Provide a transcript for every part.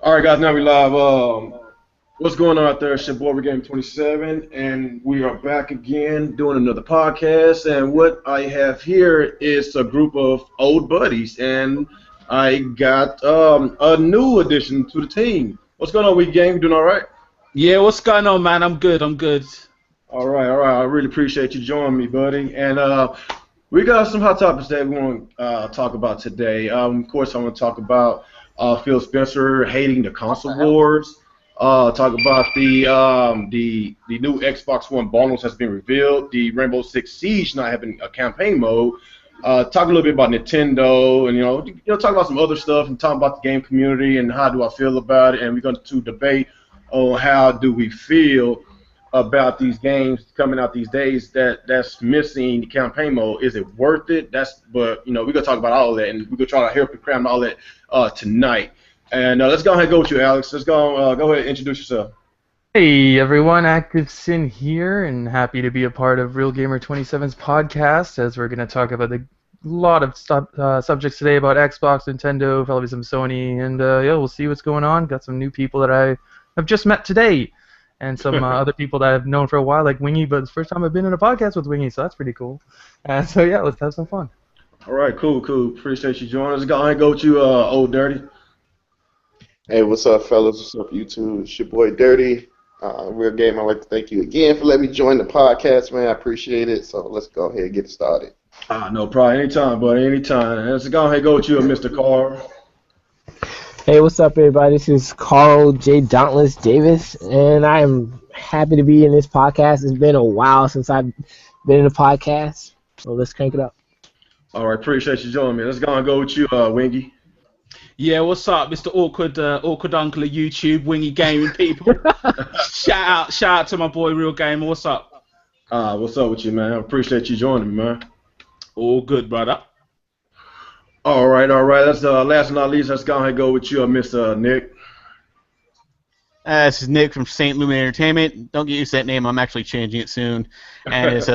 All right, guys, now we live. What's going on out there? It's your boy, Game 27, and we are back again doing another podcast. And what I have here is a group of old buddies, and I got a new addition to the team. What's going on, Week Game? You doing all right? Yeah, what's going on, man? I'm good. I'm good. All right, all right. I really appreciate you joining me, buddy. And we got some hot topics that we want to talk about today. Of course, I'm going to talk about Phil Spencer hating the console wars. Talk about the new Xbox One bundles has been revealed. The Rainbow Six Siege not having a campaign mode. Talk a little bit about Nintendo, and talk about some other stuff, and talk about the game community and how do I feel about it. And we're going to debate on how do we feel about these games coming out these days that's missing the campaign mode. Is it worth it? But we're gonna talk about all of that, and we're gonna try to help you cram all that tonight. And let's go ahead and go with you, Alex. Let's go ahead and introduce yourself. Hey everyone, ActivesiN here, and happy to be a part of Real Gamer 27's podcast, as we're going to talk about a lot of subjects today about Xbox, Nintendo, probably some Sony, and yeah, we'll see what's going on. Got some new people that I have just met today, and some other people that I've known for a while, like Wingy, but it's the first time I've been in a podcast with Wingy, so that's pretty cool. So yeah, let's have some fun. All right, cool. Appreciate you joining us. Let's go ahead and go with you, Old Dirty. Hey, what's up, fellas? What's up, YouTube? It's your boy Dirty. Real Game, I'd like to thank you again for letting me join the podcast, man. I appreciate it. So let's go ahead and get started. No problem. Anytime, buddy. Anytime. Let's go ahead and go with you, Mr. Carl. Hey, what's up, everybody? This is Carl J. Dauntless Davis, and I am happy to be in this podcast. It's been a while since I've been in a podcast, so let's crank it up. All right, appreciate you joining me. Let's go ahead and go with you, Wingy. Yeah, what's up, Mr. Awkward Uncle of YouTube, Wingy Gaming people. shout out to my boy Real Gamer. What's up? What's up with you, man? I appreciate you joining me, man. All good, brother. All right. That's last but not least. Let's go ahead and go with you, Mr. Nick. This is Nick from St. Lumen Entertainment. Don't get used to that name. I'm actually changing it soon, and it's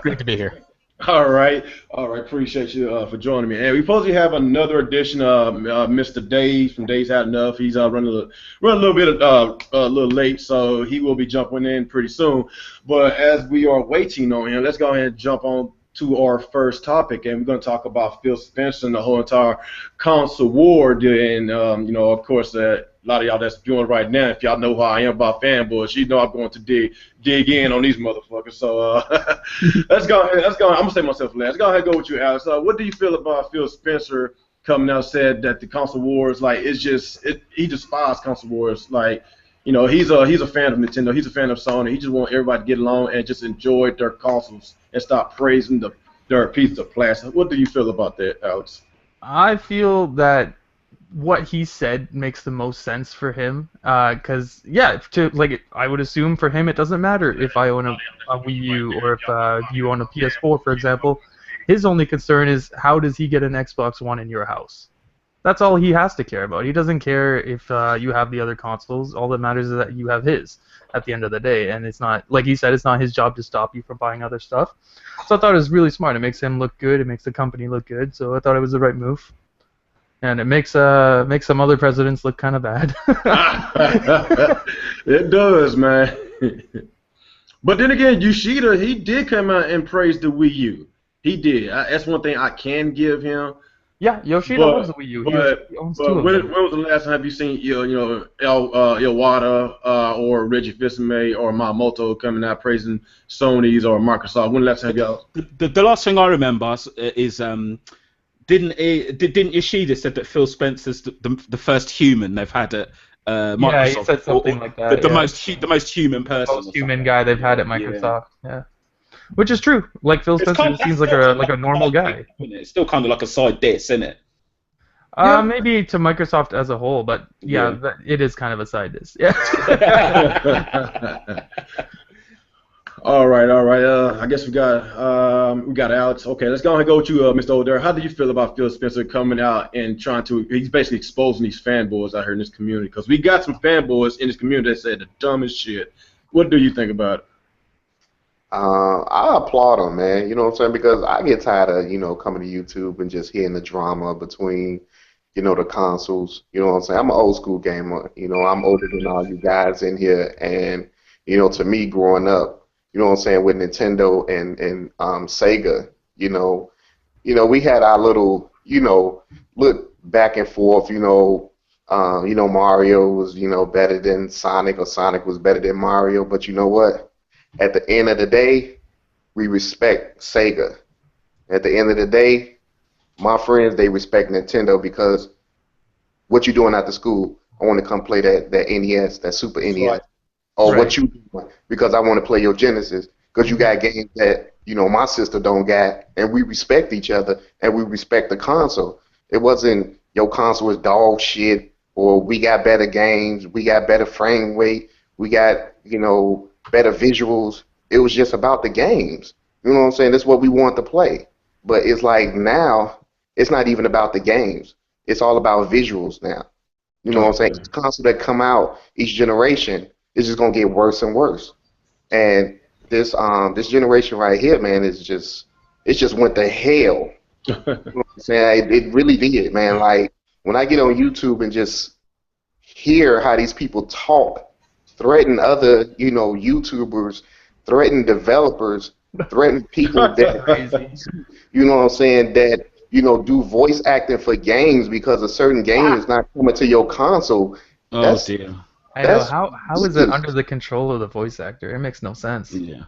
great to be here. All right. Appreciate you for joining me. And we supposedly have another edition of Mr. Dave from Dave's Had Enough. He's running a little bit a little late, so he will be jumping in pretty soon. But as we are waiting on him, let's go ahead and jump on to our first topic, and we're going to talk about Phil Spencer and the whole entire console war. And of course, a lot of y'all that's viewing right now, if y'all know how I am about fanboys, you know I'm going to dig in on these motherfuckers. So let's go ahead. I'm gonna say myself last. Let's go ahead and go with you, Alex. What do you feel about Phil Spencer coming out and said that the console wars, like, he despises console wars, like. He's a fan of Nintendo. He's a fan of Sony. He just wants everybody to get along and just enjoy their consoles and stop praising their piece of plastic. What do you feel about that, Alex? I feel that what he said makes the most sense for him, because I would assume for him it doesn't matter if I own a Wii U or if you own a PS4, for example. His only concern is how does he get an Xbox One in your house. That's all he has to care about. He doesn't care if you have the other consoles. All that matters is that you have his at the end of the day. And it's not, like he said, it's not his job to stop you from buying other stuff. So I thought it was really smart. It makes him look good. It makes the company look good. So I thought it was the right move. And it makes some other presidents look kind of bad. It does, man. But then again, Yoshida, he did come out and praise the Wii U. He did. That's one thing I can give him. Yeah, Yoshida loves the Wii U. He owns two of them. When was the last time have you seen Iwata or Reggie Fils-Aimé or Miyamoto coming out praising Sony's or Microsoft? When the last time have y'all? The last thing I remember is didn't Yoshida said that Phil Spencer's the first human they've had at Microsoft? Yeah, he said something like that. The most human person. The most human guy they've had at Microsoft. Yeah. Which is true. Like Phil Spencer seems like a normal guy. It's still kind of like a side diss, isn't it? Maybe to Microsoft as a whole, but it is kind of a side diss. Yeah. All right. I guess we got Alex. Okay, let's go ahead and go with you, Mr. O'Dare. How do you feel about Phil Spencer coming out and he's basically exposing these fanboys out here in this community? Because we got some fanboys in this community that said the dumbest shit. What do you think about it? I applaud him, man. You know what I'm saying? Because I get tired of, coming to YouTube and just hearing the drama between, the consoles. You know what I'm saying? I'm an old school gamer. I'm older than all you guys in here, and to me, growing up, what I'm saying, with Nintendo and Sega, we had our little, look back and forth. Mario was, better than Sonic, or Sonic was better than Mario. But you know what? At the end of the day, we respect Sega. At the end of the day, my friends, they respect Nintendo because what you doing after school? I want to come play that NES, that Super NES. right. Or Right. what you doing? Because I want to play your Genesis. Because you got games that, my sister don't got, and we respect each other, and we respect the console. It wasn't your console is dog shit, or we got better games, we got better frame rate, we got, better visuals. It was just about the games. You know what I'm saying? That's what we want to play. But it's like now, it's not even about the games. It's all about visuals now. You know what I'm saying? Okay. Each console that come out, each generation, is just gonna get worse and worse. And this generation right here, man, it just went to hell. You know what I'm saying? It really did, man. Like when I get on YouTube and just hear how these people talk, threaten other, YouTubers, threaten developers, threaten people that, Crazy. you know what I'm saying, that, do voice acting for games because a certain game is not coming to your console. Oh That's dear. I know. that's How is it under the control of the voice actor? It makes no sense. Yeah.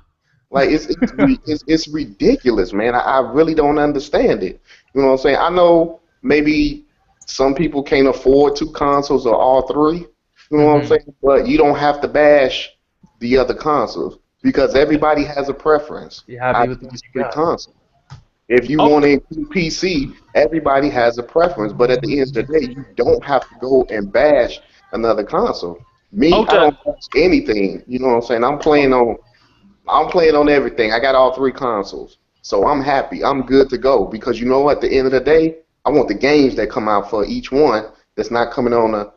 like it's ridiculous, man. I really don't understand it. You know what I'm saying? I know maybe some people can't afford two consoles or all three. You know what I'm Mhm. saying? But you don't have to bash the other consoles because everybody has a preference. Be I happy with think what it's you three got. consoles. If you want Okay. to include PC, everybody has a preference, but at the end of the day, you don't have to go and bash another console. Me, I Okay. don't bash anything. You know what I'm saying? I'm playing on everything. I got all three consoles, so I'm happy. I'm good to go because at the end of the day, I want the games that come out for each one. That's not coming on not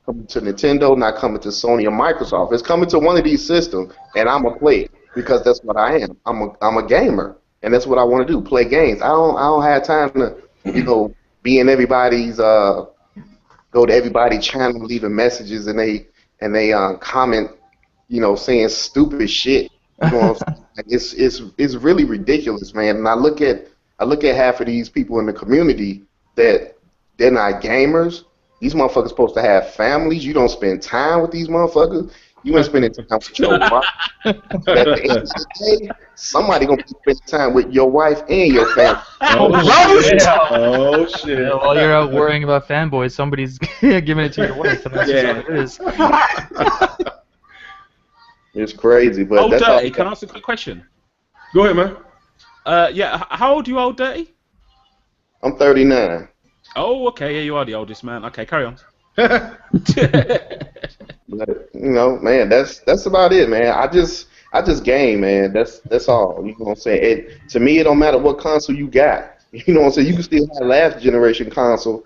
coming to Nintendo, not coming to Sony or Microsoft. It's coming to one of these systems, and I'm gonna play it because that's what I am. I'm a gamer, and that's what I want to do. Play games. I don't have time to be in everybody's go to everybody's channel, leaving messages, and they comment saying stupid shit. You know what I'm saying? Like, it's really ridiculous, man. And I look at half of these people in the community that they're not gamers. These motherfuckers supposed to have families. You don't spend time with these motherfuckers. You ain't spending time with your wife. But at the end of the day, somebody gonna be spending time with your wife and your family. Oh shit! Oh shit! Yeah, while you're out worrying about fanboys, somebody's giving it to your wife, and that's just Yeah. what it is. It's crazy, but Old that's all. Dirty, can I ask a quick question? Go ahead, man. Yeah, how old are you, Old Dirty? I'm 39. Oh, okay, yeah, you are the oldest man. Okay, carry on. But man, that's about it, man. I just game, man. That's all. You know what I'm saying? To me, it don't matter what console you got. You know what I'm saying? You can still have last generation console.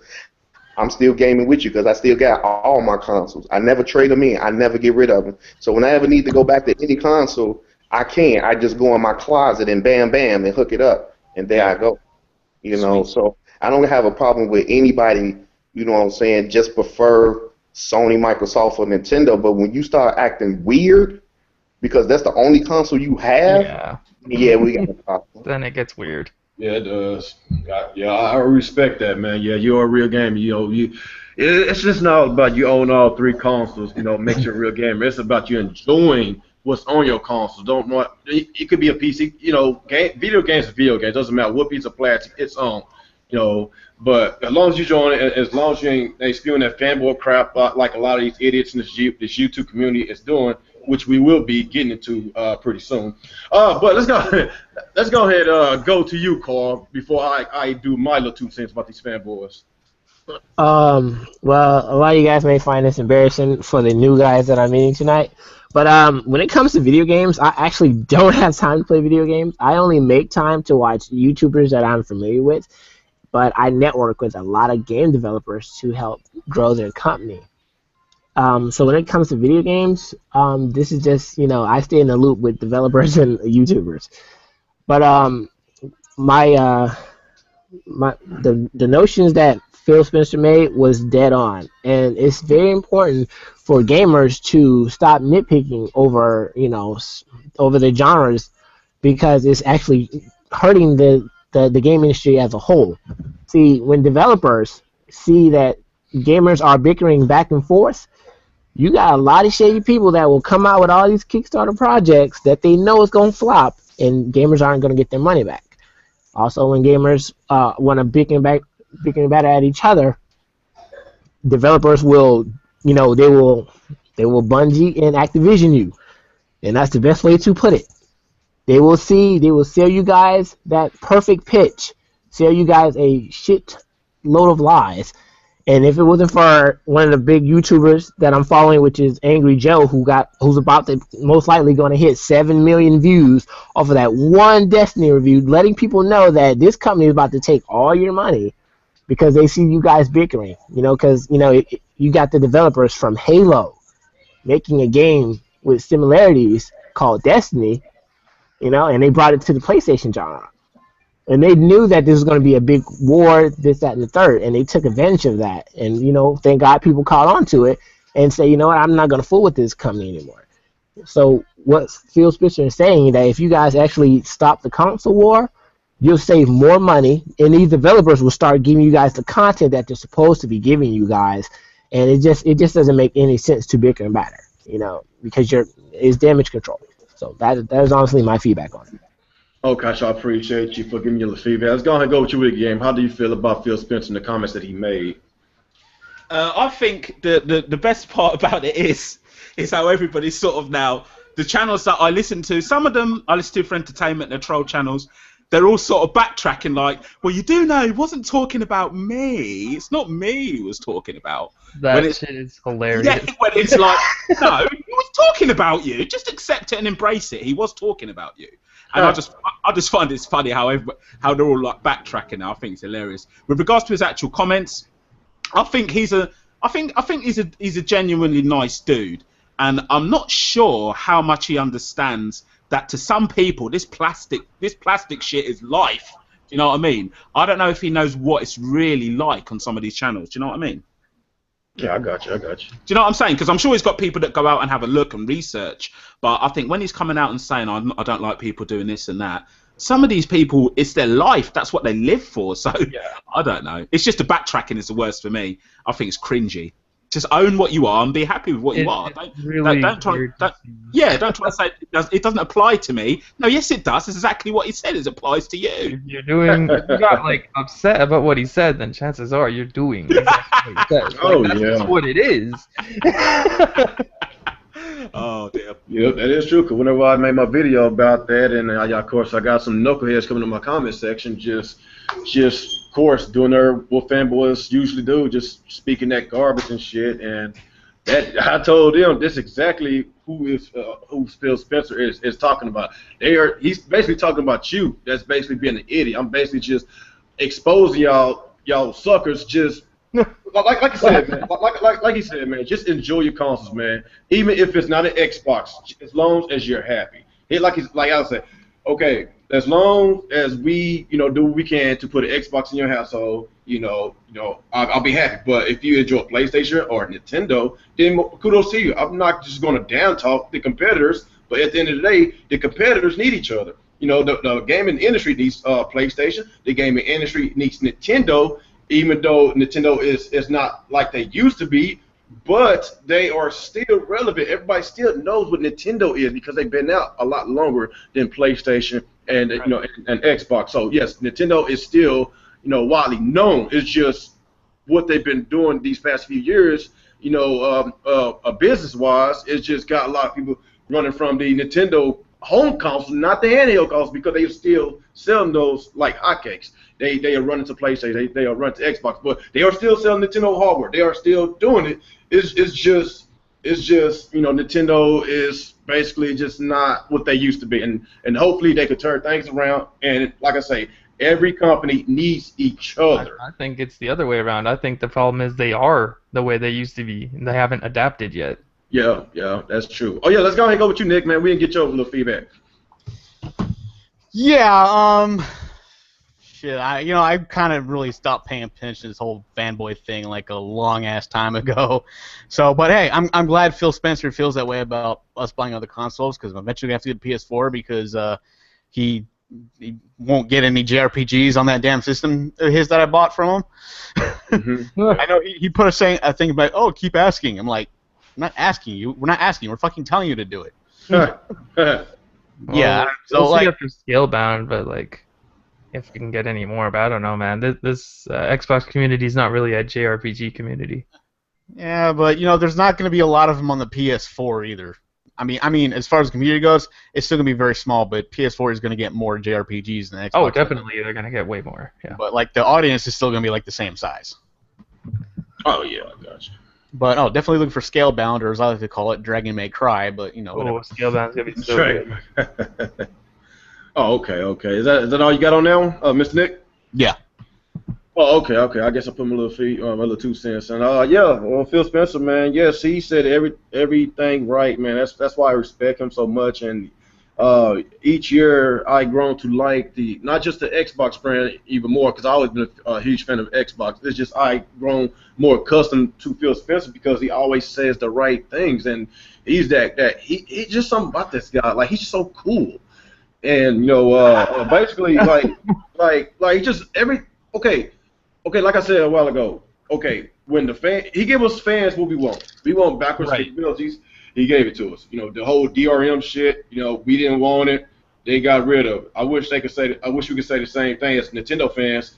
I'm still gaming with you because I still got all my consoles. I never trade them in. I never get rid of them. So when I ever need to go back to any console, I can. I just go in my closet and bam, bam, and hook it up, and there I go. Sweet. So I don't have a problem with anybody. You know what I'm saying? Just prefer Sony, Microsoft, or Nintendo. But when you start acting weird because that's the only console you have, Yeah. yeah, we got a problem. Then it gets weird. Yeah, it does. Yeah, I respect that, man. Yeah, you're a real gamer. It's just not about you own all three consoles. Makes you a real gamer. It's about you enjoying what's on your console. Don't want it could be a PC. Video games are video games. Doesn't matter what piece of plastic it's on. But as long as you join it, as long as you ain't spewing that fanboy crap like a lot of these idiots in this YouTube community is doing, which we will be getting into pretty soon. But let's go. Let's go ahead. Go to you, Carl, before I do my little 2 cents about these fanboys. Well, a lot of you guys may find this embarrassing for the new guys that I'm meeting tonight. But when it comes to video games, I actually don't have time to play video games. I only make time to watch YouTubers that I'm familiar with. But I network with a lot of game developers to help grow their company. So when it comes to video games, this is just, I stay in the loop with developers and YouTubers. But the notions that Phil Spencer made was dead on, and it's very important for gamers to stop nitpicking over, over the genres, because it's actually hurting the game industry as a whole. See, when developers see that gamers are bickering back and forth, you got a lot of shady people that will come out with all these Kickstarter projects that they know is going to flop, and gamers aren't going to get their money back. Also, when gamers want to bickering better at each other, developers will, they will Bungie and ActivesiN you, and that's the best way to put it. They will sell you guys that perfect pitch, sell you guys a shit load of lies. And if it wasn't for one of the big YouTubers that I'm following, which is Angry Joe, who's about to most likely going to hit 7 million views off of that one Destiny review, letting people know that this company is about to take all your money because they see you guys bickering. Because you got the developers from Halo making a game with similarities called Destiny, and they brought it to the PlayStation genre. And they knew that this was going to be a big war, this, that, and the third, and they took advantage of that. And, thank God people caught on to it and say, you know what, I'm not going to fool with this company anymore. So what Phil Spencer is saying, that if you guys actually stop the console war, you'll save more money, and these developers will start giving you guys the content that they're supposed to be giving you guys. And it just doesn't make any sense to bicker and batter, because it's damage control. So that is honestly my feedback on it. Oh, gosh, I appreciate you for giving your feedback. Let's go ahead and go with you with the game. How do you feel about Phil Spencer and the comments that he made? I think the best part about it is how everybody's sort of now, the channels that I listen to, some of them I listen to for entertainment, they're troll channels, they're all sort of backtracking like, well, you do know he wasn't talking about me. It's not me he was talking about. That shit is hilarious. Yeah, when it's like, no, he was talking about you. Just accept it and embrace it. He was talking about you. And I just find it's funny how they're all like backtracking now. I think it's hilarious. With regards to his actual comments, I think he's a genuinely nice dude, and I'm not sure how much he understands that to some people this plastic shit is life. Do you know what I mean? I don't know if he knows what it's really like on some of these channels. Do you know what I mean? Yeah, I got you. Do you know what I'm saying? Because I'm sure he's got people that go out and have a look and research. But I think when he's coming out and saying, I don't like people doing this and that, some of these people, it's their life. That's what they live for. So, yeah. I don't know. It's just the backtracking is the worst for me. I think it's cringy. Just own what you are and be happy with what you are. Don't try to say it doesn't apply to me. No, yes, it does. It's exactly what he said. It applies to you. If you got like upset about what he said, then chances are you're doing exactly what he said. That's just what it is. Oh damn. Yep, that is true. Cause whenever I made my video about that, and of course I got some knuckleheads coming in my comment section, just of course doing what fanboys usually do, just speaking that garbage and shit. And that I told them this exactly who Phil Spencer is talking about. He's basically talking about you. That's basically being an idiot. I'm basically just exposing y'all suckers. Just like you said, man. Like you said, man. Just enjoy your consoles, man. Even if it's not an Xbox, as long as you're happy. Like I said, okay. As long as we, do what we can to put an Xbox in your household, I'll be happy. But if you enjoy PlayStation or Nintendo, then kudos to you. I'm not just going to down talk the competitors, but at the end of the day, the competitors need each other. The gaming industry needs PlayStation. The gaming industry needs Nintendo, even though Nintendo is not like they used to be. But they are still relevant. Everybody still knows what Nintendo is because they've been out a lot longer than PlayStation and and Xbox. So yes, Nintendo is still widely known. It's just what they've been doing these past few years. Business-wise, it's just got a lot of people running from the Nintendo home console, not the handheld console, because they are still selling those like hotcakes. They are running to PlayStation, they are running to Xbox, but they are still selling Nintendo hardware. They are still doing it. It's just Nintendo is basically just not what they used to be, and hopefully they could turn things around. And like I say, every company needs each other. I think it's the other way around. I think the problem is they are the way they used to be, and they haven't adapted yet. Yeah, that's true. Oh yeah, let's go ahead and go with you, Nick, man. We didn't get your little feedback. Yeah, Shit, I kind of really stopped paying attention to this whole fanboy thing like a long ass time ago. So, but hey, I'm glad Phil Spencer feels that way about us buying other consoles, because eventually we have to get a PS4 because he won't get any JRPGs on that damn system of his that I bought from him. Mm-hmm. I know he put a thing about, oh, keep asking. I'm like, I'm not asking you. We're not asking you. We're fucking telling you to do it. Yeah. So we'll like, see after Scalebound, but like, if we can get any more, but I don't know, man. This Xbox community is not really a JRPG community. yeah, but there's not going to be a lot of them on the PS4 either. I mean, as far as the community goes, it's still going to be very small, but PS4 is going to get more JRPGs than Xbox. Oh, definitely, they're gonna get way more. Yeah. But like the audience is still going to be like the same size. Oh yeah, I gotcha. But definitely looking for Scalebound, or as I like to call it, Dragon May Cry. But whatever. Oh, Scalebound's gonna be so good. Oh, okay. Is that all you got on now, Mr. Nick? Yeah. Oh, okay. I guess I put my little 2 cents. And well, Phil Spencer, man, yes, he said everything right, man. That's why I respect him so much. And each year I grown to like not just the Xbox brand even more, because I always been a huge fan of Xbox. It's just I grown more accustomed to Phil Spencer because he always says the right things, and he's he just something about this guy. Like, he's so cool. And basically, like just like I said a while ago. Okay, when he give us fans what we want backwards capabilities. He gave it to us. The whole DRM shit. We didn't want it. They got rid of it. I wish we could say the same thing as Nintendo fans.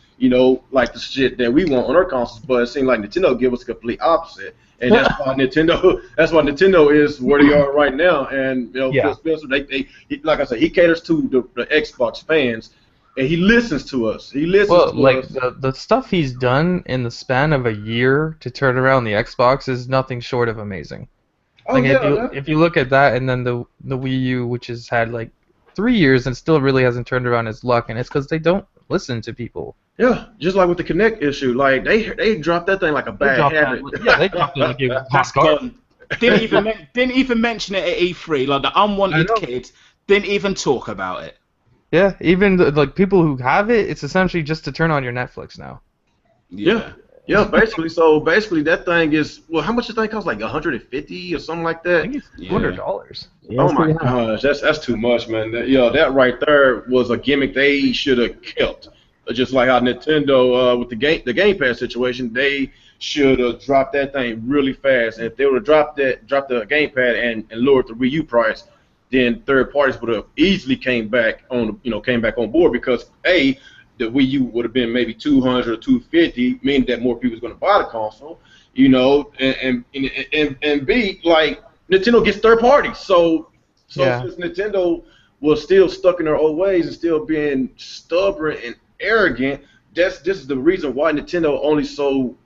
Like the shit that we want on our consoles, but it seems like Nintendo give us the complete opposite. And that's why Nintendo is where they are right now. And Phil Spencer, like I said, he caters to the Xbox fans, and he listens to us. He listens to us. The stuff he's done in the span of a year to turn around the Xbox is nothing short of amazing. Oh, like if you look at that, and then the Wii U, which has had like 3 years and still really hasn't turned around his luck, and it's because they don't listen to people. Yeah, just like with the Kinect issue, like they dropped that thing like a bad habit. They dropped it like it was gone. Didn't even mention it at E3. Like, the unwanted kids didn't even talk about it. Yeah, even like people who have it, it's essentially just to turn on your Netflix now. Yeah, basically. So basically, that thing is, well, how much does that thing cost? Like $150 or something like that. I think it's $200. Yeah, oh my gosh, that's too much, man. That right there was a gimmick they should have kept. Just like how Nintendo with the Game Pass situation, they should have dropped that thing really fast. And if they would have dropped the Game Pad and lowered the Wii U price, then third parties would have easily came back on board, because the Wii U would have been maybe $200 or $250, meaning that more people was going to buy the console, and B, like, Nintendo gets third parties, so since Nintendo was still stuck in their old ways and still being stubborn and arrogant, this is the reason why Nintendo only sold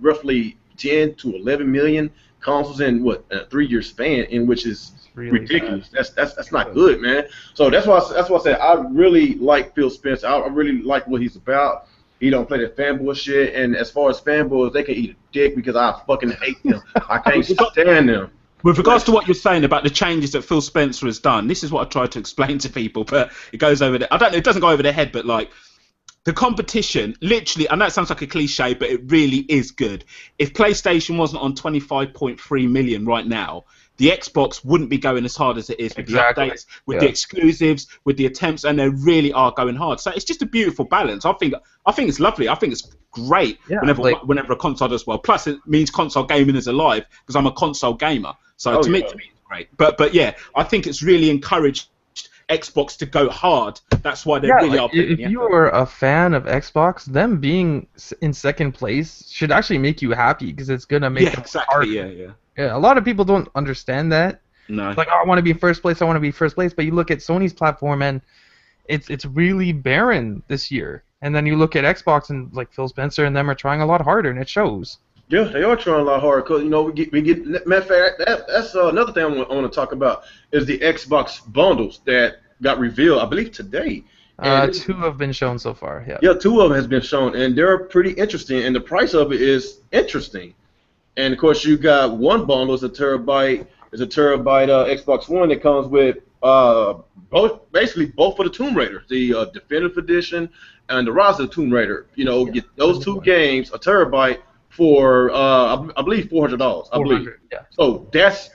roughly 10 to 11 million consoles in a 3-year span, in which is really ridiculous. Bad. That's not good, man. So that's why I said I really like Phil Spencer. I really like what he's about. He don't play that fanboy shit. And as far as fanboys, they can eat a dick, because I fucking hate them. I can't stand them. With regards to what you're saying about the changes that Phil Spencer has done, this is what I tried to explain to people, but it goes over it doesn't go over their head, but like, the competition, literally, I know it sounds like a cliche, but it really is good. If PlayStation wasn't on 25.3 million right now, the Xbox wouldn't be going as hard as it is with the updates, with the exclusives, with the attempts, and they really are going hard. So it's just a beautiful balance. I think it's lovely. I think it's great whenever a console does well. Plus, it means console gaming is alive, because I'm a console gamer. So to me, it's great. But yeah, I think it's really encouraged Xbox to go hard. That's why they really are. If you are a fan of Xbox, them being in second place should actually make you happy, because it's gonna make them harder. Yeah, a lot of people don't understand that. No. It's like, I want to be in first place. But you look at Sony's platform, and it's really barren this year. And then you look at Xbox, and like Phil Spencer and them are trying a lot harder, and it shows. Yeah, they are trying a lot harder, because we get. Matter of fact, that's another thing I want to talk about is the Xbox bundles that got revealed, I believe, today. 2 have been shown so far. Yeah, 2 of them has been shown, and they're pretty interesting, and the price of it is interesting. And of course, you got one bundle is a terabyte Xbox One that comes with both of the Tomb Raiders, the Definitive Edition and the Rise of the Tomb Raider. You know, get those 2 games, a terabyte for I believe $400. I believe. Yeah. So that's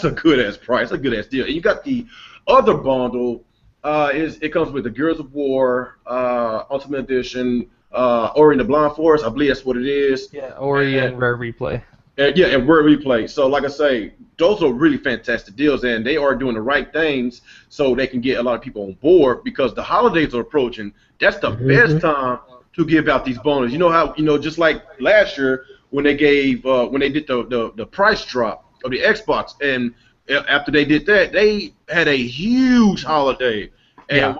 a good ass price, a good ass deal. And you got the other bundle. It comes with the Gears of War Ultimate Edition, Ori and the Blind Forest. I believe that's what it is. Yeah, Ori and Rare Replay. And Rare Replay. So like I say, those are really fantastic deals, and they are doing the right things so they can get a lot of people on board because the holidays are approaching. That's the best time to give out these bonuses. You know how, just like last year when they gave when they did the price drop of the Xbox, and after they did that, they had a huge holiday. And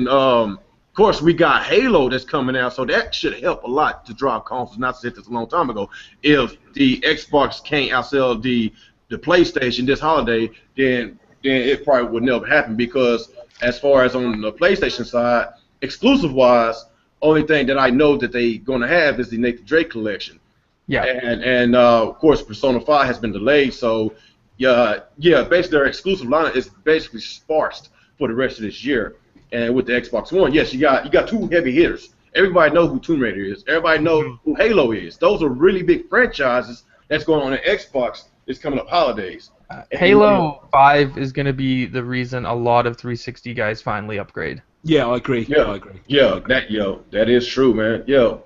of course, we got Halo that's coming out, so that should help a lot to drive consoles. Not said this a long time ago. If the Xbox can't outsell the PlayStation this holiday, then it probably would never happen because as far as on the PlayStation side, exclusive-wise, only thing that I know that they're going to have is the Nathan Drake collection. Yeah. And of course, Persona 5 has been delayed, so basically their exclusive lineup is basically sparse for the rest of this year. And with the Xbox One, yes, you got 2 heavy hitters. Everybody knows who Tomb Raider is. Everybody knows who Halo is. Those are really big franchises that's going on Xbox. It's coming up holidays. Halo 5 is going to be the reason a lot of 360 guys finally upgrade. Yeah, I agree. Yeah, I agree. Yeah, that is true, man. Yeah.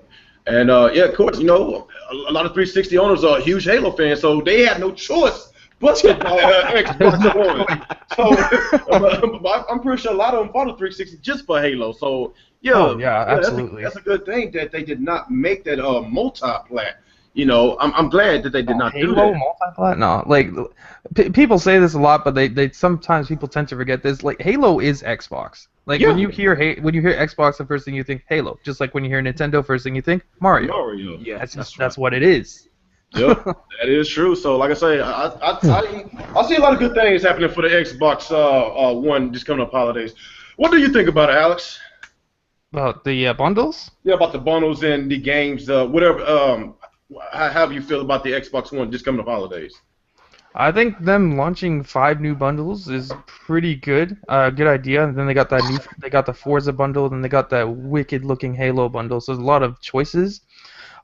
And of course, a lot of 360 owners are huge Halo fans, so they had no choice but to buy Xbox One. So I'm pretty sure a lot of them bought a 360 just for Halo. So absolutely. That's a good thing that they did not make that multi-plat. I'm glad that they did not do that. Halo multi-plat? No, like people say this a lot, but they sometimes people tend to forget this. Like Halo is Xbox. Like when you hear Xbox, the first thing you think Halo. Just like when you hear Nintendo, first thing you think Mario. Yeah, that's what it is. Yep, that is true. So, like I say, I see a lot of good things happening for the Xbox One this coming up holidays. What do you think about it, Alex? About the bundles? Yeah, about the bundles and the games, whatever. How do you feel about the Xbox One just coming up holidays? I think them launching 5 new bundles is pretty good. Good idea. And then they got the Forza bundle, then they got that wicked-looking Halo bundle. So there's a lot of choices.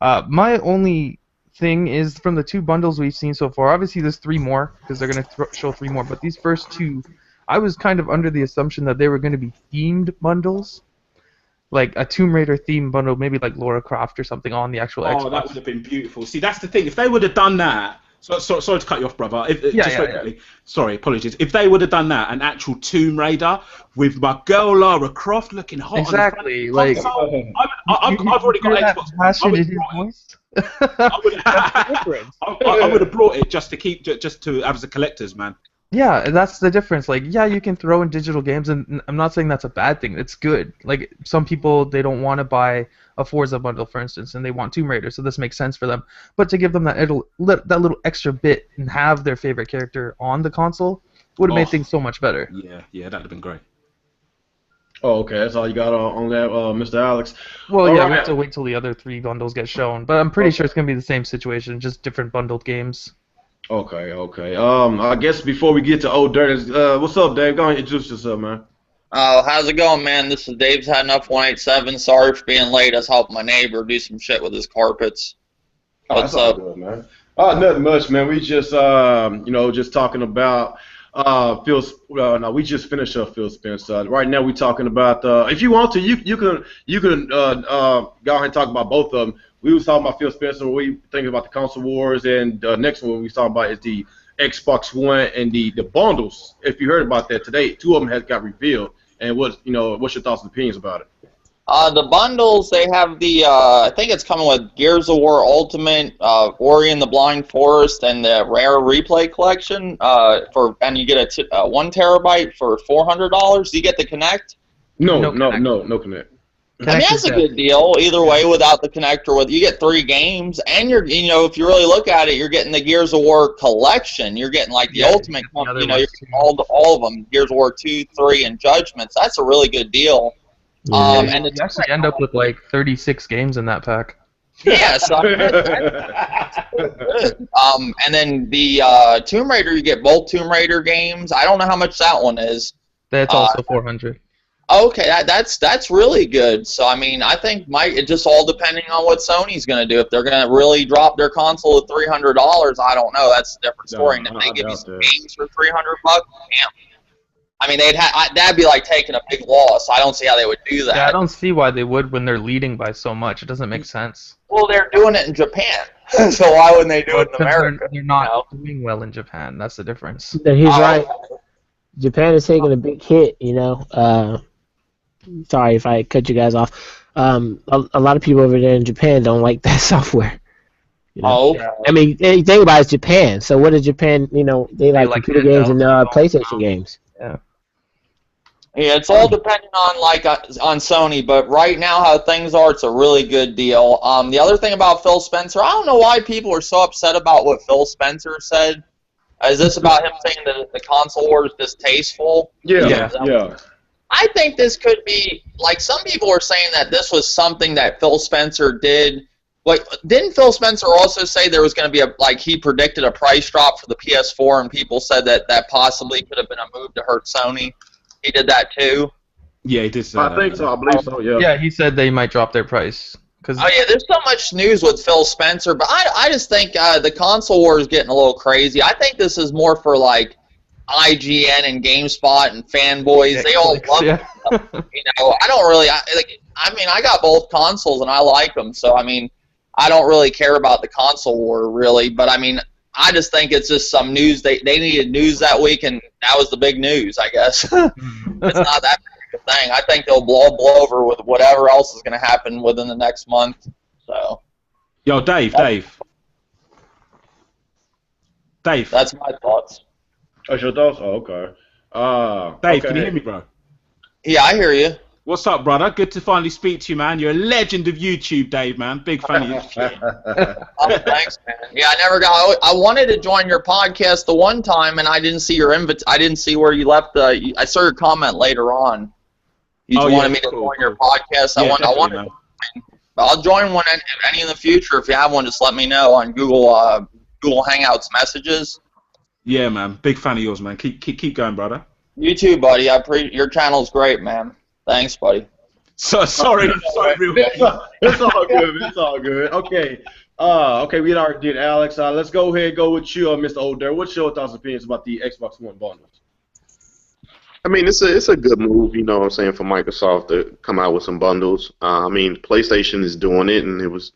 My only thing is from the 2 bundles we've seen so far. Obviously, there's 3 more because they're going to show 3 more. But these first 2, I was kind of under the assumption that they were going to be themed bundles, like a Tomb Raider themed bundle, maybe like Lara Croft or something on the actual Xbox. Oh, that would have been beautiful. See, that's the thing. If they would have done that. Sorry to cut you off, brother. Quickly. Sorry, apologies. If they would have done that, an actual Tomb Raider with my girl Lara Croft looking hot. Exactly. I've already got Xbox. I would have brought it just to have as a collector's, man. Yeah, that's the difference. Like, yeah, you can throw in digital games, and I'm not saying that's a bad thing. It's good. Like, some people, they don't want to buy a Forza bundle, for instance, and they want Tomb Raider, so this makes sense for them. But to give them that little extra bit and have their favorite character on the console would have made things so much better. Yeah, that would have been great. Oh, okay. That's all you got on that, Mr. Alex. Well, we have to wait till the other 3 bundles get shown, but I'm pretty sure it's going to be the same situation, just different bundled games. Okay. I guess before we get to Old Dirty, what's up, Dave? Go ahead and introduce yourself, man. Oh, how's it going, man? This is Dave's Had Enough 187. Sorry for being late. I was helping my neighbor do some shit with his carpets. What's up? Good, man. Nothing much, man. We just, just talking about Phil. No, we just finished up Phil Spencer. Right now, we're talking about. If you want to, you can go ahead and talk about both of them. We was talking about Phil Spencer. We thinking about the console wars, and the next one we talking about is the Xbox One and the bundles. If you heard about that today, 2 of them got revealed. And what's your thoughts and opinions about it? The bundles, they have the I think it's coming with Gears of War Ultimate, Ori and the Blind Forest, and the Rare Replay Collection. And you get a 1 terabyte for $400. Do you get the Kinect? No Kinect. I mean, that's a good deal. Either way, without the connector, you get 3 games, and if you really look at it, you're getting the Gears of War collection. You're getting like the Ultimate, you're getting all of them, Gears of War 2, 3, and Judgments. That's a really good deal. Yeah, and you actually end up with like 36 games in that pack. Yeah, so that's good. And then the Tomb Raider, you get both Tomb Raider games. I don't know how much that one is. That's also 400. Okay, that's really good. So I mean, I think it just all depending on what Sony's going to do. If they're going to really drop their console to $300, I don't know. That's a different story. And if they give you some games for $300, damn. I mean, that'd be like taking a big loss. I don't see how they would do that. Yeah, I don't see why they would when they're leading by so much. It doesn't make sense. Well, they're doing it in Japan, so why wouldn't they do it in America? They're not doing well in Japan. That's the difference. He's right. Japan is taking a big hit, you know. Sorry if I cut you guys off. A lot of people over there in Japan don't like that software. You know? Oh. I mean, think about it, it's Japan. So what is Japan, you know, they like computer games and PlayStation games. Yeah. Yeah, it's all depending on on Sony, but right now how things are, it's a really good deal. The other thing about Phil Spencer, I don't know why people are so upset about what Phil Spencer said. Is this about him saying that the console war is distasteful? Yeah. I think this could be, like, some people are saying that this was something that Phil Spencer did. Like, didn't Phil Spencer also say there was going to be he predicted a price drop for the PS4, and people said that possibly could have been a move to hurt Sony? He did that too? Yeah, he did say that. I think so. I believe so, yeah. Yeah, he said they might drop their price. Oh, yeah, there's so much news with Phil Spencer, but I just think the console war is getting a little crazy. I think this is more for, like, IGN and GameSpot and fanboys. They all love it. You know, I don't really. I mean, I got both consoles and I like them, so I mean, I don't really care about the console war really. But I mean, I just think it's just some news. They needed news that week, and that was the big news, I guess. It's not that big a thing. I think they'll blow over with whatever else is going to happen within the next month. So. Yo, Dave. That's my thoughts. That's your thoughts? Oh, okay. Dave, can you hear me, bro? Yeah, I hear you. What's up, brother? Good to finally speak to you, man. You're a legend of YouTube, Dave, man. Big fan of your shit. Oh, thanks, man. Yeah, I wanted to join your podcast the one time, and I didn't see your I didn't see where you left. I saw your comment later on. You wanted me to join your podcast. Yeah, I wanted. I'll join one. Any in the future, if you have one, just let me know on Google Hangouts messages. Yeah, man. Big fan of yours, man. Keep going, brother. You too, buddy. Your channel's great, man. Thanks, buddy. So sorry. It's all good. It's all good. Okay. Okay. We already did Alex. Let's go ahead and go with you, Mr. Older. What's your thoughts and opinions about the Xbox One bundles? I mean, it's a good move, you know what I'm saying, for Microsoft to come out with some bundles. I mean, PlayStation is doing it, and it was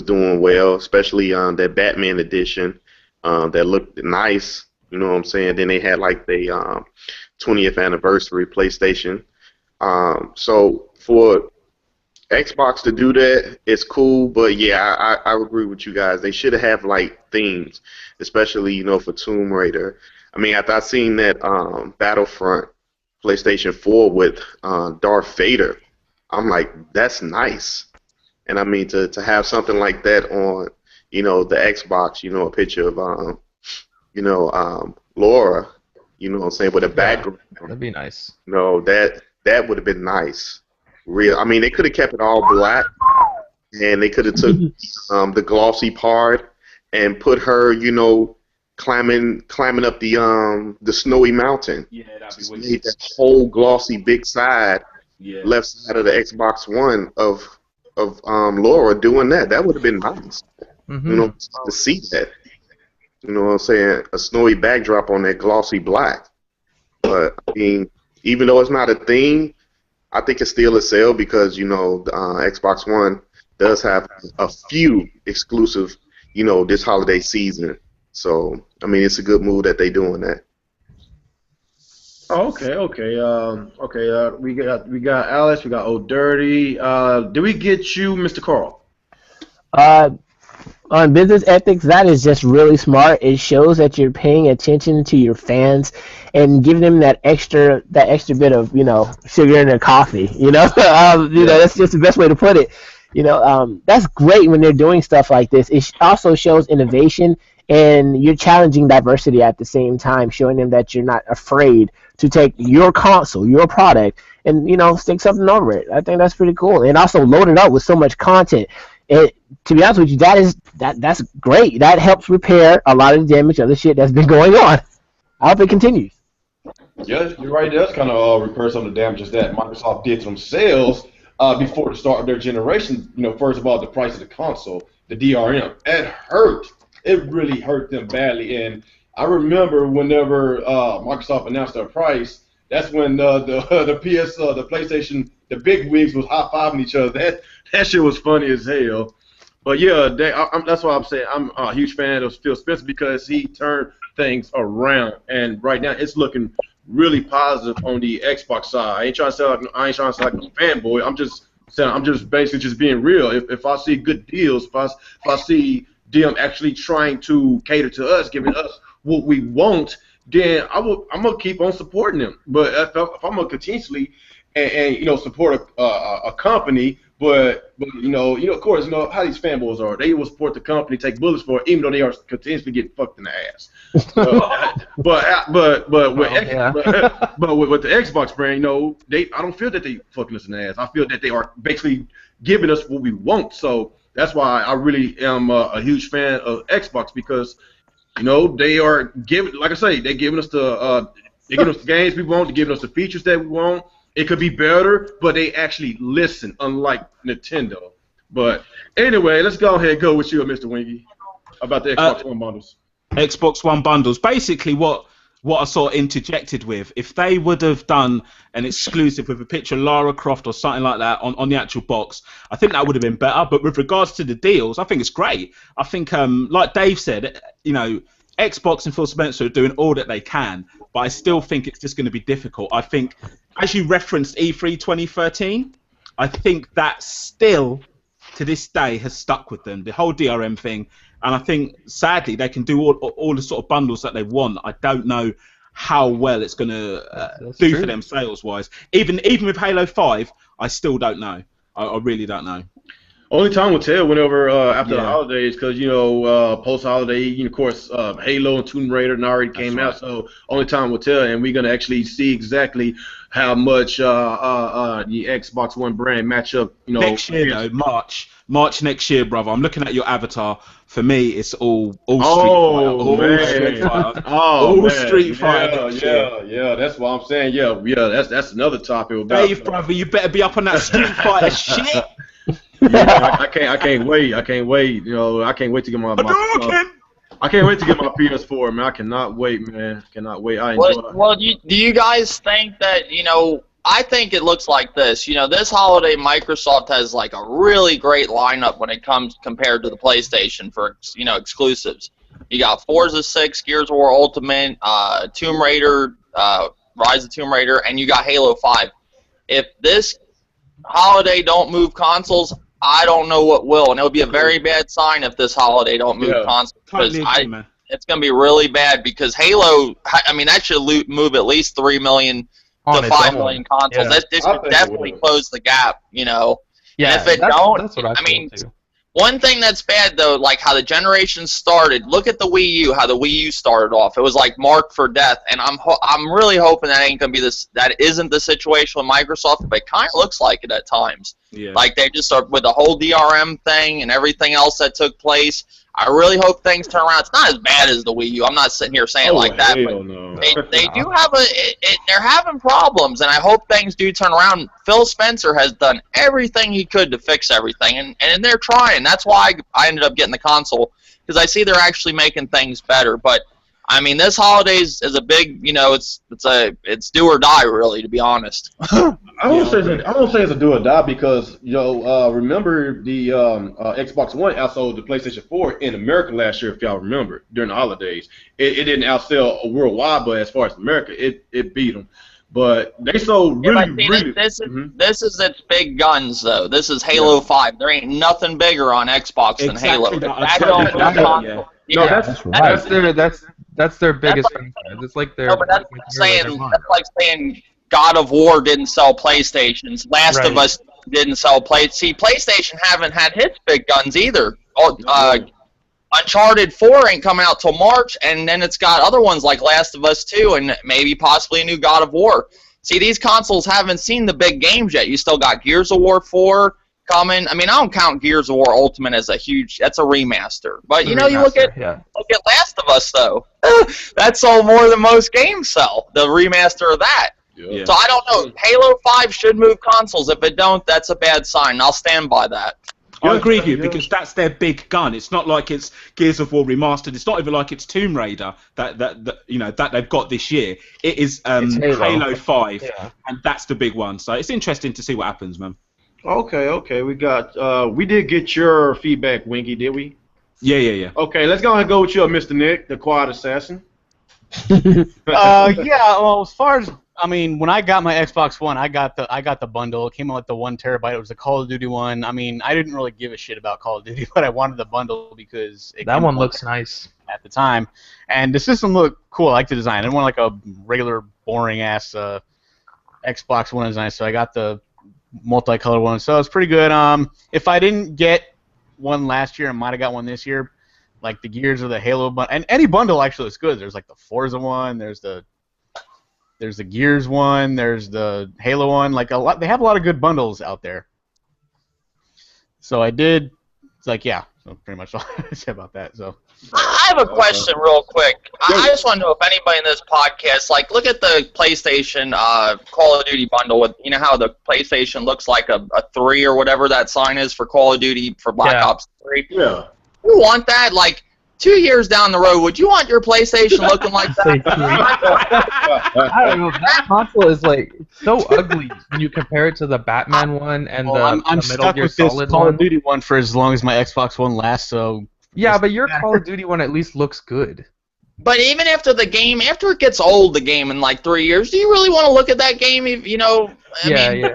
doing well, especially that Batman edition. That looked nice, you know what I'm saying? Then they had like the 20th anniversary PlayStation. So for Xbox to do that, it's cool, but yeah, I agree with you guys. They should have like themes, especially, you know, for Tomb Raider. I mean, after I seen that Battlefront PlayStation 4 with Darth Vader, I'm like, that's nice. And I mean, to have something like that on, you know, the Xbox, you know, a picture of, Laura, you know what I'm saying, with a background. That'd be nice. No, that would have been nice. I mean, they could have kept it all black, and they could have took the glossy part and put her, you know, climbing up the snowy mountain. Yeah, that'd be wicked. Made that whole glossy big side, left side of the Xbox One of Laura doing that. That would have been nice. You know, to see that. You know what I'm saying? A snowy backdrop on that glossy black. But, I mean, even though it's not a theme, I think it's still a sale because, you know, the Xbox One does have a few exclusive, you know, this holiday season. So, I mean, it's a good move that they're doing that. Oh, okay. We got Alex, we got Old Dirty. Did we get you, Mr. Carl? On business ethics, that is just really smart. It shows that you're paying attention to your fans and giving them that extra bit of, you know, sugar in their coffee. You know, you know, that's just the best way to put it. You know, that's great when they're doing stuff like this. It also shows innovation, and you're challenging diversity at the same time, showing them that you're not afraid to take your console, your product, and, you know, stick something over it. I think that's pretty cool, and also load it up with so much content. To be honest with you, that's great. That helps repair a lot of the damage of the shit that's been going on. I hope it continues. Yeah, you're right. That's kind of repair some of the damages that Microsoft did to themselves before the start of their generation. You know, first of all, the price of the console, the DRM, it hurt. It really hurt them badly. And I remember whenever Microsoft announced their price, that's when the PS, the PlayStation, the big wigs was high fiving each other. That shit was funny as hell. But yeah, that's why I'm saying I'm a huge fan of Phil Spencer because he turned things around, and right now it's looking really positive on the Xbox side. I ain't trying to sound like a fanboy. I'm just saying I'm just basically just being real. If I see good deals, if I see them actually trying to cater to us, giving us what we want, then I'm gonna keep on supporting them. But if I'm gonna continuously and you know support a company. But you know, of course, you know how these fanboys are. They will support the company, take bullets for it, even though they are continuously getting fucked in the ass. But with the Xbox brand, you know, I don't feel that they fucking us in the ass. I feel that they are basically giving us what we want. So that's why I really am a huge fan of Xbox because you know they are giving, like I say, they're giving us the games we want, they're giving us the features that we want. It could be better, but they actually listen, unlike Nintendo. But anyway, let's go ahead and go with you, Mr. Wingy, about the Xbox One bundles. Xbox One bundles. Basically, what I sort of interjected with, if they would have done an exclusive with a picture of Lara Croft or something like that on the actual box, I think that would have been better. But with regards to the deals, I think it's great. I think, like Dave said, you know, Xbox and Phil Spencer are doing all that they can, but I still think it's just going to be difficult. I think, as you referenced E3 2013, I think that still, to this day, has stuck with them, the whole DRM thing. And I think, sadly, they can do all the sort of bundles that they want. I don't know how well it's going to do for them sales-wise. Even with Halo 5, I still don't know. I really don't know. Only time will tell whenever after the holidays, because you know post-holiday, of course, Halo and Tomb Raider already came out, so only time will tell, and we're gonna actually see exactly how much the Xbox One brand match up. You know, next year though, March next year, brother. I'm looking at your avatar. For me, it's all Street Fighter. All Street Fighter. Yeah, that's what I'm saying. Yeah, that's another topic. Dave, brother, you better be up on that Street Fighter shit. Yeah, I can't wait. You know, I can't wait to get my I can't wait to get my PS4, man. I cannot wait, man. Cannot wait. I enjoy it. Well, do you guys think that, you know, I think it looks like this. You know, this holiday, Microsoft has like a really great lineup when it comes compared to the PlayStation for, you know, exclusives. You got Forza 6, Gears of War Ultimate, Tomb Raider, Rise of Tomb Raider, and you got Halo 5. If this holiday don't move consoles, I don't know what will, and it would be a very bad sign if this holiday don't move consoles. Totally agree, it's going to be really bad because Halo, I mean, that should move at least 3 million to 5 million consoles. Yeah. This should definitely close the gap, you know. Yeah, and if it don't, that's what I mean, too. one thing that's bad though, like how the generation started. Look at the Wii U, how the Wii U started off. It was like marked for death, and I'm really hoping that ain't gonna be this. That isn't the situation with Microsoft, but it kind of looks like it at times. Yeah. Like they just are with the whole DRM thing and everything else that took place. I really hope things turn around. It's not as bad as the Wii U. I'm not sitting here saying like that, but no. they do have they're having problems, and I hope things do turn around. Phil Spencer has done everything he could to fix everything, and they're trying. That's why I ended up getting the console, because I see they're actually making things better. But I mean, this holidays is a big, you know, it's do or die, really, to be honest. I won't say it's a do or die because, you know, remember the Xbox One outsold the PlayStation 4 in America last year, if y'all remember, during the holidays. It didn't outsell worldwide, but as far as America, it beat them. But they sold really. This is its big guns, though. This is Halo 5. There ain't nothing bigger on Xbox than Halo. That's their biggest franchise. It's like their. No, but that's like saying God of War didn't sell PlayStations. Last of Us didn't sell See, PlayStation haven't had its big guns either. Uncharted 4 ain't coming out till March, and then it's got other ones like Last of Us 2 and maybe possibly a new God of War. See, these consoles haven't seen the big games yet. You still got Gears of War 4. coming. I mean, I don't count Gears of War Ultimate as that's a remaster. But you look at Last of Us though. That sold more than most games sell. The remaster of that. Yeah. So I don't know. Halo 5 should move consoles. If it don't, that's a bad sign. I'll stand by that. I agree with you because that's their big gun. It's not like it's Gears of War remastered. It's not even like it's Tomb Raider that they've got this year. It is Halo 5, and that's the big one. So it's interesting to see what happens, man. Okay. We did get your feedback, Winky, did we? Yeah. Okay, let's go ahead and go with you, Mr. Nick, the Quiet Assassin. Well, as far as when I got my Xbox One, I got the bundle. It came out with the 1 terabyte. It was the Call of Duty one. I didn't really give a shit about Call of Duty, but I wanted the bundle because that one looks nice at the time, and the system looked cool. I like the design. I didn't want like a regular boring ass Xbox One design, so I got the multicolored one. So it's pretty good. If I didn't get one last year, I might have got one this year, like the Gears or the Halo bundle. And any bundle actually looks good. There's like the Forza one. There's the Gears one. There's the Halo one. Like they have a lot of good bundles out there. So I did. It's like So pretty much all I say about that. So I have a question real quick. I just want to know if anybody in this podcast, look at the PlayStation Call of Duty bundle with, how the PlayStation looks like a 3 or whatever that sign is for Call of Duty for Black Ops 3. Yeah. You want that? 2 years down the road, would you want your PlayStation looking like that? I don't know. That console is so ugly when you compare it to the Batman one and I'm the Metal stuck Gear with this Solid Call one. of Duty one for as long as my Xbox One lasts. So yeah, but your Call of Duty one at least looks good. But even after it gets old, the game in 3 years, do you really want to look at that game? I understand.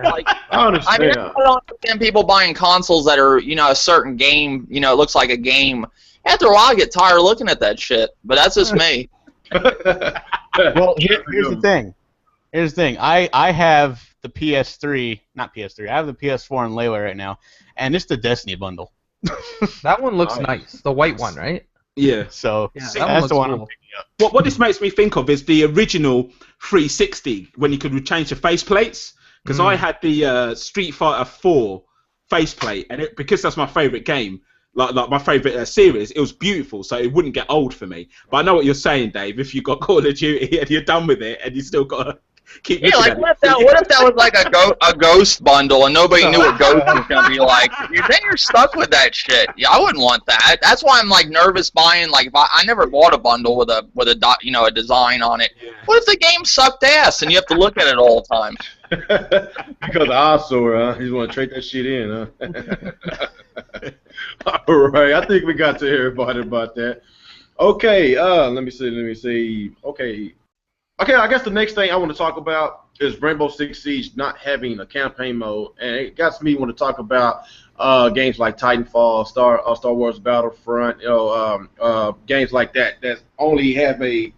I don't understand people buying consoles that are, a certain game, it looks like a game. After a while, I get tired of looking at that shit. But that's just me. Well, here's the thing. I have the PS3, not PS3. I have the PS4 on layaway right now, and it's the Destiny bundle. That one looks nice. The white one, right? Yeah. So that that's the one I'm cool. picking up. What this makes me think of is the original 360 when you could change the faceplates. Because I had the Street Fighter 4 faceplate, and because that's my favorite game. Like my favorite series, it was beautiful, so it wouldn't get old for me. But I know what you're saying, Dave. If you got Call of Duty and you're done with it, and you still got to keep looking at what if that was like a Ghost bundle and nobody knew what Ghost was gonna be like? Then you're stuck with that shit. Yeah, I wouldn't want that. That's why I'm nervous buying. If I never bought a bundle with a design on it. Yeah. What if the game sucked ass and you have to look at it all the time? Because eyesore, huh? You want to trade that shit in, huh? All right, I think we got to everybody about that. Okay, let me see. Okay, I guess the next thing I want to talk about is Rainbow Six Siege not having a campaign mode, and it got me want to talk about games like Titanfall, Star Wars Battlefront, games like that only have a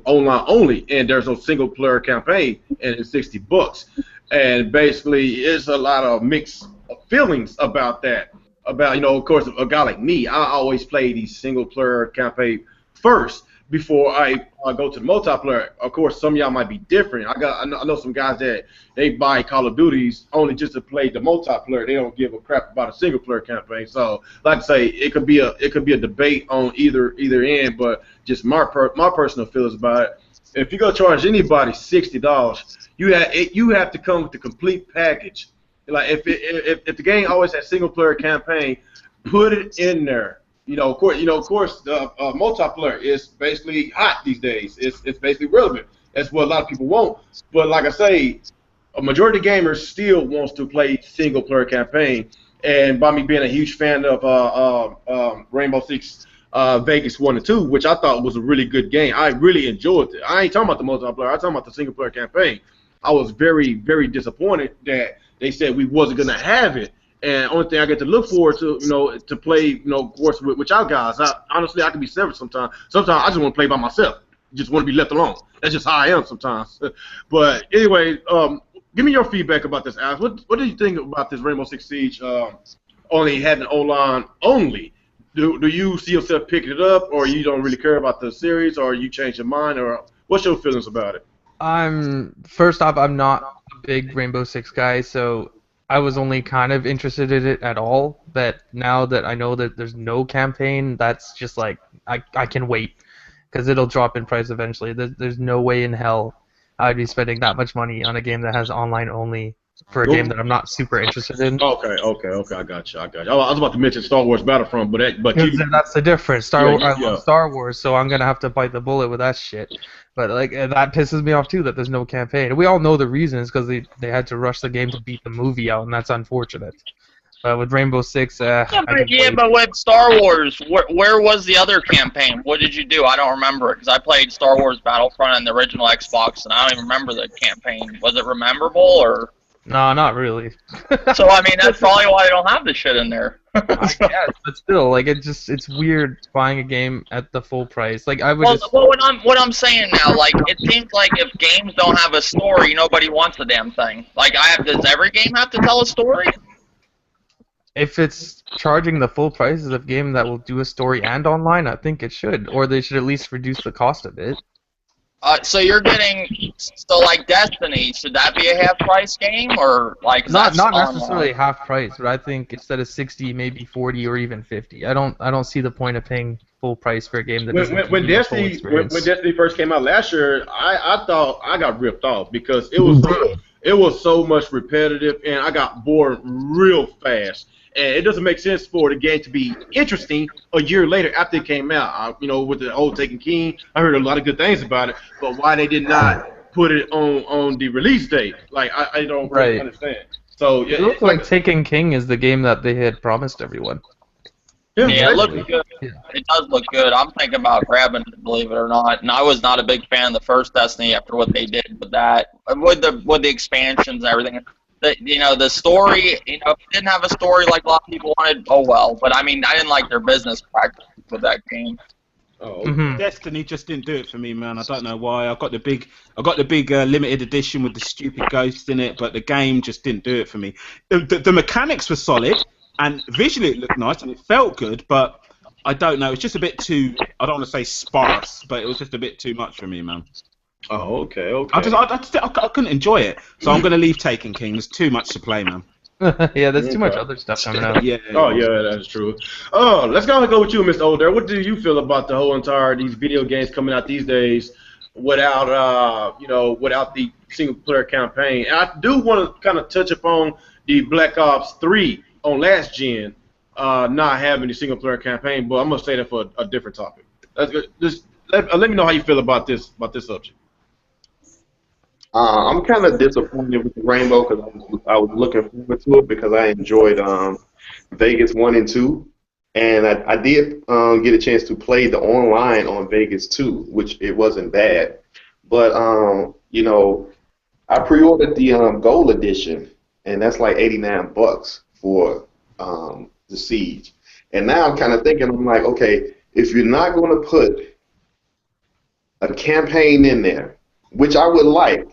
online only, and there's no single player campaign, and it's $60. And basically, it's a lot of mixed feelings about that. Of course, a guy like me, I always play the single player campaign first before I go to the multiplayer. Of course, some of y'all might be different. I know some guys that they buy Call of Duties only just to play the multiplayer. They don't give a crap about a single player campaign. So, like I say, it could be a debate on either end. But just my personal feelings about it. If you're gonna charge anybody $60, you have to come with the complete package. If the game always has single player campaign, put it in there. Of course, the multiplayer is basically hot these days. It's basically relevant. That's what a lot of people want. But like I say, a majority of gamers still wants to play single player campaign. And by me being a huge fan of Rainbow Six Vegas 1 and 2, which I thought was a really good game, I really enjoyed it. I ain't talking about the multiplayer. I'm talking about the single player campaign. I was very, very disappointed that they said we wasn't gonna have it. And only thing I get to look forward to, to play, of course, with y'all guys. Honestly, I can be separate sometimes. Sometimes I just want to play by myself. Just want to be left alone. That's just how I am sometimes. But anyway, give me your feedback about this, Alex. What do you think about this Rainbow Six Siege only having online only? Do you see yourself picking it up, or you don't really care about the series, or you change your mind, or what's your feelings about it? First off, I'm not a big Rainbow Six guy, so I was only kind of interested in it at all. That now that I know that there's no campaign, that's just like I can wait because it'll drop in price eventually. There's no way in hell I'd be spending that much money on a game that has online only for a game that I'm not super interested in. Okay. I got you. I was about to mention Star Wars Battlefront, but That's the difference. I Yeah. love Star Wars, so I'm gonna have to bite the bullet with that shit. But like that pisses me off too that there's no campaign. And we all know the reasons because they had to rush the game to beat the movie out, and that's unfortunate. But with Rainbow Six, but with Star Wars, where was the other campaign? What did you do? I don't remember it because I played Star Wars Battlefront on the original Xbox, and I don't even remember the campaign. Was it memorable or? No, not really. So I mean, that's probably why they don't have the shit in there. I guess, but still, like it's weird buying a game at the full price. Like I would. Well, what I'm saying now, like it seems like if games don't have a story, nobody wants the damn thing. Like does every game have to tell a story? If it's charging the full price of a game that will do a story and online, I think it should, or they should at least reduce the cost of it. So you're getting like Destiny. Should that be a half-price game or like not necessarily half price, but I think instead of 60, maybe 40 or even 50. I don't see the point of paying full price for a game that doesn't when Destiny first came out last year, I thought I got ripped off because it was so much repetitive and I got bored real fast. And it doesn't make sense for the game to be interesting a year later after it came out. With the whole Taken King, I heard a lot of good things about it, but why they did not put it on the release date, like I don't really understand. So it looks like Taken King is the game that they had promised everyone. Yeah, it looks good. Yeah. It does look good. I'm thinking about grabbing it, believe it or not. And I was not a big fan of the first Destiny after what they did with that, with the expansions and everything. The story, if it didn't have a story like a lot of people wanted, oh well. But I mean, I didn't like their business practice with that game. Destiny just didn't do it for me, man. I don't know why. I got the big limited edition with the stupid ghosts in it, but the game just didn't do it for me. The mechanics were solid, and visually it looked nice and it felt good, but I don't know. It's just a bit too. I don't want to say sparse, but it was just a bit too much for me, man. Oh, okay. I couldn't enjoy it, so I'm going to leave Taken King. There's too much to play, man. Yeah, there's too much other stuff coming out. Yeah. Oh, yeah, that's true. Let's go with you, Mr. Older. What do you feel about the whole entire these video games coming out these days without without the single player campaign? And I do want to kind of touch upon the Black Ops 3 on last gen not having the single player campaign, but I'm gonna say that for a different topic. Just let me know how you feel about this subject. I'm kind of disappointed with the Rainbow because I was looking forward to it because I enjoyed Vegas 1 and 2, and I did get a chance to play the online on Vegas 2, which it wasn't bad. But I pre-ordered the Gold Edition, and that's like $89 for the Siege. And now I'm kind of thinking, I'm like, okay, if you're not going to put a campaign in there, which I would like,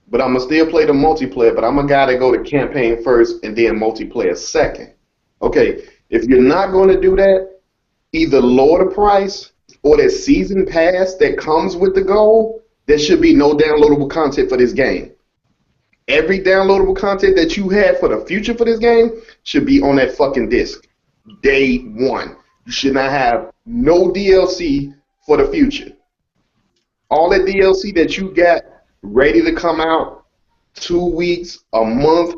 but I'm going to still play the multiplayer, but I'm a guy that go to campaign first and then multiplayer second. Okay, if you're not going to do that, either lower the price or that season pass that comes with the goal, there should be no downloadable content for this game. Every downloadable content that you have for the future for this game should be on that fucking disc. Day one. You should not have no DLC for the future. All that DLC that you got ready to come out 2 weeks, a month,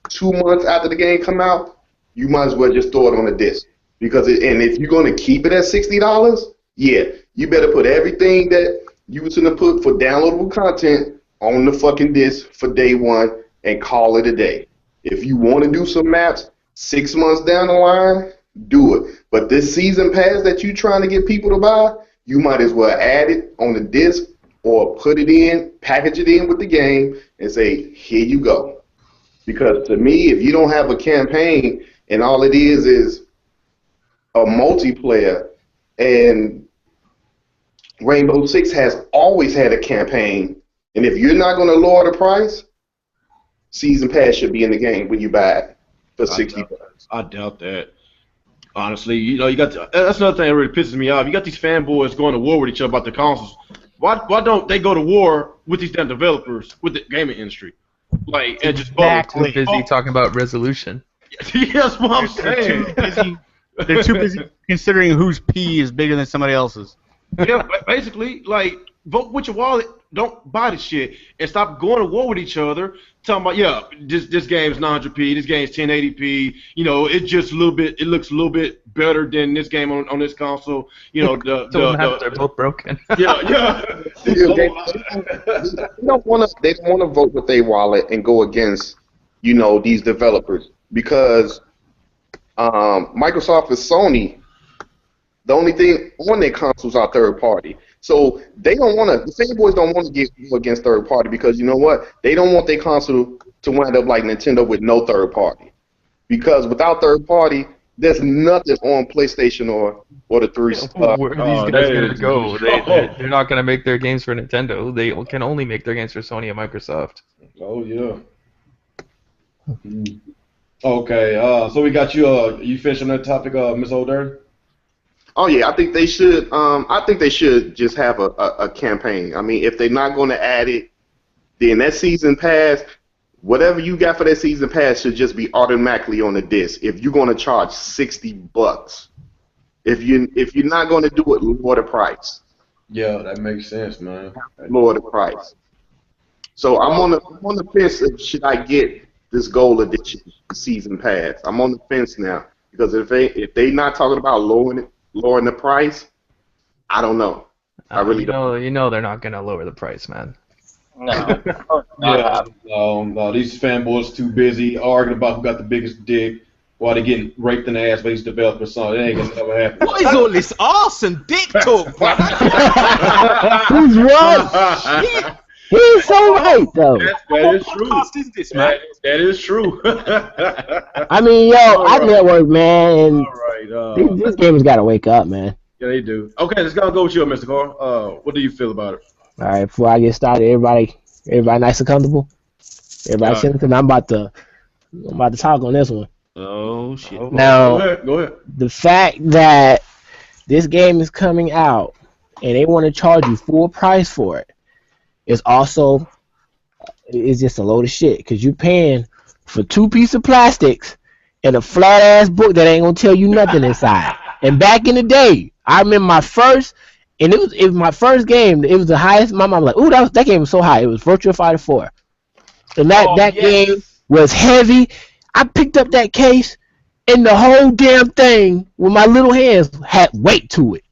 2 months after the game come out, you might as well just throw it on a disc. And if you're going to keep it at $60, yeah, you better put everything that you was going to put for downloadable content on the fucking disc for day one and call it a day. If you want to do some maps 6 months down the line, do it. But this season pass that you're trying to get people to buy, you might as well add it on the disc or put it in, package it in with the game, and say, here you go. Because to me, if you don't have a campaign and all it is a multiplayer, and Rainbow Six has always had a campaign, and if you're not going to lower the price, season pass should be in the game when you buy it for $60. I doubt that. Honestly, you got that's another thing that really pisses me off. You got these fanboys going to war with each other about the consoles. Why don't they go to war with these damn developers, with the gaming industry? like and just Too busy talking about resolution. That's what I'm saying. They're too busy considering whose pee is bigger than somebody else's. Yeah, basically, like, vote with your wallet. Don't buy the shit and stop going to war with each other. Talking about, yeah, this game's 900p, this game's 1080p. You know, it just a little bit. It looks a little bit better than this game on this console. You know, they're both broken. yeah. They don't want to vote with their wallet and go against, you know, these developers because Microsoft and Sony. The only thing on their consoles are third party. So they don't want to, the fanboys don't want to go against third party because you know what? They don't want their console to wind up like Nintendo with no third party. Because without third party, there's nothing on PlayStation or the 3. Where are these guys going to go? They're not going to make their games for Nintendo. They can only make their games for Sony and Microsoft. Oh, yeah. Okay, so we got you, you finished on that topic, Ms. O'Dare? Oh yeah, I think they should. I think they should just have a campaign. I mean, if they're not going to add it, then that season pass, whatever you got for that season pass, should just be automatically on the disc. If you're going to charge $60, if you're not going to do it, lower the price. Yeah, that makes sense, man. Lower the price. So I'm on the fence. Of should I get this gold edition season pass? I'm on the fence now because if they not talking about lowering the price, I don't know. I really don't. You know they're not gonna lower the price, man. No. No, these fanboys too busy arguing about who got the biggest dick while they're getting raped in the ass by these developers. So it ain't gonna never happen. What is all this arse and dick talk, bro? Who's right? He's so right, though. That is true. What podcast is this, man? That is true. I mean, I network, man, and all right, this game's got to wake up, man. Yeah, they do. Okay, let's go with you, Mr. Carl. What do you feel about it? All right, before I get started, everybody nice and comfortable. Everybody sitting, because I'm about to talk on this one. Oh shit. Now, go ahead. The fact that this game is coming out and they want to charge you full price for it is also just a load of shit, because you're paying for 2 pieces of plastics and a flat ass book that ain't gonna tell you nothing inside. And back in the day, I remember my first, and it was my first game. It was the highest. My mom was like, "Ooh, that game was so high." It was Virtua Fighter 4, and that game was heavy. I picked up that case, and the whole damn thing with my little hands had weight to it.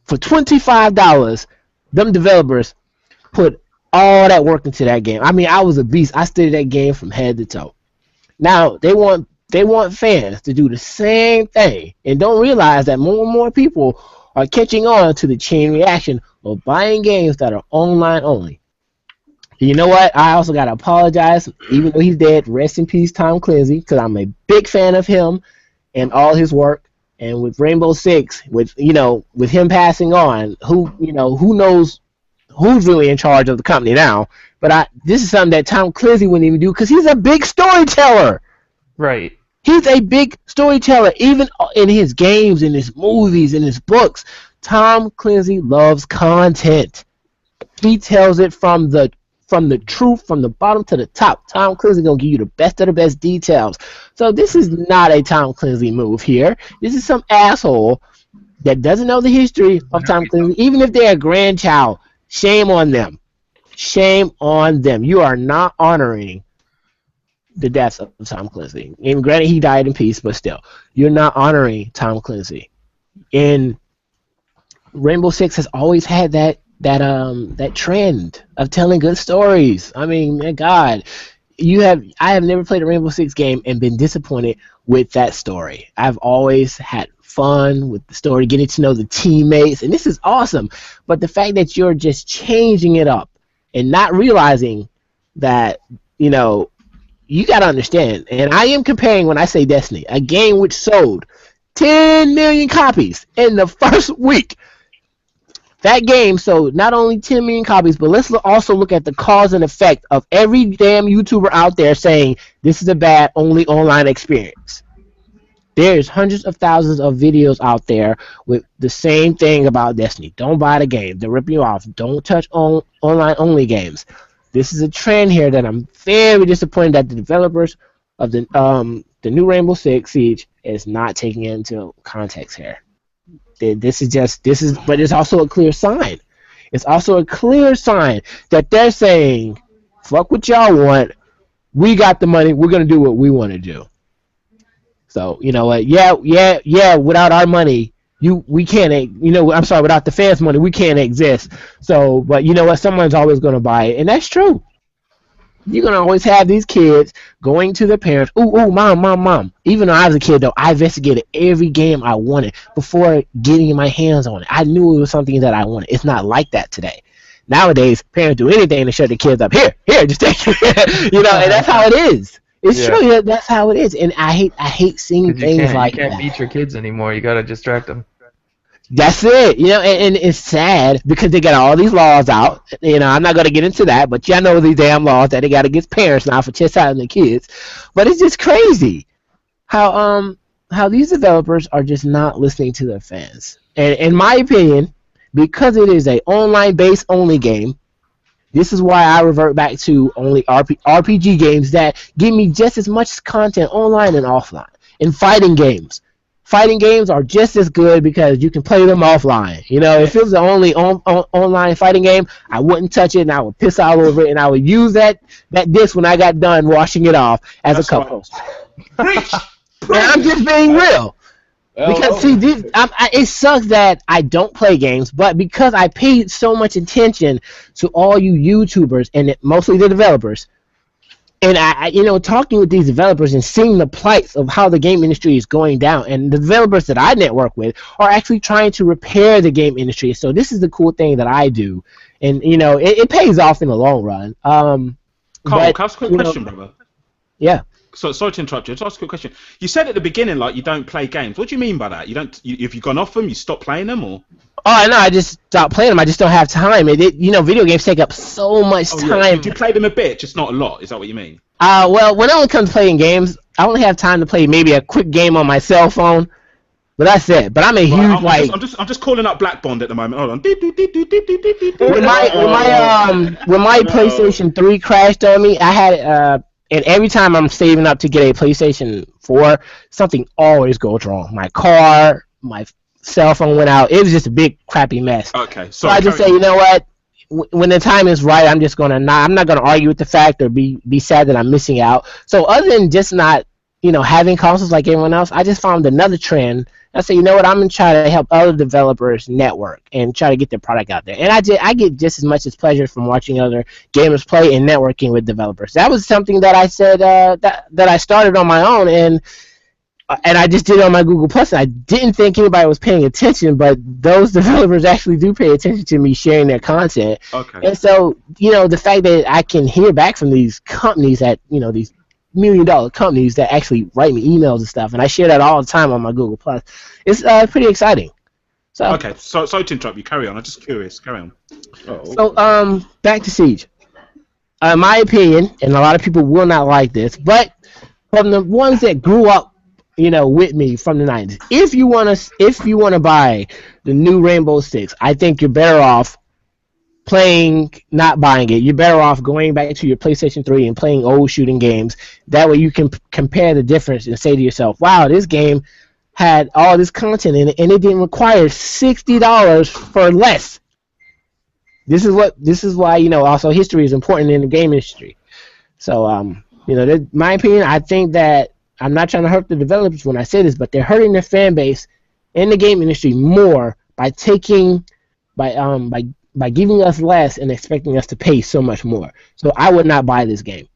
For $25, them developers put all that work into that game. I mean, I was a beast. I studied that game from head to toe. Now they want fans to do the same thing, and don't realize that more and more people are catching on to the chain reaction of buying games that are online only. You know what? I also gotta apologize, even though he's dead. Rest in peace, Tom Clancy, because I'm a big fan of him and all his work. And with Rainbow Six, with him passing on, who knows who's really in charge of the company now? But this is something that Tom Clancy wouldn't even do, because he's a big storyteller. Right. He's a big storyteller, even in his games, in his movies, in his books. Tom Clancy loves content. He tells it from the truth, from the bottom to the top. Tom Clancy gonna give you the best of the best details. So this is not a Tom Clancy move here. This is some asshole that doesn't know the history of Tom Clancy, even if they're a grandchild. Shame on them. Shame on them. You are not honoring the death of Tom Clancy. And granted, he died in peace, but still, you're not honoring Tom Clancy. And Rainbow Six has always had that trend of telling good stories. I mean, my God, I have never played a Rainbow Six game and been disappointed with that story. I've always had fun with the story, getting to know the teammates, and this is awesome. But the fact that you're just changing it up and not realizing that, you got to understand, and I am comparing when I say Destiny, a game which sold 10 million copies in the first week. That game sold not only 10 million copies, but let's also look at the cause and effect of every damn YouTuber out there saying this is a bad only online experience. There's hundreds of thousands of videos out there with the same thing about Destiny. Don't buy the game. They're ripping you off. Don't touch online only games. This is a trend here that I'm very disappointed that the developers of the new Rainbow Six Siege is not taking into context here. This is, but it's also a clear sign. It's also a clear sign that they're saying, "Fuck what y'all want. We got the money. We're gonna do what we want to do." So you know what? Yeah. Without our money, we can't. I'm sorry. Without the fans' money, we can't exist. So, but you know what? Someone's always gonna buy it, and that's true. You're gonna always have these kids going to their parents. Ooh, mom. Even though I was a kid, though, I investigated every game I wanted before getting my hands on it. I knew it was something that I wanted. It's not like that today. Nowadays, parents do anything to shut their kids up. Here, just take it. And that's how it is. It's true. That's how it is, and I hate seeing things like that. You can't beat your kids anymore. You gotta distract them. That's it, and it's sad because they got all these laws out. I'm not going to get into that, but y'all know these damn laws that they got against parents now for chastising their kids. But it's just crazy how these developers are just not listening to their fans. And in my opinion, because it is a online-based only game, this is why I revert back to only RPG games that give me just as much content online and offline. In fighting games. Fighting games are just as good because you can play them offline. If it was the only online fighting game, I wouldn't touch it and I would piss all over it and I would use that disc when I got done washing it off as a cup holster. Preach! And I'm just being real. Because it sucks that I don't play games, but because I paid so much attention to all you YouTubers and mostly the developers, and I talking with these developers and seeing the plights of how the game industry is going down, and the developers that I network with are actually trying to repair the game industry. So this is the cool thing that I do, and it pays off in the long run. Carl, can I ask a quick question, brother? Yeah. So sorry to interrupt you. Just ask a quick question. You said at the beginning you don't play games. What do you mean by that? If you've gone off them, you stop playing them, or? Oh no, I just stopped playing them. I just don't have time. Video games take up so much time. Do you play them a bit, just not a lot? Is that what you mean? Well, when it only comes to playing games, I only have time to play maybe a quick game on my cell phone. But that's it. But I'm a huge I'm just calling up Black Bond at the moment. Hold on. When my PlayStation 3 crashed on me, I had and every time I'm saving up to get a PlayStation 4, something always goes wrong. My car, my cell phone went out. It was just a big crappy mess. Okay. So I just say, you know what? When the time is right, I'm not gonna argue with the fact or be sad that I'm missing out. So other than just not having consoles like everyone else, I just found another trend. I say, you know what, I'm gonna try to help other developers network and try to get their product out there. And I get just as much as pleasure from watching other gamers play and networking with developers. That was something that I said that I started on my own, and I just did it on my Google Plus. And I didn't think anybody was paying attention, but those developers actually do pay attention to me sharing their content. Okay. And so the fact that I can hear back from these companies that these $1 million companies that actually write me emails and stuff, and I share that all the time on my Google Plus. It's pretty exciting. So okay, so sorry to interrupt you. Carry on. I'm just curious. Carry on. So back to Siege. In my opinion, and a lot of people will not like this, but from the ones that grew up, with me from the 90s, if you wanna buy the new Rainbow Six, I think you're better off not buying it. You're better off going back to your PlayStation 3 and playing old shooting games. That way you can compare the difference and say to yourself, wow, this game had all this content in it and it didn't require $60 for less. This is why, also history is important in the game industry. So, my opinion, I think that I'm not trying to hurt the developers when I say this, but they're hurting their fan base in the game industry more by giving us less and expecting us to pay so much more. So I would not buy this game.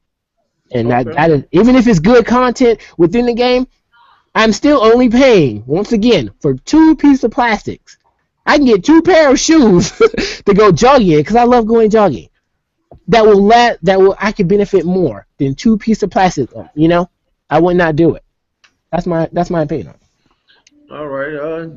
And that is, even if it's good content within the game, I'm still only paying, once again, for 2 pieces of plastics. I can get 2 pair of shoes to go jogging in because I love going jogging. I could benefit more than 2 pieces of plastic. I would not do it. That's my opinion. All right.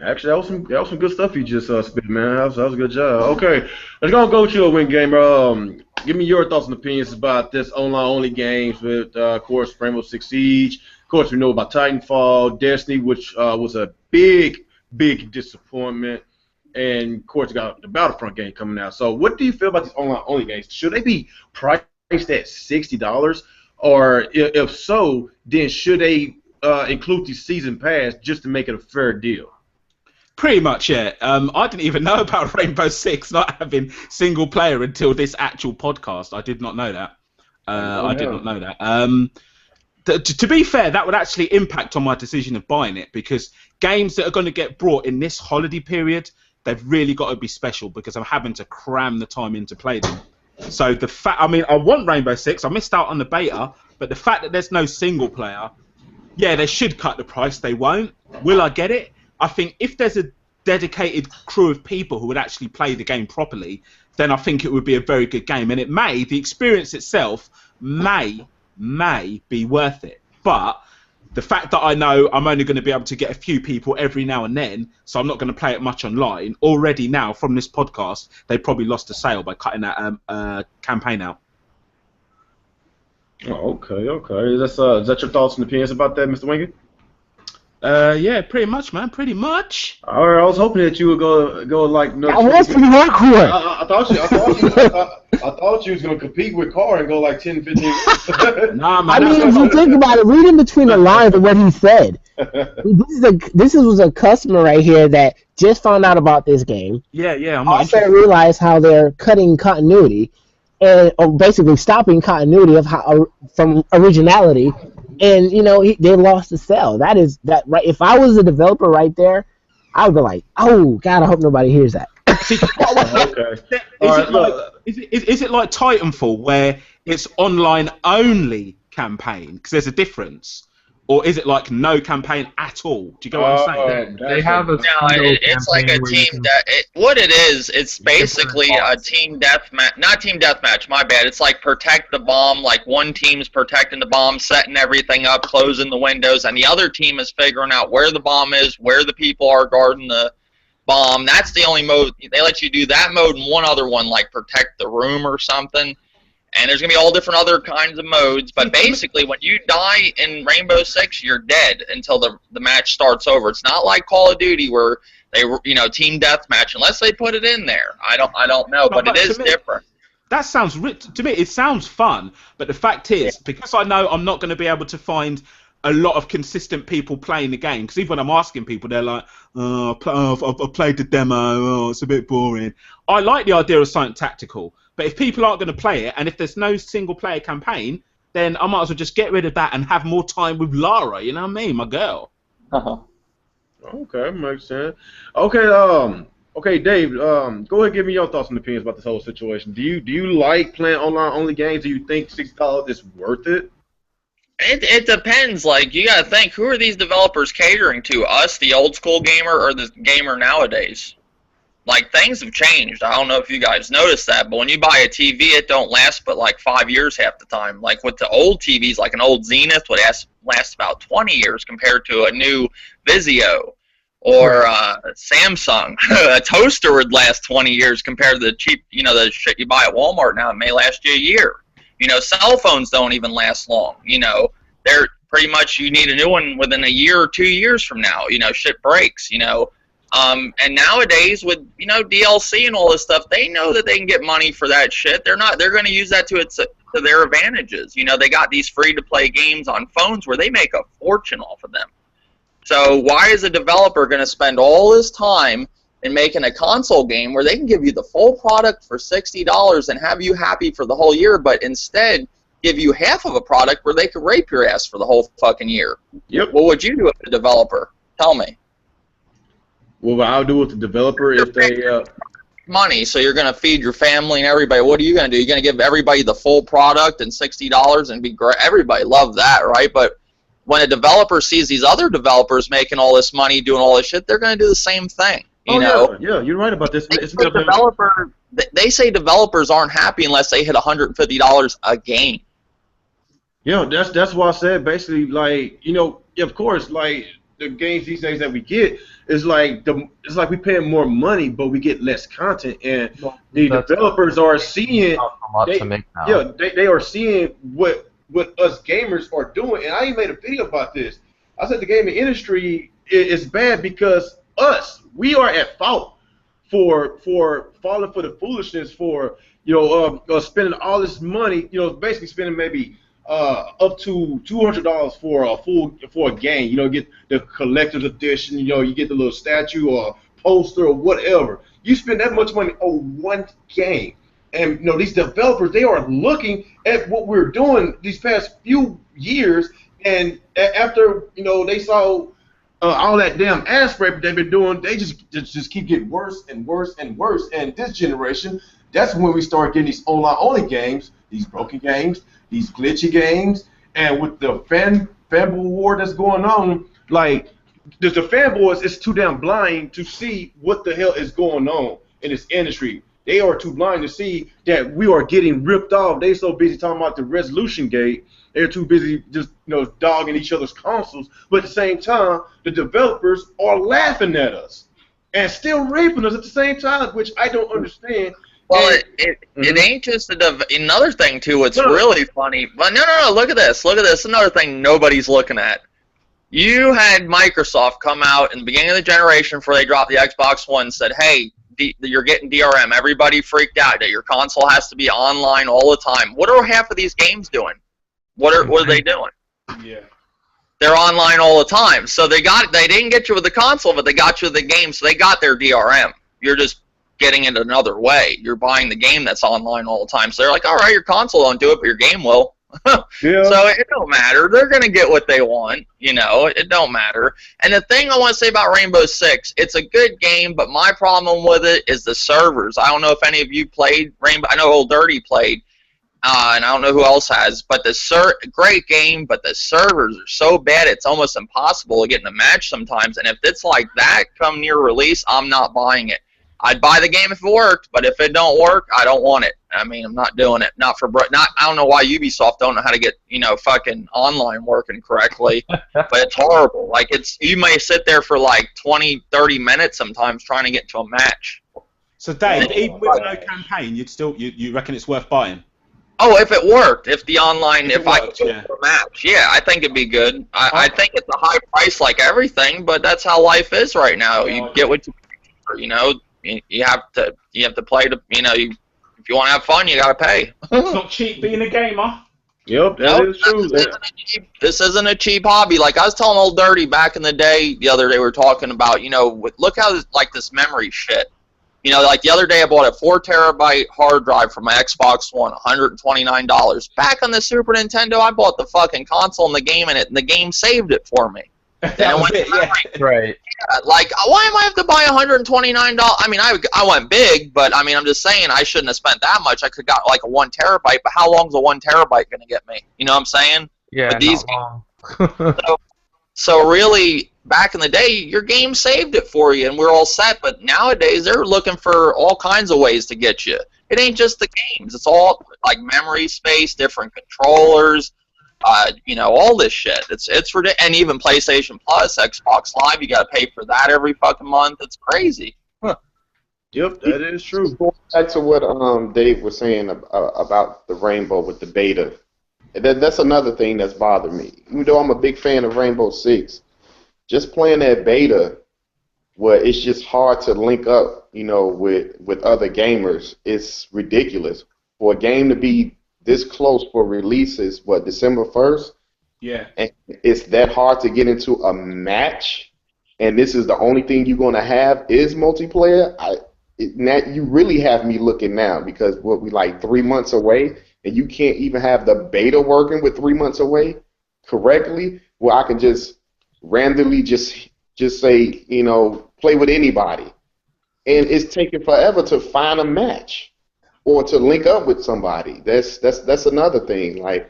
Actually, that was some good stuff you just spit, man. That was a good job. Okay, let's go to a win gamer. Give me your thoughts and opinions about this online-only games with, of course, Rainbow Six Siege. Of course, we know about Titanfall, Destiny, which was a big disappointment. and of course, you got the Battlefront game coming out. So, what do you feel about these online-only games? Should they be priced at $60, or if so, then should they include the season pass just to make it a fair deal? Pretty much, yeah. I didn't even know about Rainbow Six not having single player until this actual podcast. I did not know that. I did not know that. To be fair, that would actually impact on my decision of buying it, because games that are going to get brought in this holiday period, they've really got to be special, because I'm having to cram the time in to play them. So the fact, I mean, I want Rainbow Six. I missed out on the beta, but the fact that there's no single player, yeah, they should cut the price. They won't. Will I get it? I think if there's a dedicated crew of people who would actually play the game properly, then I think it would be a very good game. And the experience itself may be worth it. But the fact that I know I'm only going to be able to get a few people every now and then, so I'm not going to play it much online, already now from this podcast, they probably lost a sale by cutting that campaign out. Oh, okay. Is that your thoughts and opinions about that, Mr. Wingate? Yeah, pretty much, man. Pretty much. All right, I was hoping that you would go like. No, I was pretty hardcore. I thought you was gonna compete with Carr and go like 10, 15. Nah, man. I mean, if you think about it, reading between the lines of what he said, this was a customer right here that just found out about this game. Yeah. Also realized how they're cutting continuity, and or basically stopping continuity from originality. And they lost the sale. That right? If I was a developer right there, I would be like, "Oh God, I hope nobody hears that." Okay. Is it like Titanfall, where it's online only campaign? Because there's a difference. Or is it like no campaign at all? Do you get what I'm saying? They have a it's like a team what it is, it's basically a team deathmatch. Not team deathmatch, my bad. It's like protect the bomb. Like one team's protecting the bomb, setting everything up, closing the windows, and the other team is figuring out where the bomb is, where the people are guarding the bomb. That's the only mode. They let you do that mode and one other one, like protect the room or something. And there's going to be all different other kinds of modes, but basically when you die in Rainbow Six, you're dead until the match starts over. It's not like Call of Duty where they team deathmatch, unless they put it in there. I don't know, but it is different. That sounds to me. It sounds fun, but the fact is, because I know I'm not going to be able to find a lot of consistent people playing the game, because even when I'm asking people, they're like, I've played the demo, it's a bit boring. I like the idea of something tactical. But if people aren't going to play it, and if there's no single-player campaign, then I might as well just get rid of that and have more time with Lara, you know what I mean, my girl. Okay, makes sense. Okay, Dave, go ahead and give me your thoughts and opinions about this whole situation. Do you like playing online-only games? Do you think $60 is worth it? It depends. Like, you got to think, who are these developers catering to? Us, the old-school gamer, or the gamer nowadays? Like, things have changed. I don't know if you guys noticed that, but when you buy a TV, it don't last but like 5 years half the time. Like with the old TVs, like an old Zenith would last about 20 years compared to a new Vizio or Samsung. A toaster would last 20 years compared to the cheap, the shit you buy at Walmart now. It may last you a year. Cell phones don't even last long. They're pretty much, you need a new one within a year or 2 years from now. Shit breaks. And nowadays with DLC and all this stuff, they know that they can get money for that shit. They're going to use that to their advantages. They got these free to play games on phones where they make a fortune off of them. So why is a developer going to spend all this time in making a console game where they can give you the full product for $60 and have you happy for the whole year, but instead give you half of a product where they could rape your ass for the whole fucking year? Yep. What would you do as a developer? Tell me. What I'll do with the developer if they money, so you're going to feed your family and everybody. What are you going to do? You're going to give everybody the full product and $60 and be great. Everybody love that, right? But when a developer sees these other developers making all this money, doing all this shit, they're going to do the same thing. You know? Yeah, you're right about this. They say developers aren't happy unless they hit $150 a game. Yeah, that's why I said basically, like, of course, like the games these days that we get is like it's like we paying more money, but we get less content, and the developers are seeing they are seeing what us gamers are doing. And I even made a video about this. I said the gaming industry is bad because we are at fault for falling for the foolishness for spending all this money, basically spending maybe up to $200 for a game. Get the collector's edition. You get the little statue or poster or whatever. You spend that much money on one game, and these developers, they are looking at what we're doing these past few years, and after they saw all that damn ass scraping they've been doing, they just keep getting worse and worse and worse. And this generation, that's when we start getting these online-only games, these broken games, these glitchy games, and with the fanboy war that's going on, like the fanboys is too damn blind to see what the hell is going on in this industry. They are too blind to see that we are getting ripped off. They so busy talking about the resolution gate. They're too busy just dogging each other's consoles. But at the same time, the developers are laughing at us and still raping us at the same time, which I don't understand. Well, it ain't just another thing too. What's really funny. But no. Look at this. Look at this. Another thing nobody's looking at. You had Microsoft come out in the beginning of the generation before they dropped the Xbox One and said, hey, you're getting DRM. Everybody freaked out that your console has to be online all the time. What are half of these games doing? What are they doing? Yeah. They're online all the time. So they didn't get you with the console, but they got you with the game, so they got their DRM. You're just getting it another way. You're buying the game that's online all the time. So they're like, all right, your console don't do it, but your game will. Yeah. So it don't matter. They're going to get what they want. It don't matter. And the thing I want to say about Rainbow Six, it's a good game, but my problem with it is the servers. I don't know if any of you played Rainbow. I know Old Dirty played, and I don't know who else has. But great game, but the servers are so bad it's almost impossible to get in a match sometimes. And if it's like that come near release, I'm not buying it. I'd buy the game if it worked, but if it don't work, I don't want it. I mean, I'm not doing it. I don't know why Ubisoft don't know how to get fucking online working correctly, but it's horrible. Like you may sit there for like 20, 30 minutes sometimes trying to get into a match. So Dave, even with no campaign, you reckon it's worth buying? Oh, if it worked, if the online, if I could worked, get a match, yeah, I think it'd be good. I think it's a high price like everything, but that's how life is right now. You get what you pay for, You have to play to if you want to have fun, you gotta pay. It's not cheap being a gamer. Yep, that is true. This isn't a cheap hobby. Like I was telling Old Dirty back in the day, the other day we were talking about, look how this memory shit. Like the other day I bought a 4 terabyte hard drive for my Xbox One, $129. Back on the Super Nintendo, I bought the fucking console and the game in it, and the game saved it for me. That was it, yeah. Right. Like, why am I have to buy $129? I mean, I went big, but I mean, I'm just saying I shouldn't have spent that much. I could have got like a 1 terabyte, but how long's a 1 terabyte gonna get me? You know what I'm saying? Yeah. But these not long. so really, back in the day, your game saved it for you, and we're all set. But nowadays, they're looking for all kinds of ways to get you. It ain't just the games. It's all like memory space, different controllers. All this shit. It's ridiculous. And even PlayStation Plus, Xbox Live, you got to pay for that every fucking month. It's crazy. Huh. Yep, that is true. Going back to what Dave was saying about the Rainbow with the beta, that's another thing that's bothered me. Even though I'm a big fan of Rainbow Six, just playing that beta, where it's just hard to link up, with other gamers, it's ridiculous. For a game to be this close for releases, December 1st? Yeah. And it's that hard to get into a match, and this is the only thing you're going to have is multiplayer? You really have me looking now, because we like 3 months away, and you can't even have the beta working with 3 months away correctly, where I can just randomly just say, play with anybody. And it's taking forever to find a match or to link up with somebody. That's another thing. Like,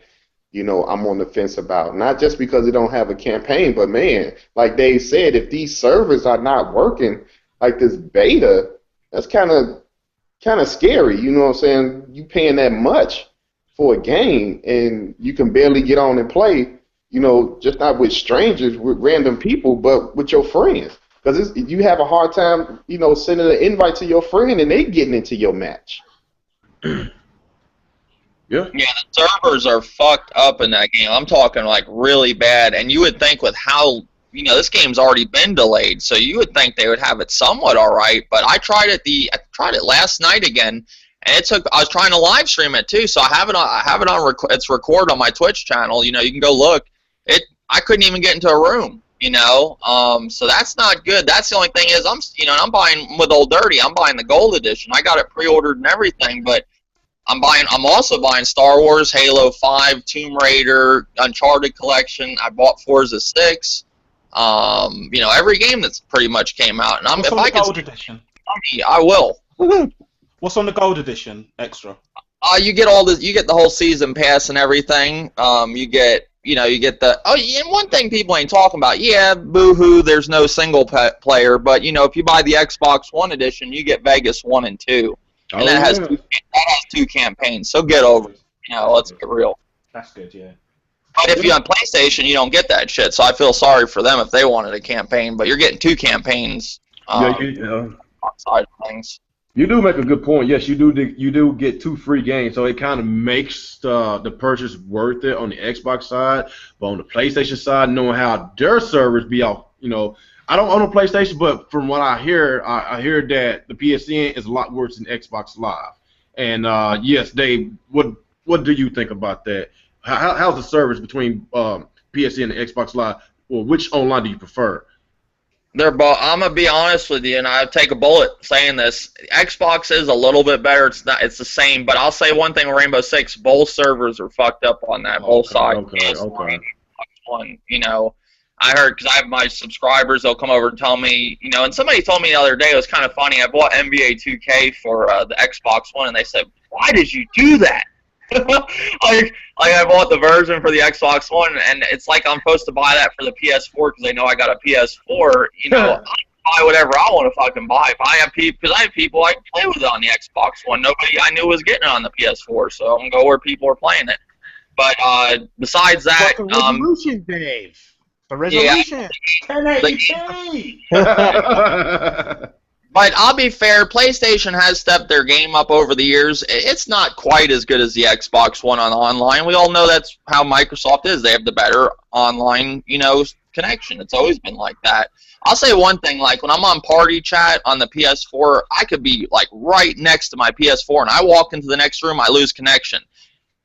I'm on the fence about. Not just because they don't have a campaign, but man, like Dave said, if these servers are not working, like this beta, that's kind of scary. You know what I'm saying? You paying that much for a game, and you can barely get on and play. Just not with strangers, with random people, but with your friends. Because you have a hard time, sending an invite to your friend, and they getting into your match. Yeah, the servers are fucked up in that game. I'm talking like really bad. And you would think with how this game's already been delayed, so you would think they would have it somewhat all right. But I tried it last night again, and I was trying to live stream it too, so I have it on. It's recorded on my Twitch channel. You can go look. I couldn't even get into a room. So that's not good. That's the only thing is I'm buying with Old Dirty. I'm buying the gold edition. I got it pre-ordered and everything, but I'm also buying Star Wars, Halo 5, Tomb Raider, Uncharted collection. I bought Forza 6. Every game that's pretty much came out. And What's on the gold edition? I will. What's on the gold edition extra? You get the whole season pass and everything. You get the and one thing people ain't talking about. Yeah, boo-hoo, there's no single player, but if you buy the Xbox One edition, you get Vegas 1 and 2. And that has two campaigns, so get over it. Let's get real. That's good, yeah. But if you're on PlayStation, you don't get that shit, so I feel sorry for them if they wanted a campaign, but you're getting 2 campaigns outside of things. You do make a good point. Yes, you do get 2 free games, so it kind of makes the purchase worth it on the Xbox side, but on the PlayStation side, knowing how their servers be out, I don't own a PlayStation, but from what I hear that the PSN is a lot worse than Xbox Live. And yes, Dave, what do you think about that? How's the service between PSN and Xbox Live? Well, which online do you prefer? They're both. I'm gonna be honest with you, and I take a bullet saying this. Xbox is a little bit better. It's the same, but I'll say one thing: with Rainbow Six, both servers are fucked up on that. Both sides. Okay. One, I heard because I have my subscribers. They'll come over and tell me, and somebody told me the other day, it was kind of funny. I bought NBA 2K for the Xbox One, and they said, "Why did you do that?" like I bought the version for the Xbox One, and it's like I'm supposed to buy that for the PS4 because they know I got a PS4. I buy whatever I want to fucking buy. If I have people, I can play with it on the Xbox One. Nobody I knew was getting it on the PS4, so I'm gonna go where people are playing it. But besides that, the resolution, Dave. The resolution. Yeah. But I'll be fair, PlayStation has stepped their game up over the years. It's not quite as good as the Xbox One on online. We all know that's how Microsoft is. They have the better online, connection. It's always been like that. I'll say one thing, like when I'm on party chat on the PS4, I could be like right next to my PS4 and I walk into the next room, I lose connection.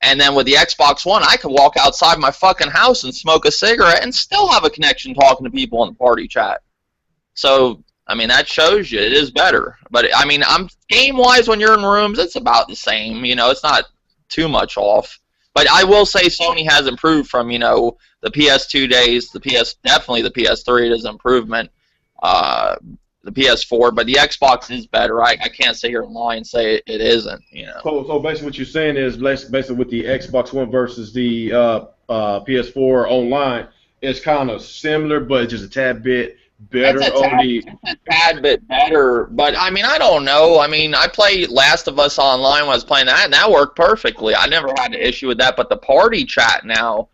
And then with the Xbox One, I could walk outside my fucking house and smoke a cigarette and still have a connection talking to people in the party chat. So that shows you it is better. But game-wise, when you're in rooms, it's about the same. It's not too much off. But I will say Sony has improved from the PS2 days. Definitely the PS3 is an improvement. The PS4, but the Xbox is better. I can't sit here and lie and say it isn't. So basically, what you're saying is basically with the Xbox One versus the PS4 online, it's kind of similar, but just a tad bit better. It's a tad bit better, but I don't know. I played Last of Us online when I was playing that, and that worked perfectly. I never had an issue with that. But the party chat now,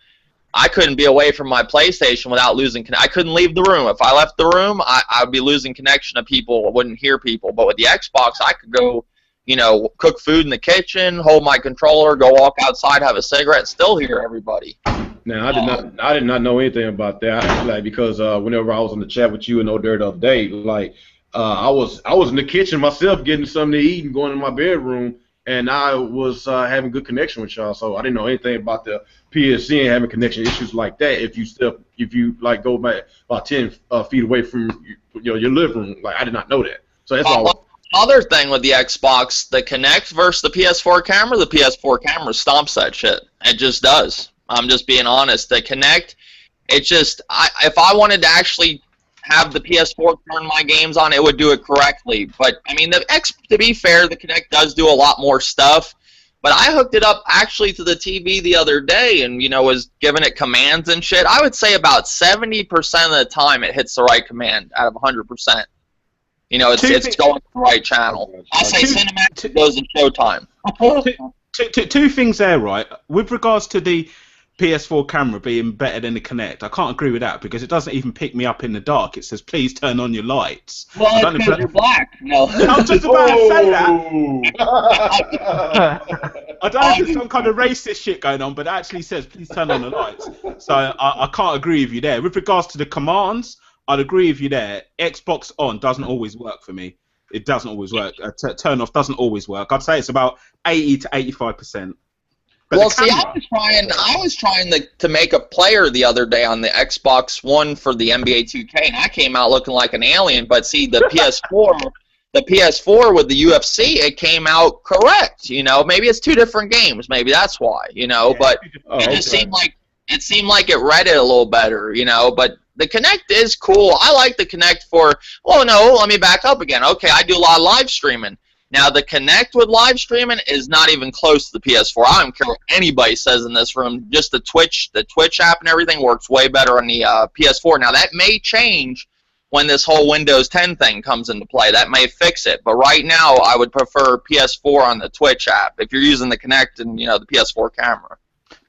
I couldn't be away from my PlayStation without losing connection. I couldn't leave the room. If I left the room, I would be losing connection to people. I wouldn't hear people. But with the Xbox, I could go, cook food in the kitchen, hold my controller, go walk outside, have a cigarette, and still hear everybody. Now, I did not know anything about that. Because whenever I was on the chat with you and Old Dirt the other day, I was in the kitchen myself getting something to eat and going in my bedroom, and I was having good connection with y'all. So I didn't know anything about the PSN having connection issues like that. If you go back about 10 feet away from your living room, I did not know that. So that's all. Other thing with the Xbox, the Kinect versus the PS4 camera stomps that shit. It just does. I'm just being honest. The Kinect, if I wanted to actually have the PS4 turn my games on, it would do it correctly. But to be fair, the Kinect does do a lot more stuff. But I hooked it up actually to the TV the other day and was giving it commands and shit. I would say about 70% of the time it hits the right command out of 100%. It's going to the right channel. I say cinematic goes in Showtime. Two things there, right? With regards to the PS4 camera being better than the Kinect. I can't agree with that because it doesn't even pick me up in the dark. It says, please turn on your lights. Well, it's because you're black. No. I was just about to say that. I don't know if there's some kind of racist shit going on, but it actually says, please turn on the lights. So I can't agree with you there. With regards to the commands, I'd agree with you there. Xbox on doesn't always work for me. It doesn't always work. Turn off doesn't always work. I'd say it's about 80 to 85%. Well, see, I was trying to make a player the other day on the Xbox One for the NBA 2K, and I came out looking like an alien. But see, the PS4, with the UFC, it came out correct. You know, maybe it's two different games. Maybe that's why. You know, but it just seemed like it read it a little better. You know, but the Kinect is cool. I like the Kinect for. Oh no, let me back up again. Okay, I do a lot of live streaming. Now, the Kinect with live streaming is not even close to the PS4. I don't care what anybody says in this room. Just the Twitch app and everything works way better on the PS4. Now, that may change when this whole Windows 10 thing comes into play. That may fix it. But right now, I would prefer PS4 on the Twitch app if you're using the Kinect and, the PS4 camera.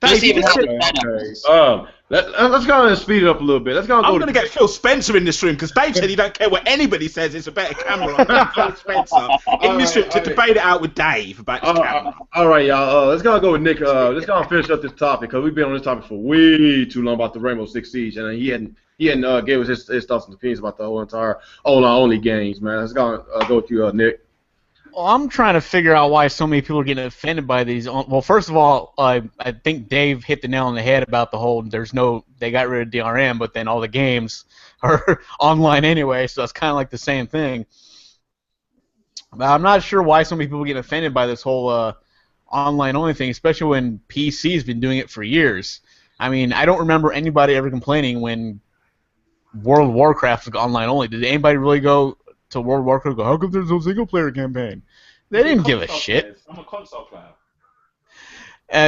Just even how the setup. Let's go and speed it up a little bit. I'm going to get Phil Spencer in this room because Dave said he don't care what anybody says. It's a better camera. Phil Spencer in this room to debate it out with Dave about his camera. All right, y'all. Let's go with Nick. Let's go and finish up this topic because we've been on this topic for way too long about the Rainbow Six Siege, and he hadn't gave us his thoughts and opinions about the whole entire online-only games, man. Let's go with you, Nick. Well, I'm trying to figure out why so many people are getting offended by these. Well, first of all, I think Dave hit the nail on the head about the whole they got rid of DRM, but then all the games are online anyway, so it's kind of like the same thing. But I'm not sure why so many people get offended by this whole online-only thing, especially when PC's been doing it for years. I mean, I don't remember anybody ever complaining when World of Warcraft was online-only. Did anybody really go to World of Warcraft go, how come there's no single-player campaign? They didn't give a shit. I'm a console player.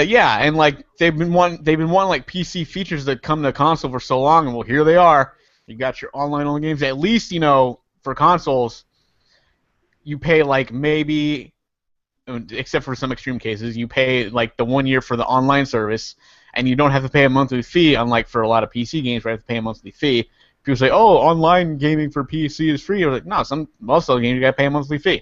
Yeah, and like they've been wanting like PC features that come to console for so long, and well, here they are. You got your online-only games. At least for consoles, you pay like maybe, except for some extreme cases, you pay like the 1 year for the online service, and you don't have to pay a monthly fee. Unlike for a lot of PC games, where you have to pay a monthly fee. People say, "Oh, online gaming for PC is free." I was like, "No, most of the games you gotta pay a monthly fee."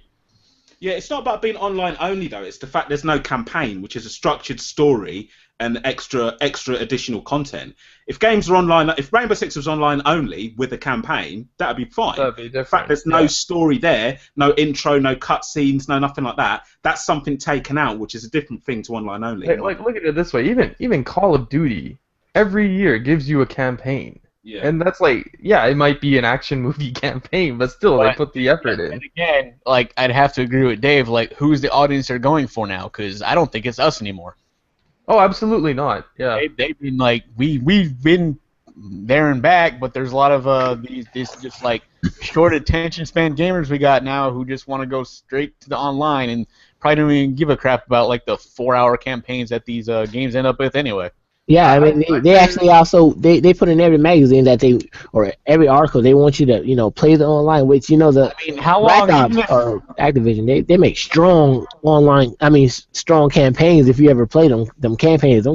Yeah, it's not about being online only though. It's the fact there's no campaign, which is a structured story and extra additional content. If games are online, if Rainbow Six was online only with a campaign, that'd be fine. That'd be different. The fact there's no story there, no intro, no cutscenes, no nothing like that. That's something taken out, which is a different thing to online only. Like look at it this way. Even Call of Duty, every year gives you a campaign. Yeah. And that's like, yeah, it might be an action movie campaign, but still, they put the effort in. And again, like, I'd have to agree with Dave, like, who's the audience they're going for now? Because I don't think it's us anymore. Oh, absolutely not. Yeah. They've been like, we've been there and back, but there's a lot of these just like short attention span gamers we got now who just want to go straight to the online and probably don't even give a crap about like the 4-hour campaigns that these games end up with anyway. Yeah, I mean, they actually also they put in every magazine or every article they want you to play the online, which how long or Activision they make strong online, strong campaigns. If you ever play them campaigns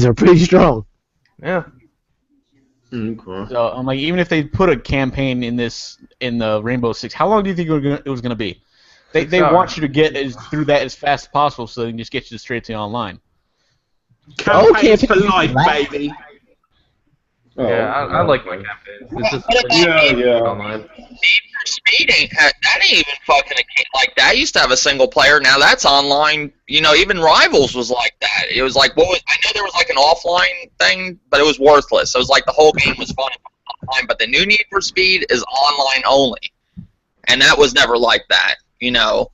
are pretty strong. Yeah. Cool. So I'm like, even if they put a campaign in the Rainbow Six, how long do you think it was gonna be? They want you to get through that as fast as possible, so they can just get you straight to the online. Campaigns for life, baby. Oh, yeah, I like my campaigns. It's just online. Need for Speed that ain't even fucking a game like that. I used to have a single player. Now that's online. Even Rivals was like that. It was like I know there was like an offline thing, but it was worthless. It was like the whole game was fun online, but the new Need for Speed is online only, and that was never like that. So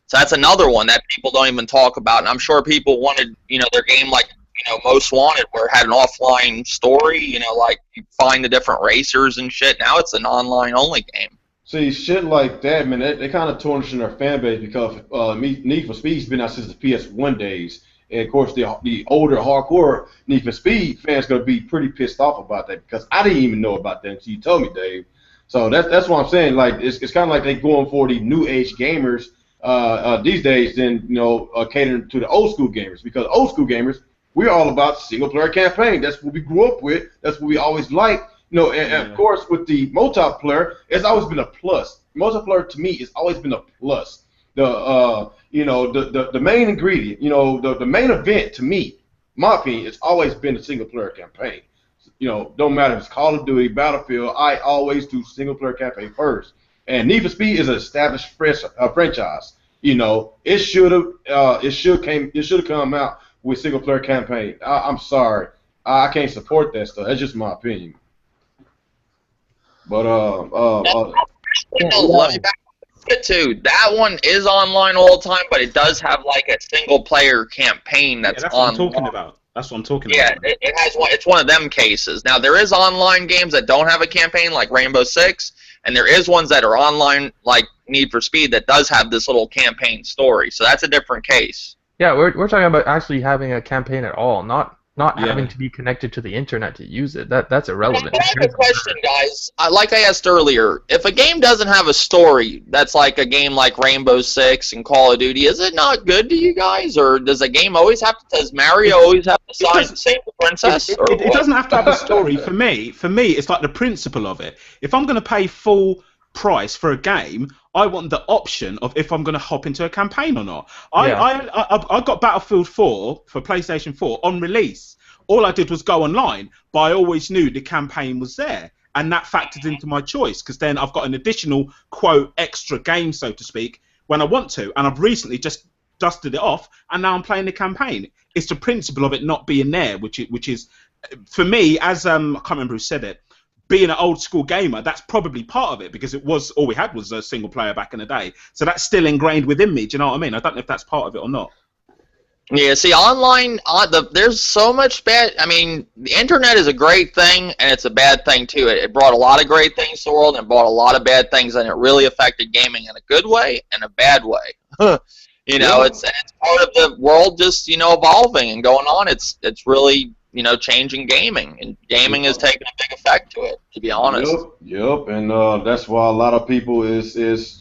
that's another one that people don't even talk about. And I'm sure people wanted, their game like, Most Wanted, where it had an offline story, like you find the different racers and shit. Now it's an online-only game. See, shit like that, man, they kind of tarnishing their fan base because Need for Speed's been out since the PS1 days. And, of course, the older, hardcore Need for Speed fans going to be pretty pissed off about that because I didn't even know about that until you told me, Dave. So that's what I'm saying. Like, it's kind of like they going for the new age gamers these days than catering to the old school gamers, because old school gamers we're all about single-player campaign. That's what we grew up with. That's what we always liked. You know, and of course, with the multiplayer, it's always been a plus. Multiplayer to me has always been a plus. You know, the main ingredient, you know, the main event to me, my opinion, it's always been a single-player campaign. You know, don't matter if it's Call of Duty, Battlefield, I always do single-player campaign first. And Need for Speed is an established franchise. You know, it should have come out with single-player campaign. I'm sorry, I can't support that stuff. That's just my opinion. But let me back it too. That one is online all the time, but it does have like a single-player campaign that's what online. I'm talking about. That's what I'm talking about. Yeah, it has one. It's one of them cases. Now there is online games that don't have a campaign, like Rainbow Six, and there is ones that are online, like Need for Speed, that does have this little campaign story. So that's a different case. Yeah, we're talking about actually having a campaign at all, not having to be connected to the internet to use it. That's irrelevant. I have a question, guys. Like I asked earlier, if a game doesn't have a story, that's like a game like Rainbow Six and Call of Duty, is it not good to you guys, or does a game always have to? Does Mario always have to save the princess? It doesn't have to have a story. For me, it's like the principle of it. If I'm going to pay full price for a game, I want the option of if I'm going to hop into a campaign or not. I got Battlefield 4 for PlayStation 4 on release. All I did was go online, but I always knew the campaign was there, and that factored into my choice, because then I've got an additional, quote, extra game, so to speak, when I want to, and I've recently just dusted it off, and now I'm playing the campaign. It's the principle of it not being there, which is for me, as I can't remember who said it, being an old school gamer, that's probably part of it, because it was all we had was a single player back in the day. So that's still ingrained within me. Do you know what I mean? I don't know if that's part of it or not. Yeah, see, online, there's so much bad. I mean, the internet is a great thing, and it's a bad thing too. It brought a lot of great things to the world, and it brought a lot of bad things, and it really affected gaming in a good way and a bad way. You know, it's part of the world just, you know, evolving and going on. It's really, you know, changing gaming, and gaming is taking a big effect to it, to be honest. Yep, and that's why a lot of people is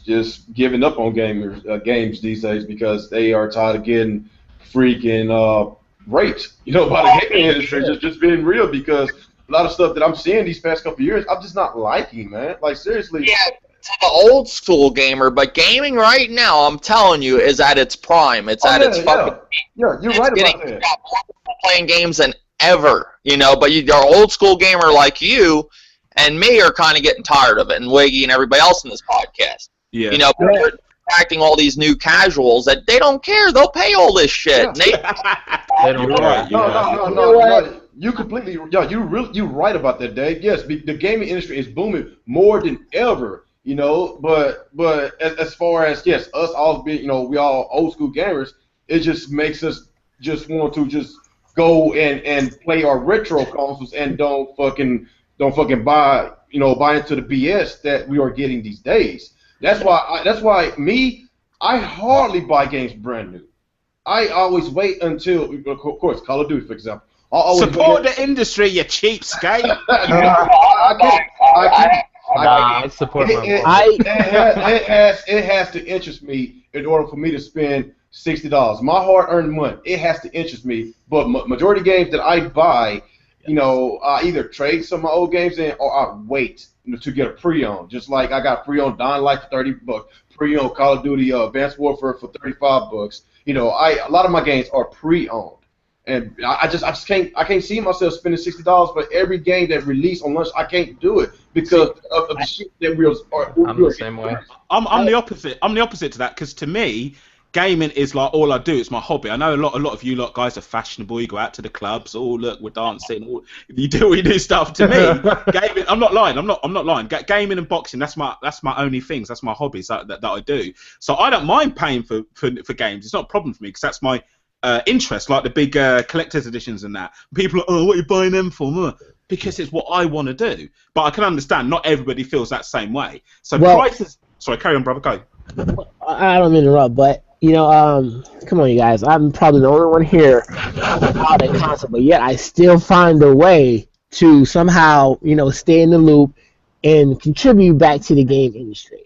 just giving up on games these days, because they are tired of getting freaking raped, you know, by the gaming industry. Just being real, because a lot of stuff that I'm seeing these past couple of years, I'm just not liking, man. Like, seriously. Yeah, to the old school gamer, but gaming right now, I'm telling you, is at its prime. It's at its fucking. Yeah, you're right about that. Got more people playing games than ever, you know. But you're an old school gamer like you and me are kind of getting tired of it, and Wiggy and everybody else in this podcast. Yeah. You know, they're attracting all these new casuals that they don't care. They'll pay all this shit. Yeah. They don't care. No. You completely, you're right about that, Dave. Yes, the gaming industry is booming more than ever. You know, but as far as, yes, us all being, you know, we all old school gamers, it just makes us just want to just go and play our retro consoles and don't fucking buy into the BS that we are getting these days. That's why I hardly buy games brand new. I always wait until, of course, Call of Duty, for example. Support the industry, you cheapskate. I support my it has to interest me in order for me to spend $60. My hard-earned money, it has to interest me. But majority of games that I buy, you know, I either trade some of my old games in, or I wait, you know, to get a pre-owned. Just like I got pre-owned Dying Light for $30, pre-owned Call of Duty Advanced Warfare for $35. You know, a lot of my games are pre-owned. And I just can't see myself spending $60 for every game that released on launch. I can't do it because of the shit that I'm the same way. I'm the opposite. I'm the opposite to that, because to me, gaming is like all I do. It's my hobby. I know a lot of you lot guys are fashionable. You go out to the clubs. Oh, look, we're dancing. You do stuff. To me, gaming. I'm not lying. I'm not lying. Gaming and boxing. That's my only things. That's my hobbies that I do. So I don't mind paying for games. It's not a problem for me, because that's my interest, like the big collector's editions and that. People are, oh, what are you buying them for? Because it's what I want to do. But I can understand not everybody feels that same way. So prices. Sorry, carry on, brother. Go. I don't mean to interrupt, but you know, come on, you guys. I'm probably the only one here about that concept, but yet I still find a way to somehow, you know, stay in the loop and contribute back to the game industry.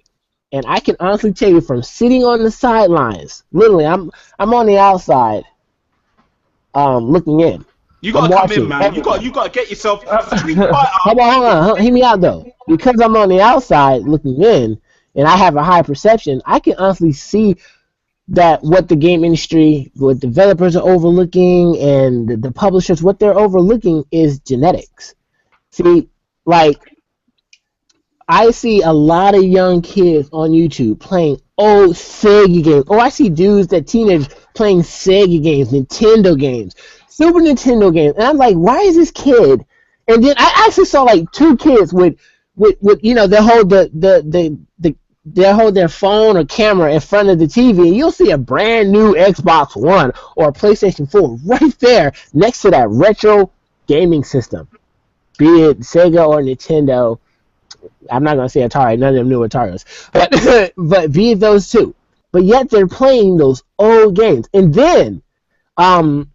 And I can honestly tell you, from sitting on the sidelines, literally, I'm on the outside. looking in. You gotta come in, man. You gotta get yourself Street Fighter. Hold on. Hear me out though. Because I'm on the outside looking in, and I have a high perception, I can honestly see that what the game industry, what developers are overlooking, and the publishers, what they're overlooking is genetics. See, like, I see a lot of young kids on YouTube playing old Sega games. Oh, I see dudes teenagers playing Sega games, Nintendo games, Super Nintendo games, and I'm like, why is this kid? And then I actually saw like two kids with you know, they hold they'll hold their phone or camera in front of the TV, and you'll see a brand new Xbox One or a PlayStation 4 right there next to that retro gaming system, be it Sega or Nintendo. I'm not gonna say Atari, none of them knew Ataris, but be it those two. But yet they're playing those old games. And then, an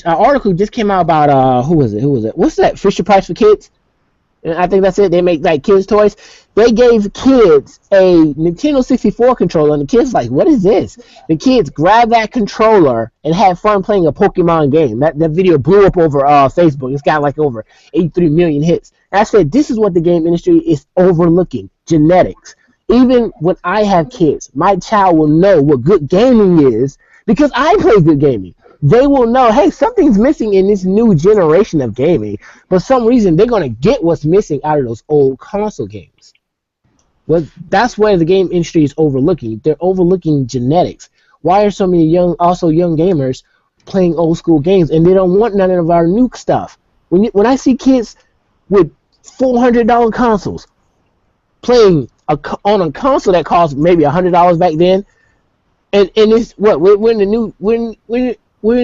article just came out about who was it? What's that? Fisher Price for Kids. And I think that's it. They make like kids toys. They gave kids a Nintendo 64 controller, and the kids like, what is this? The kids grabbed that controller and had fun playing a Pokemon game. That video blew up over Facebook. It's got like over 83 million hits. And I said, this is what the game industry is overlooking: genetics. Even when I have kids, my child will know what good gaming is because I play good gaming. They will know, hey, something's missing in this new generation of gaming. For some reason, they're going to get what's missing out of those old console games. Well, that's where the game industry is overlooking. They're overlooking genetics. Why are so many young gamers playing old school games, and they don't want none of our new stuff? When I see kids with $400 consoles playing on a console that cost maybe $100 back then, and it's what we're in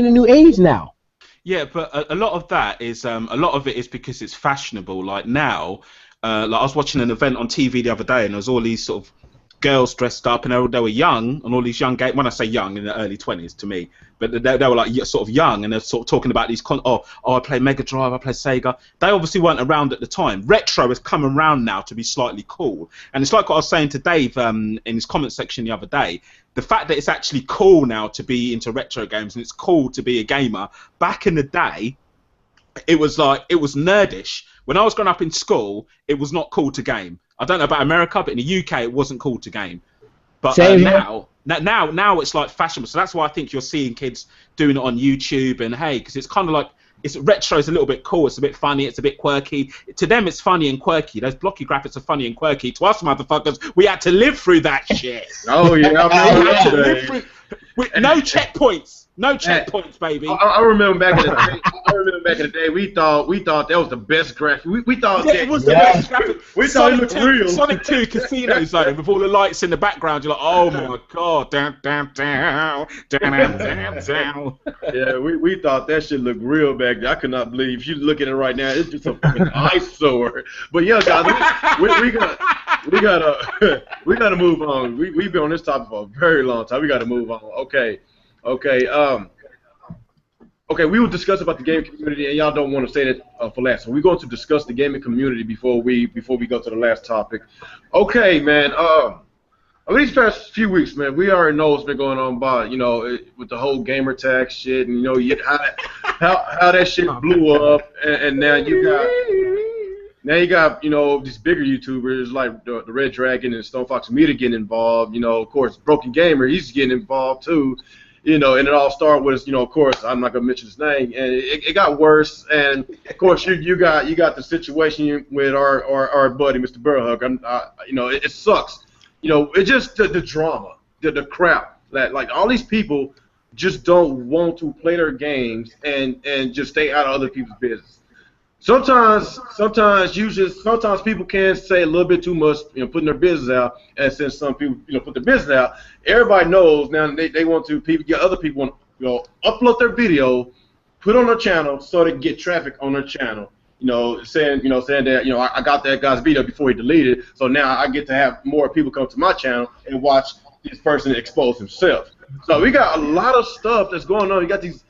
the new age now. Yeah, but a lot of that is a lot of it is because it's fashionable. Like now, like I was watching an event on TV the other day, and there was all these sort of girls dressed up, and they were young, and all these young when I say young, in the early 20s to me, but they were like sort of young, and they're sort of talking about these I play Mega Drive, I play Sega. They obviously weren't around at the time. Retro has come around now to be slightly cool, and it's like what I was saying to Dave in his comment section the other day. The fact that it's actually cool now to be into retro games, and it's cool to be a gamer. Back in the day, it was nerdish. When I was growing up in school, it was not cool to game. I don't know about America, but in the UK, it wasn't cool to game. But now it's like fashionable. So that's why I think you're seeing kids doing it on YouTube, and hey, because it's kind of like, retro is a little bit cool. It's a bit funny. It's a bit quirky. To them, it's funny and quirky. Those blocky graphics are funny and quirky. To us motherfuckers, we had to live through that shit. Oh yeah, no checkpoints. No checkpoints, baby. I remember back in the day. We thought that was the best graphic. We thought it was the best graphic. We thought it looked real. Sonic 2 Casino Zone with all the lights in the background. You're like, oh my god, down. Yeah, we thought that shit looked real back then. I could not believe. If you look at it right now, it's just a fucking eyesore. But yeah, guys, we gotta move on. We've been on this topic for a very long time. We gotta move on. Okay, we will discuss about the gaming community, and y'all don't want to say that for last. So we're going to discuss the gaming community before we go to the last topic. Okay, man. Over these past few weeks, man, we already know what's been going on about, with the whole gamer tag shit, and how that shit blew up, and now you got these bigger YouTubers like the Red Dragon and Stone Fox Media getting involved. Of course, Broken Gamer, he's getting involved too. And it all started with, of course, I'm not gonna mention his name, and it got worse. And of course, you got the situation with our buddy Mr. Burrhug. It sucks. It's just the drama, the crap. Like all these people just don't want to play their games and just stay out of other people's business. Sometimes people can say a little bit too much, putting their business out. And since some people, put their business out, everybody knows now they want to get other people, upload their video, put on their channel so they can get traffic on their channel. Saying that I got that guy's video before he deleted it, so now I get to have more people come to my channel and watch this person expose himself. So we got a lot of stuff that's going on. You got these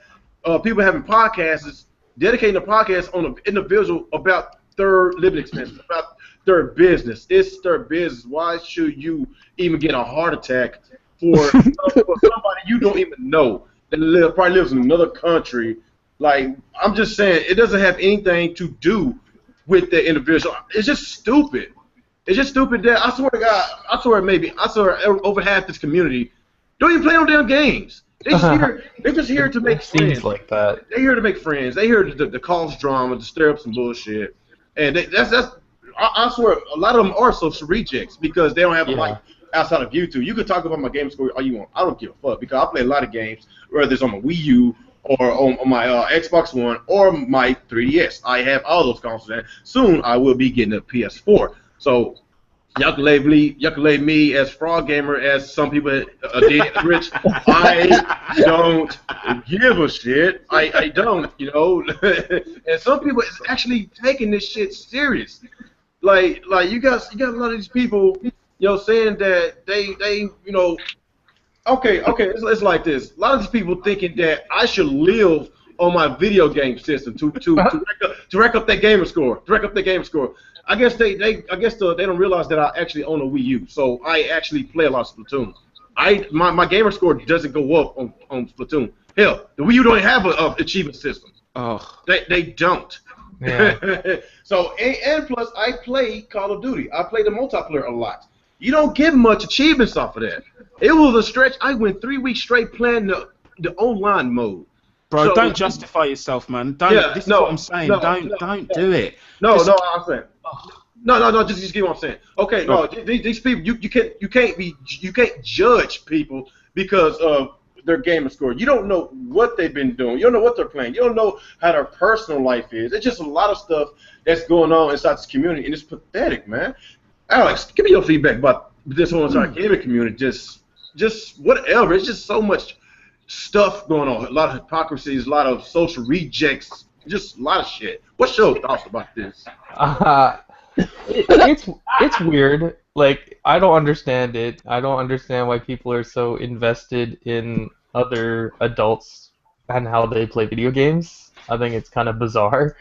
people having podcasts. Dedicating a podcast on an individual about their living expenses, about their business. It's their business. Why should you even get a heart attack for somebody you don't even know? that probably lives in another country. Like, I'm just saying, it doesn't have anything to do with the individual. It's just stupid. It's just stupid that, I swear to God, I swear over half this community don't even play no damn games. They're just here to make friends. Seems like that. They're here to make friends. They're here to cause drama, to stir up some bullshit. And I swear, a lot of them are social rejects because they don't have a life outside of YouTube. You can talk about my game score all you want. I don't give a fuck because I play a lot of games, whether it's on my Wii U or on my Xbox One or my 3DS. I have all those consoles, and soon I will be getting a PS4. So y'all can label me as fraud gamer, as some people did, Rich. I don't give a shit. I don't, you know. And some people is actually taking this shit serious. Like you got a lot of these people, you know, saying that they you know. Okay, it's like this. A lot of these people thinking that I should live on my video game system to rack up that gamer score. I guess they don't realize that I actually own a Wii U, so I actually play a lot of Splatoon. My gamer score doesn't go up on Splatoon. Hell, the Wii U don't have an achievement system. Oh, they don't. Yeah. So and plus I play Call of Duty. I play the multiplayer a lot. You don't get much achievements off of that. It was a stretch. I went 3 weeks straight playing the online mode. bro, So, don't justify yourself, man. Don't. Yeah, This is no, what I'm saying. no, Don't do it. No, Just- I'm saying. No, just get what I'm saying. Okay, no, these people, you can't judge people because of their gamer score. You don't know what they've been doing. You don't know what they're playing. You don't know how their personal life is. It's just a lot of stuff that's going on inside this community, and it's pathetic, man. Alex, give me your feedback about this whole entire gaming community. Just whatever. It's just so much stuff going on. A lot of hypocrisies, a lot of social rejects, just a lot of shit. What's your thoughts about this? It's weird. Like, I don't understand it. I don't understand why people are so invested in other adults and how they play video games. I think it's kind of bizarre.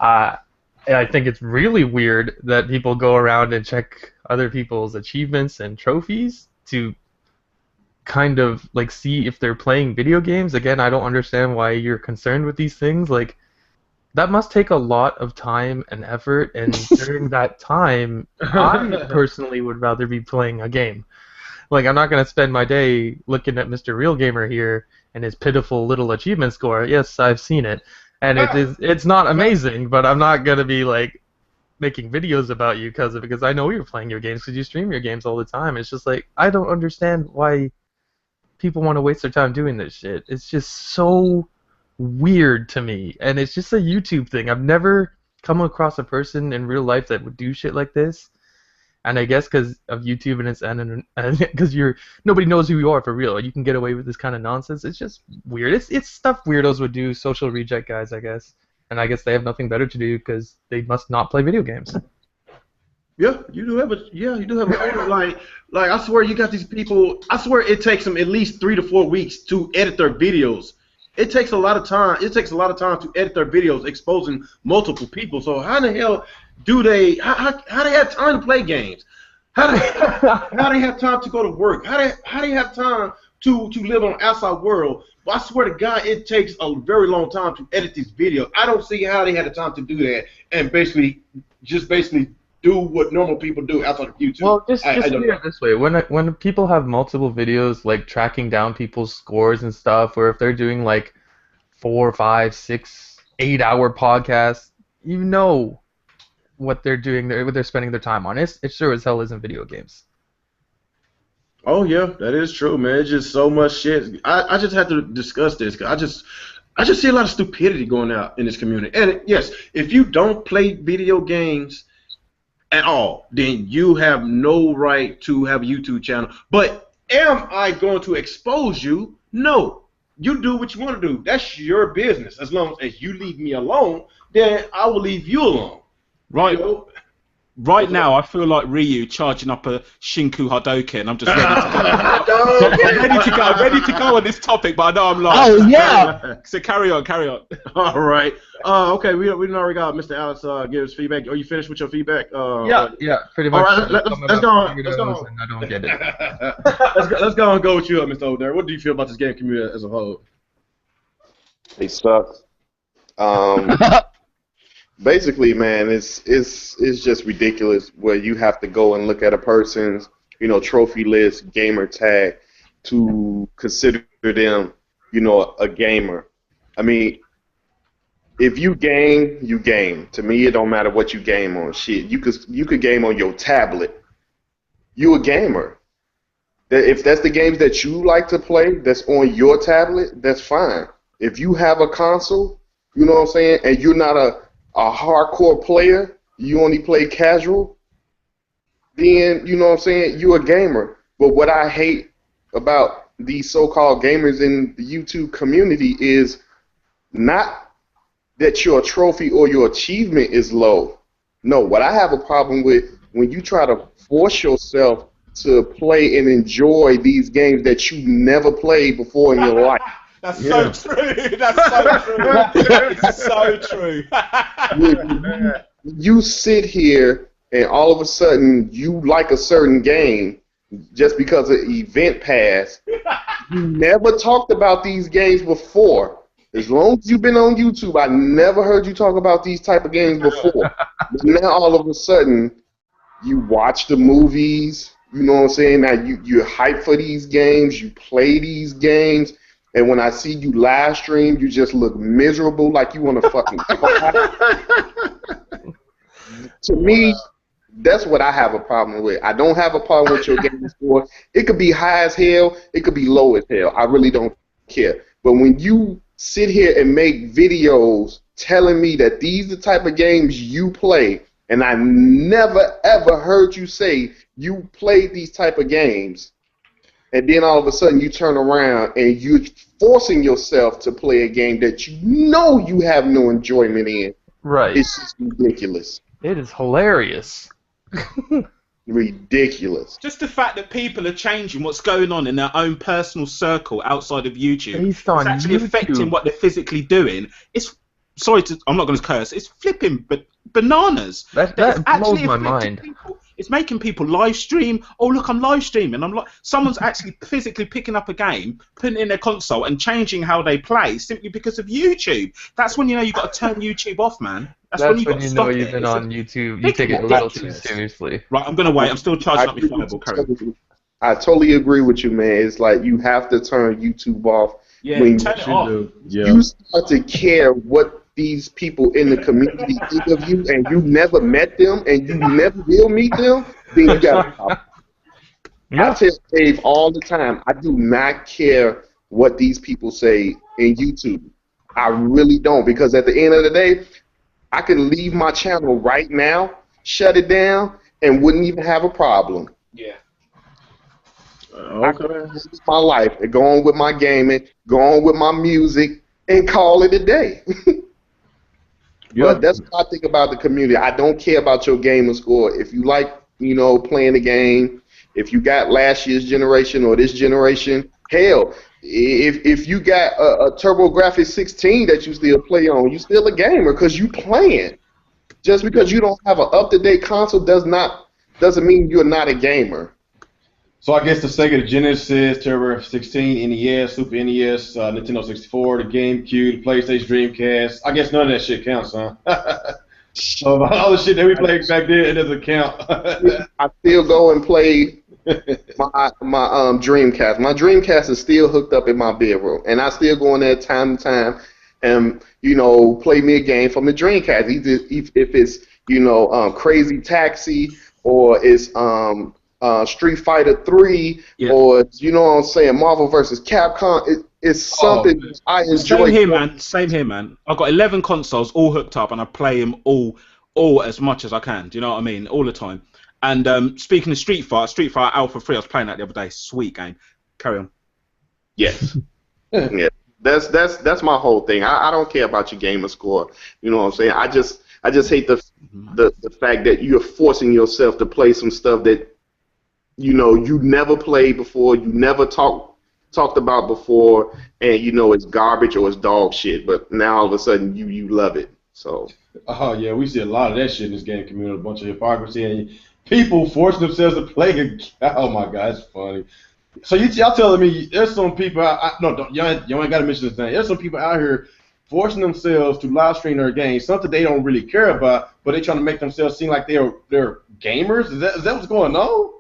And I think it's really weird that people go around and check other people's achievements and trophies to kind of like see if they're playing video games. Again, I don't understand why you're concerned with these things. Like, that must take a lot of time and effort, and during that time, I personally would rather be playing a game. Like, I'm not going to spend my day looking at Mr. Real Gamer here and his pitiful little achievement score. Yes, I've seen it. And it's not amazing, but I'm not going to be, like, making videos about you because I know you're playing your games because you stream your games all the time. It's just like, I don't understand why people want to waste their time doing this shit. It's just so weird to me, and it's just a YouTube thing. I've never come across a person in real life that would do shit like this, and I guess because of YouTube and its and because nobody knows who you are for real, you can get away with this kind of nonsense. It's just weird. It's stuff weirdos would do, social reject guys, I guess, and I guess they have nothing better to do because they must not play video games. Yeah, you do have a like I swear you got these people. I swear it takes them at least 3 to 4 weeks to edit their videos. It takes a lot of time. It takes a lot of time to edit their videos, exposing multiple people. So how the hell do they? How they have time to play games? How they have time to go to work? How they have time to live on the outside world? But I swear to God, it takes a very long time to edit these videos. I don't see how they had the time to do that and basically do what normal people do outside of YouTube. Well, just look at it this way. When people have multiple videos, like tracking down people's scores and stuff, or if they're doing like 4, 5, 6, 8-hour podcasts, you know what they're doing, what they're spending their time on. It sure as hell isn't video games. Oh yeah, that is true, man. It's just so much shit. I just have to discuss this because I just see a lot of stupidity going out in this community. And yes, if you don't play video games at all, then you have no right to have a YouTube channel. But am I going to expose you? No. You do what you want to do. That's your business. As long as you leave me alone, then I will leave you alone. Right. You know? Right now, I feel like Ryu charging up a Shinku Hadouken. I'm just ready to go. I'm ready to go on this topic, but I know I'm lost. Oh yeah. So carry on. All right. Okay, we already got Mr. Alex give his feedback. Are you finished with your feedback? Yeah, pretty much. All right, let's go on. Let's go on. And I don't get it. let's go and go with you, Mr. O'Dare. What do you feel about this game community as a whole? They suck. Basically, man, it's just ridiculous where you have to go and look at a person's, trophy list, gamer tag to consider them, a gamer. I mean, if you game, you game. To me, it don't matter what you game on. Shit, you could game on your tablet. You a gamer. If that's the games that you like to play, that's on your tablet, that's fine. If you have a console, you know what I'm saying, and you're not a hardcore player, you only play casual, then, you know what I'm saying, you're a gamer. But what I hate about these so-called gamers in the YouTube community is not that your trophy or your achievement is low. No, what I have a problem with when you try to force yourself to play and enjoy these games that you never played before in your life. That's so true. That's so true. It's so true. You sit here and all of a sudden you like a certain game just because of event pass. You never talked about these games before. As long as you've been on YouTube, I never heard you talk about these type of games before. Now all of a sudden you watch the movies. You know what I'm saying? Now you're hyped for these games. You play these games. And when I see you live stream, you just look miserable, like you want to fucking To me, that's what I have a problem with. I don't have a problem with your game score. It could be high as hell. It could be low as hell. I really don't care. But when you sit here and make videos telling me that these are the type of games you play, and I never, ever heard you say you played these type of games, and then all of a sudden you turn around and you're forcing yourself to play a game that you know you have no enjoyment in. Right. It's just ridiculous. It is hilarious. Ridiculous. Just the fact that people are changing what's going on in their own personal circle outside of YouTube. Based on it's actually YouTube. affecting what they're physically doing. I'm not going to curse. It's flipping bananas. That blows my mind. It's making people live stream. Oh, look, I'm live streaming. I'm like, someone's actually physically picking up a game, putting it in their console, and changing how they play simply because of YouTube. That's when you know you've got to turn YouTube off, man. That's when you know you've been on YouTube. You take it a little too seriously. Right, I'm going to wait. I'm still charging up my Fireball. Carry on. I totally agree with you, man. It's like you have to turn YouTube off. Yeah, when turn it off. You start to care what these people in the community think of you, and you never met them, and you never will meet them, then you got to stop. I tell Dave all the time, I do not care what these people say in YouTube. I really don't, because at the end of the day, I can leave my channel right now, shut it down, and wouldn't even have a problem. Yeah. I can live my life and go on with my gaming, go on with my music, and call it a day. But that's what I think about the community. I don't care about your gamer score. If you like, playing the game, if you got last year's generation or this generation, hell, if you got a TurboGrafx 16 that you still play on, you still a gamer because you playing. Just because you don't have an up-to-date console doesn't mean you're not a gamer. So I guess the Sega Genesis, Turbo 16, NES, Super NES, Nintendo 64, the GameCube, the PlayStation, Dreamcast. I guess none of that shit counts, huh? So all the shit that we played back then, it doesn't count. I still go and play my Dreamcast. My Dreamcast is still hooked up in my bedroom, and I still go in there time to time and play me a game from the Dreamcast. Either if it's Crazy Taxi or it's Street Fighter 3, or what I'm saying, Marvel vs. Capcom. It's something I enjoy. Same here, man. I've got 11 consoles all hooked up, and I play them all as much as I can. Do you know what I mean? All the time. And speaking of Street Fighter Alpha 3, I was playing that the other day. Sweet game. Carry on. Yes. Yeah. That's my whole thing. I don't care about your gamer score. You know what I'm saying? I just hate the fact that you're forcing yourself to play some stuff that you never played before, you never talked about before, and it's garbage or it's dog shit. But now all of a sudden you love it. So. Oh yeah, we see a lot of that shit in this game community. A bunch of hypocrisy and people forcing themselves to play a. Oh my god, it's funny. So y'all telling me there's some people you ain't got to mention this thing. There's some people out here forcing themselves to live stream their games, something they don't really care about, but they trying to make themselves seem like they're gamers. Is that what's going on?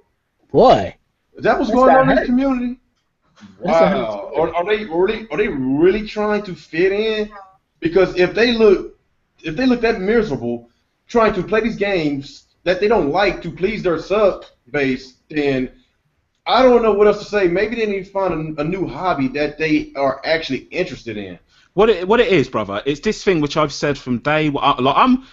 Boy, is that what's going on in the community? Wow. Are they really trying to fit in? Because if they look that miserable trying to play these games that they don't like to please their sub base, then I don't know what else to say. Maybe they need to find a new hobby that they are actually interested in. What it is, brother, it's this thing which I've said from day one. Like, I'm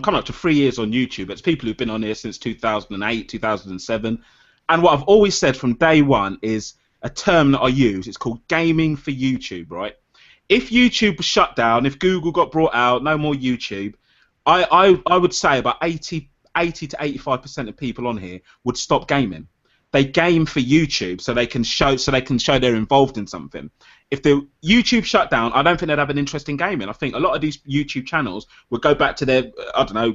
coming up to 3 years on YouTube. It's people who've been on here since 2008, 2007. And what I've always said from day one is a term that I use. It's called gaming for YouTube, right? If YouTube was shut down, if Google got brought out, no more YouTube, I would say about 80 to 85% of people on here would stop gaming. They game for YouTube so they can show they're involved in something. If the YouTube shut down, I don't think they'd have an interest in gaming. I think a lot of these YouTube channels would go back to their,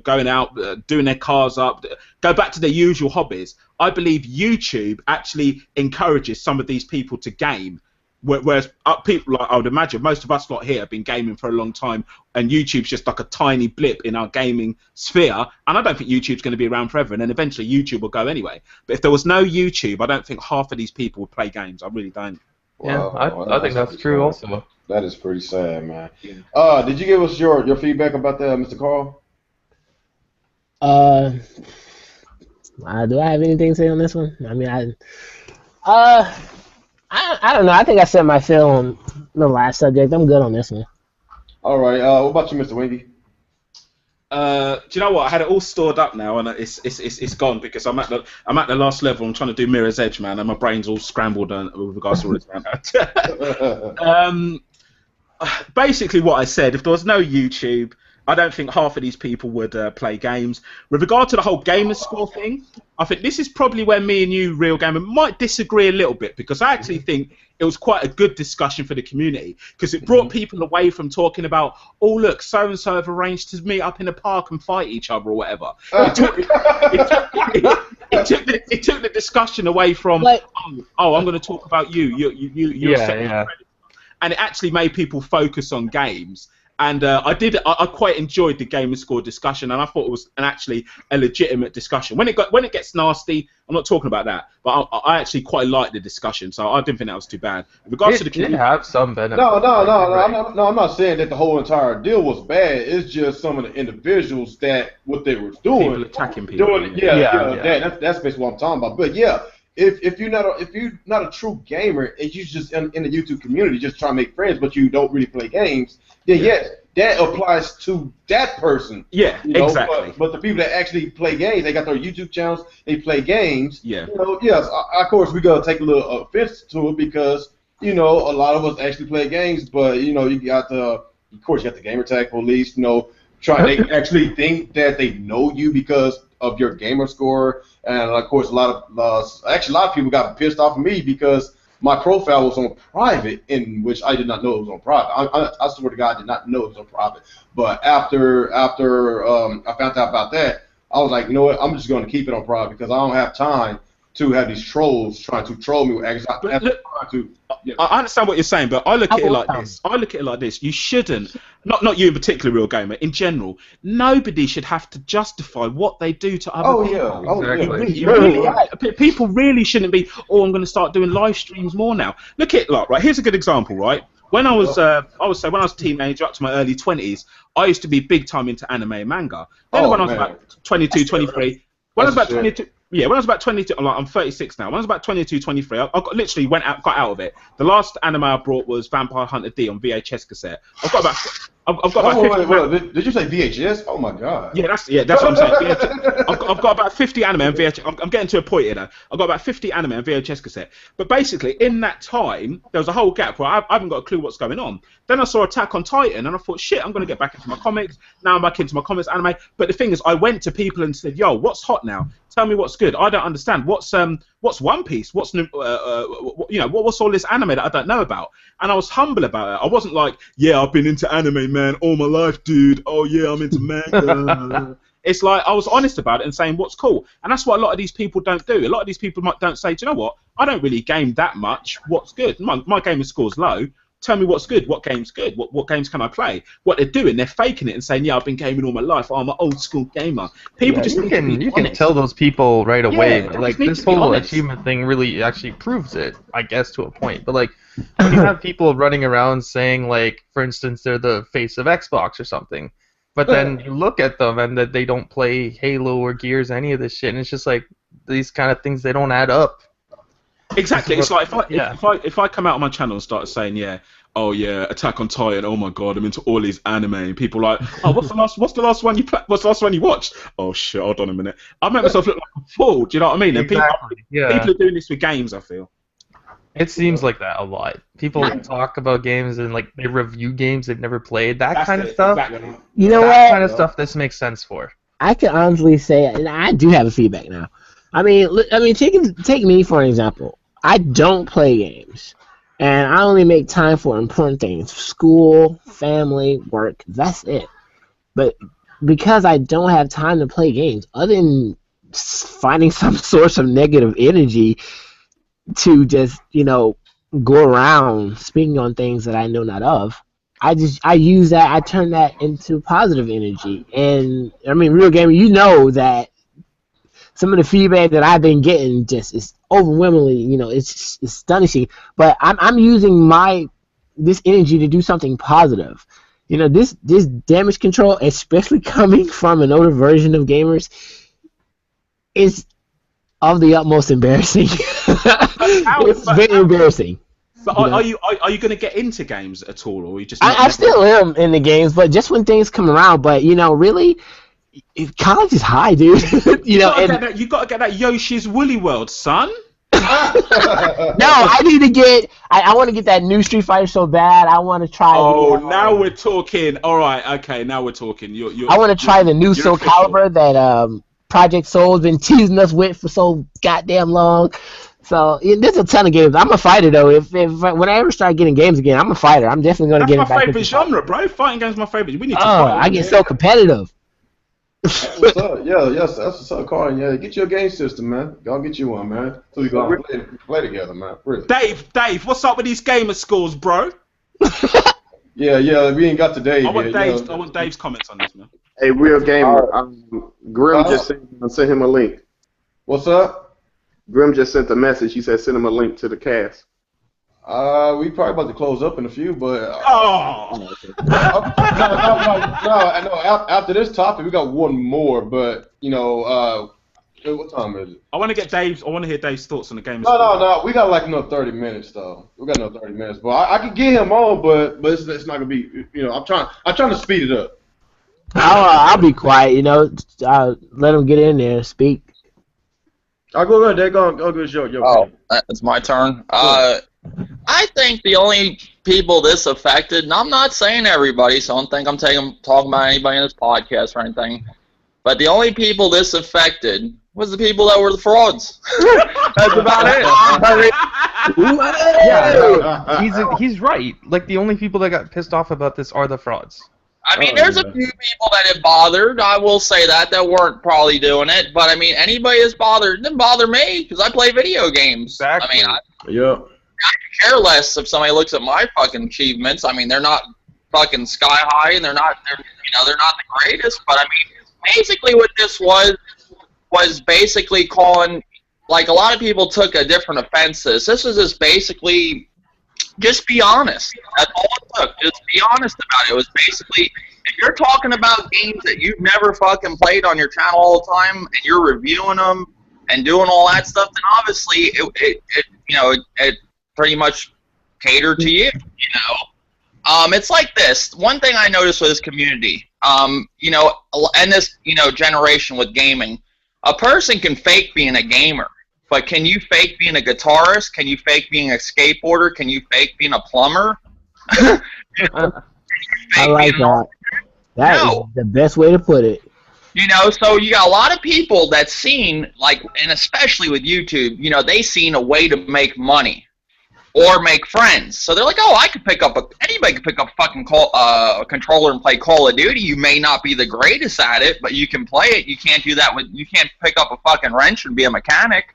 going out, doing their cars up, go back to their usual hobbies. I believe YouTube actually encourages some of these people to game. Whereas people, like I would imagine, most of us lot here have been gaming for a long time, and YouTube's just like a tiny blip in our gaming sphere. And I don't think YouTube's going to be around forever, and then eventually YouTube will go anyway. But if there was no YouTube, I don't think half of these people would play games. I really don't. Yeah, I think that's true also. That is pretty sad, man. Did you give us your feedback about that, Mr. Carl? Do I have anything to say on this one? I mean, I don't know. I think I said my fill on the last subject. I'm good on this one. All right. What about you, Mr. Wingy? Do you know what? I had it all stored up now, and it's gone because I'm at the last level. I'm trying to do Mirror's Edge, man, and my brain's all scrambled with regards to all this. Basically, what I said: if there was no YouTube, I don't think half of these people would play games. With regard to the whole gamer score thing, I think this is probably where me and you, Real Gamer, might disagree a little bit, because I actually think it was quite a good discussion for the community, because it brought people away from talking about, oh, look, so-and-so have arranged to meet up in a park and fight each other or whatever. It took the discussion away from, oh, I'm going to talk about you. You're and it actually made people focus on games. And I quite enjoyed the gamer score discussion, and I thought it was actually a legitimate discussion. When it gets nasty, I'm not talking about that, but I actually quite liked the discussion, so I didn't think that was too bad. In regards to the community, it have some benefits. No, I'm not saying that the whole entire deal was bad. It's just some of the individuals that what they were doing, people attacking people. That's basically what I'm talking about. But yeah. If you're not a true gamer and you just in the YouTube community just trying to make friends, but you don't really play games, then yes, that applies to that person. Yeah, exactly. But the people that actually play games, they got their YouTube channels, they play games. Yeah. Yes, of course we gotta take a little offense to it because a lot of us actually play games, but you got the gamer tag police. They actually think that they know you because of your gamer score, and of course a lot of people got pissed off at me because my profile was on private, in which I did not know it was on private. I swear to God, I did not know it was on private. But after I found out about that, I was like, you know what? I'm just going to keep it on private because I don't have time to have these trolls trying to troll me. I understand what you're saying, but I look at it like this. You shouldn't, not you in particular, Real Gamer, in general, nobody should have to justify what they do to other people. Exactly. People really shouldn't be, I'm going to start doing live streams more now. Look at right. Here's a good example, right? When I was when I was a teenager up to my early 20s, I used to be big time into anime and manga. Then when I was about 22, 23, when I was about 22. Yeah, when I was about 22, I'm 36 now. When I was about 22, 23, I literally got out of it. The last anime I brought was Vampire Hunter D on VHS cassette. I've got I've got about 50. Did you say VHS? Oh my god. Yeah, that's what I'm saying. VHS. I've got about 50 anime and VHS. I'm getting to a point here now. I've got about 50 anime and VHS cassette. But basically, in that time, there was a whole gap where I haven't got a clue what's going on. Then I saw Attack on Titan, and I thought, shit, I'm going to get back into my comics. Now I'm back into my comics anime. But the thing is, I went to people and said, yo, what's hot now? Tell me what's good. I don't understand. What's One Piece? What's new? What's all this anime that I don't know about? And I was humble about it. I wasn't like, yeah, I've been into anime, man, all my life, dude. Oh yeah, I'm into manga. It's like I was honest about it and saying what's cool. And that's what a lot of these people don't do. A lot of these people don't say, do you know what? I don't really game that much. What's good? My gaming score's low. Tell me what's good. What game's good? What games can I play? What they're doing, they're faking it and saying, yeah, I've been gaming all my life. Oh, I'm an old school gamer. People just you can tell those people right away. Like this whole achievement thing really actually proves it, I guess, to a point. But like when you have people running around saying, like, for instance, they're the face of Xbox or something, but then you look at them and that they don't play Halo or Gears, any of this shit, and it's just like these kind of things, they don't add up. Exactly. It's like if I come out on my channel and start saying, oh yeah, Attack on Titan, oh my god, I'm into all these anime, and people are like, oh, what's the last one you watched? Oh shit, hold on a minute. I make myself look like a fool. Do you know what I mean? And exactly. people are doing this with games, I feel. It seems like that a lot. People talk about games and like they review games they've never played. That kind of stuff. Exactly. You know that kind of stuff. This makes sense for. I can honestly say, and I do have a feedback now. I mean, take me for an example. I don't play games, and I only make time for important things: school, family, work. That's it. But because I don't have time to play games, other than finding some source of negative energy to just, go around speaking on things that I know not of, I use that, I turn that into positive energy. And I mean, real gamer, that some of the feedback that I've been getting just is overwhelmingly, it's astonishing. But I'm using this energy to do something positive. This damage control, especially coming from an older version of gamers, is of the utmost embarrassing. It's very embarrassing. But are you going to get into games at all, or are you just? I still am in the games, but just when things come around. But really, college is high, dude. You got to get that Yoshi's Woolly World, son. No, I need to get. I want to get that new Street Fighter so bad. I want to try. Oh, now we're talking. All right, okay, now we're talking. I want to try the new Soul Calibur that Project Soul's been teasing us with for so goddamn long. So there's a ton of games. I'm a fighter though. If when I ever start getting games again, I'm a fighter. I'm definitely going to get it back. That's my favorite genre, bro. Fighting games is my favorite. We need to. I get so competitive. That's what's up. Yes, that's what's up, Carl. Yeah, get you a game system, man. Go get you one, man. So we go play together, man. Really. Dave, what's up with these gamer scores, bro? Yeah, we ain't got to Dave. I want Dave's comments on this, man. Hey, real gamer. Grim just sent him a link. What's up? Grim just sent a message. He said send him a link to the cast. We probably about to close up in a few, but no. After this topic, we got one more, but what time is it? I want to hear Dave's thoughts on the game. No. We got like another 30 minutes though. We got another 30 minutes, but I could get him on, but it's not gonna be. I'm trying to speed it up. I'll be quiet. Let him get in there and speak. I'll go ahead. There, go to your it's my turn. I think the only people this affected, and I'm not saying everybody, so I don't think I'm talking about anybody in this podcast or anything, but the only people this affected was the people that were the frauds. That's about it. Yeah, he's right. Like, the only people that got pissed off about this are the frauds. I mean, there's a few people that it bothered. I will say that weren't probably doing it. But, I mean, anybody that's bothered, it didn't bother me because I play video games. Exactly. I mean, I care less if somebody looks at my fucking achievements. I mean, they're not fucking sky high, and they're not the greatest. But, I mean, basically what this was basically calling, like, a lot of people took a different offenses. This was just basically... just be honest. That's all it took. Just be honest about it. It was basically, if you're talking about games that you've never fucking played on your channel all the time, and you're reviewing them and doing all that stuff, then obviously it pretty much catered to you. It's like this. One thing I noticed with this community, you know, and this, you know, generation with gaming, a person can fake being a gamer, but can you fake being a guitarist? Can you fake being a skateboarder? Can you fake being a plumber? I like that. That is the best way to put it. You know, so you got a lot of people that seen, like, and especially with YouTube, you know, they seen a way to make money or make friends. So they're like, oh, I could pick up anybody could pick up a fucking controller and play Call of Duty. You may not be the greatest at it, but you can play it. You can't do that you can't pick up a fucking wrench and be a mechanic,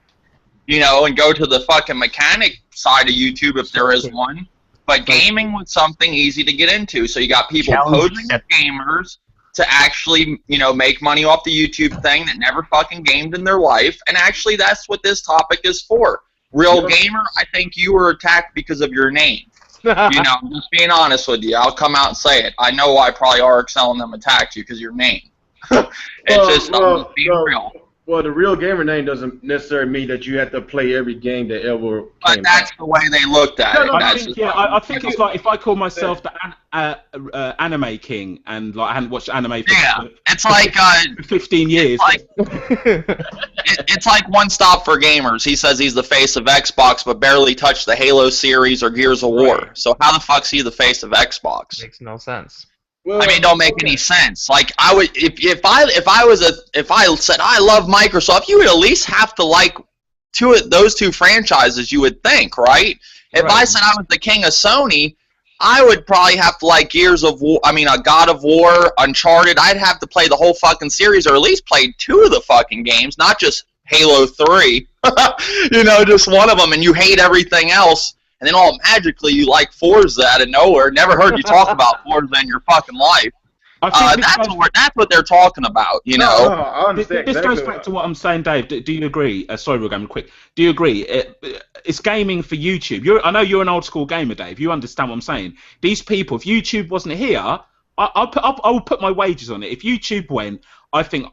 you know, and go to the fucking mechanic side of YouTube if there is one. But gaming was something easy to get into. So you got people posing as gamers to actually, you know, make money off the YouTube thing that never fucking gamed in their life. And actually, that's what this topic is for. Real gamer, I think you were attacked because of your name. You know, just being honest with you. I'll come out and say it. I know why probably RXL and them attacked you because of your name. It's just being real. Well, the real gamer name doesn't necessarily mean that you have to play every game that ever came But that's the way they looked at it. I think it's like if I call myself the anime king and like I hadn't watched anime for it's like 15 years. It's like One Stop for Gamers. He says he's the face of Xbox, but barely touched the Halo series or Gears of War. So how the fuck's he the face of Xbox? Makes no sense. Well, I mean, it don't make any sense. Like I would, if I said I love Microsoft, you would at least have to like those two franchises. You would think, right? If I said I was the king of Sony, I would probably have to like Gears of War. I mean, God of War, Uncharted. I'd have to play the whole fucking series, or at least play 2 of the fucking games, not just Halo 3. You know, just one of them, and you hate everything else. And then all magically you like Forza out of nowhere. Never heard you talk about Forza in your fucking life. That's what they're talking about, you know. No, I understand. This goes back to what I'm saying, Dave. Do you agree? Sorry, we're going quick. Do you agree? It's gaming for YouTube. I know you're an old school gamer, Dave. You understand what I'm saying. These people, if YouTube wasn't here, I would put my wages on it. If YouTube went, I think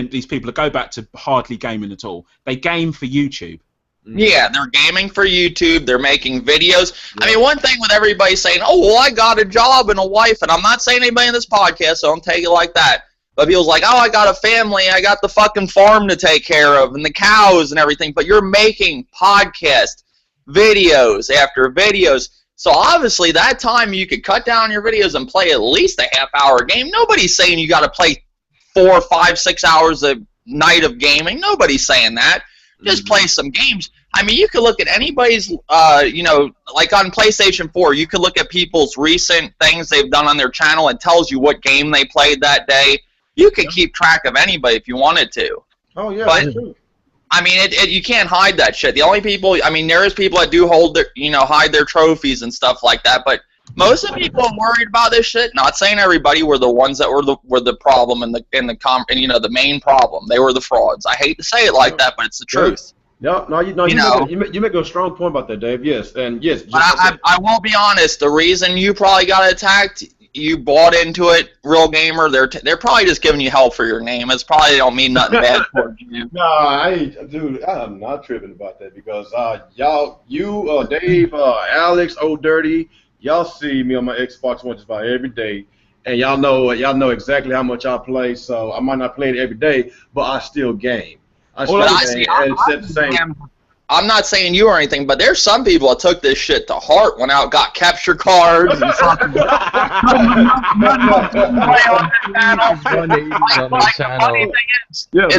these people would go back to hardly gaming at all. They game for YouTube. Yeah, they're gaming for YouTube. They're making videos. Yeah. I mean, one thing with everybody saying, oh, well, I got a job and a wife, and I'm not saying anybody in this podcast, so don't take it like that. But people's like, oh, I got a family. I got the fucking farm to take care of and the cows and everything. But you're making podcast videos after videos. So obviously that time you could cut down your videos and play at least a half-hour game. Nobody's saying you got to play 4, 5, 6 hours a night of gaming. Nobody's saying that. Just play some games. I mean, you could look at anybody's, you know, like on PlayStation 4, you could look at people's recent things they've done on their channel. It tells you what game they played that day. You could keep track of anybody if you wanted to. Oh, yeah, but, that's true. I mean, you can't hide that shit. The only people, I mean, there is people that do hold their, you know, hide their trophies and stuff like that, but most of the people are worried about this shit. Not saying everybody were the ones that were the problem and you know, the main problem. They were the frauds. I hate to say it like that, but it's the truth. You make a strong point about that, Dave. Yes, and yes. But I will be honest. The reason you probably got attacked, you bought into it, real gamer. They're probably just giving you hell for your name. It's probably don't mean nothing bad for you. No, dude, I'm not tripping about that because you, Dave, Alex, Old Dirty. Y'all see me on my Xbox One just about every day, and y'all know exactly how much I play. So I might not play it every day, but I still game. I'm not saying you or anything, but there's some people that took this shit to heart, went out, got capture cards, and fucking you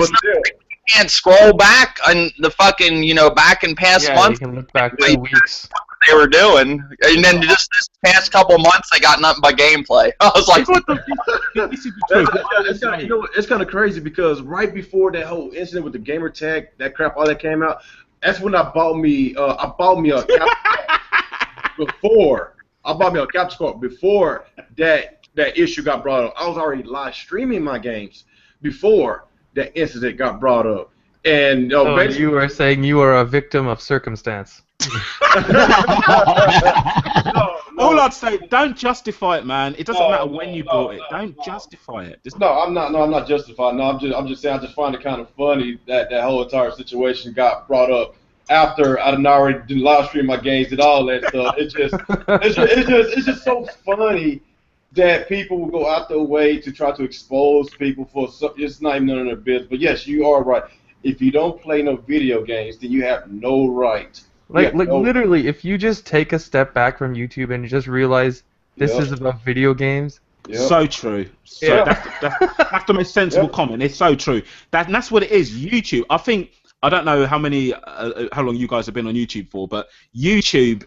can't scroll back on the fucking, you know, back in past months. You can look back 2 weeks. They were doing, and then just this past couple months, they got nothing but gameplay. I was like, what the fuck? It's kind of crazy because right before that whole incident with the gamer tag, that crap, all that came out, that's when I bought me a capture card before that issue got brought up. I was already live streaming my games before that incident got brought up. And you were saying you were a victim of circumstance. All I'd say, don't justify it, man. It doesn't matter when you bought it. Don't justify it. I'm not justifying. No, I'm just saying I just find it kind of funny that whole entire situation got brought up after I done already did live stream my games and all that stuff. It's just so funny that people will go out their way to try to expose people for something. It's not even none of their business. But yes, you are right. If you don't play no video games, then you have no right. Literally, if you just take a step back from YouTube and just realize this is about video games. Yep. So true. So that's the most sensible comment. It's so true. That's what it is. YouTube. I don't know how long you guys have been on YouTube for, but YouTube,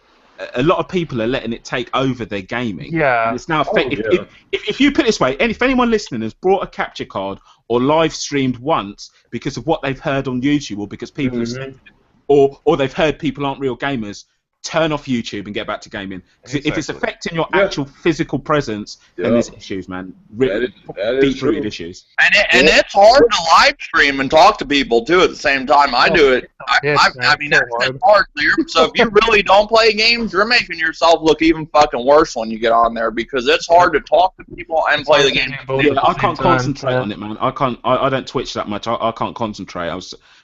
a lot of people are letting it take over their gaming. Yeah. And it's now if you put it this way, and if anyone listening has brought a capture card or live streamed once because of what they've heard on YouTube or because people have said, or they've heard people aren't real gamers, turn off YouTube and get back to gaming. Because if it's affecting your actual physical presence, then there's issues, man. Deep-rooted issues. And it's hard to live stream and talk to people, too, at the same time. I do it. I mean, that's hard, Liam. So if you really don't play games, you're making yourself look even fucking worse when you get on there because it's hard to talk to people and play the game. Yeah, I can't concentrate on it, man. I don't Twitch that much. I can't concentrate.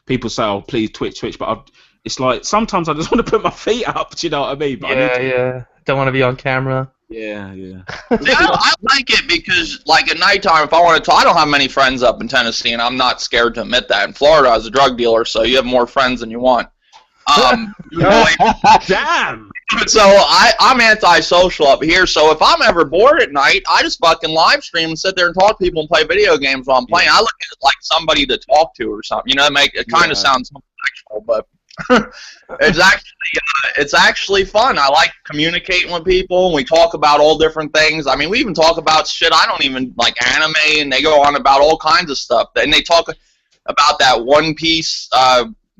People say, "Oh, please Twitch," but it's like sometimes I just want to put my feet up. Do you know what I mean? But don't want to be on camera. Yeah. See, I like it because, like, at nighttime, if I want to talk, I don't have many friends up in Tennessee, and I'm not scared to admit that. In Florida, I was a drug dealer, so you have more friends than you want. Damn. So I'm antisocial up here, so if I'm ever bored at night, I just fucking live stream and sit there and talk to people and play video games while I'm playing. I look at it like somebody to talk to or something. You know, it kind of sounds sexual, but it's actually fun. I like communicating with people, and we talk about all different things. I mean, we even talk about shit I don't even like, anime, and they go on about all kinds of stuff. And they talk about that One Piece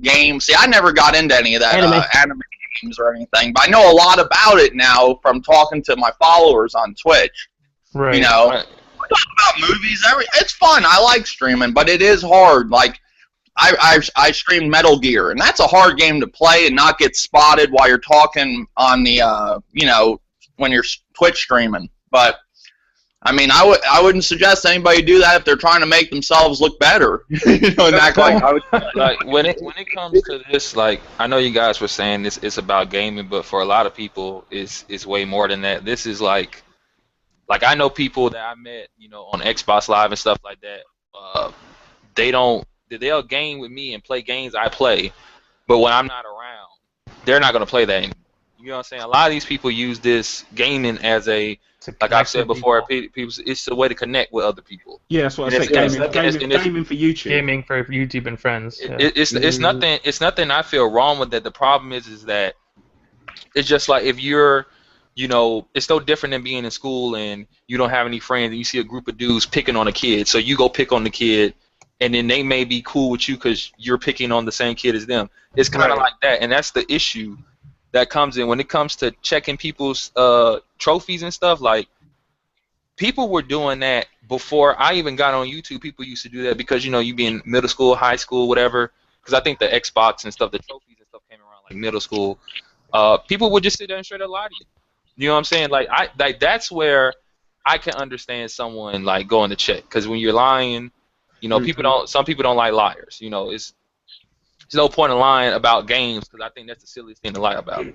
game. See, I never got into any of that anime games or anything, but I know a lot about it now from talking to my followers on Twitch. Right. You know, we talk about movies. It's fun. I like streaming, but it is hard. Like, I streamed Metal Gear, and that's a hard game to play and not get spotted while you're talking on the, when you're Twitch streaming. But, I mean, I wouldn't suggest anybody do that if they're trying to make themselves look better. Like when it comes to this, like, I know you guys were saying it's about gaming, but for a lot of people, it's way more than that. This is like I know people that I met, on Xbox Live and stuff like that. They'll game with me and play games I play, but when I'm not around, they're not gonna play that anymore. You know what I'm saying? A lot of these people use this gaming as like I've said before, it's a way to connect with other people. Yeah, that's what I say. Gaming for YouTube. Gaming for YouTube and friends. Yeah. It's nothing. It's nothing I feel wrong with that. The problem is that it's just like if you're, it's no different than being in school and you don't have any friends and you see a group of dudes picking on a kid, so you go pick on the kid. And then they may be cool with you because you're picking on the same kid as them. It's kind of like that, and that's the issue that comes in when it comes to checking people's trophies and stuff. Like, people were doing that before I even got on YouTube. People used to do that because, you be in middle school, high school, whatever. Because I think the Xbox and stuff, the trophies and stuff came around like middle school. People would just sit there and straight up lie to you. You know what I'm saying? Like that's where I can understand someone like going to check, because when you're lying. Some people don't like liars. There's no point in lying about games because I think that's the silliest thing to lie about.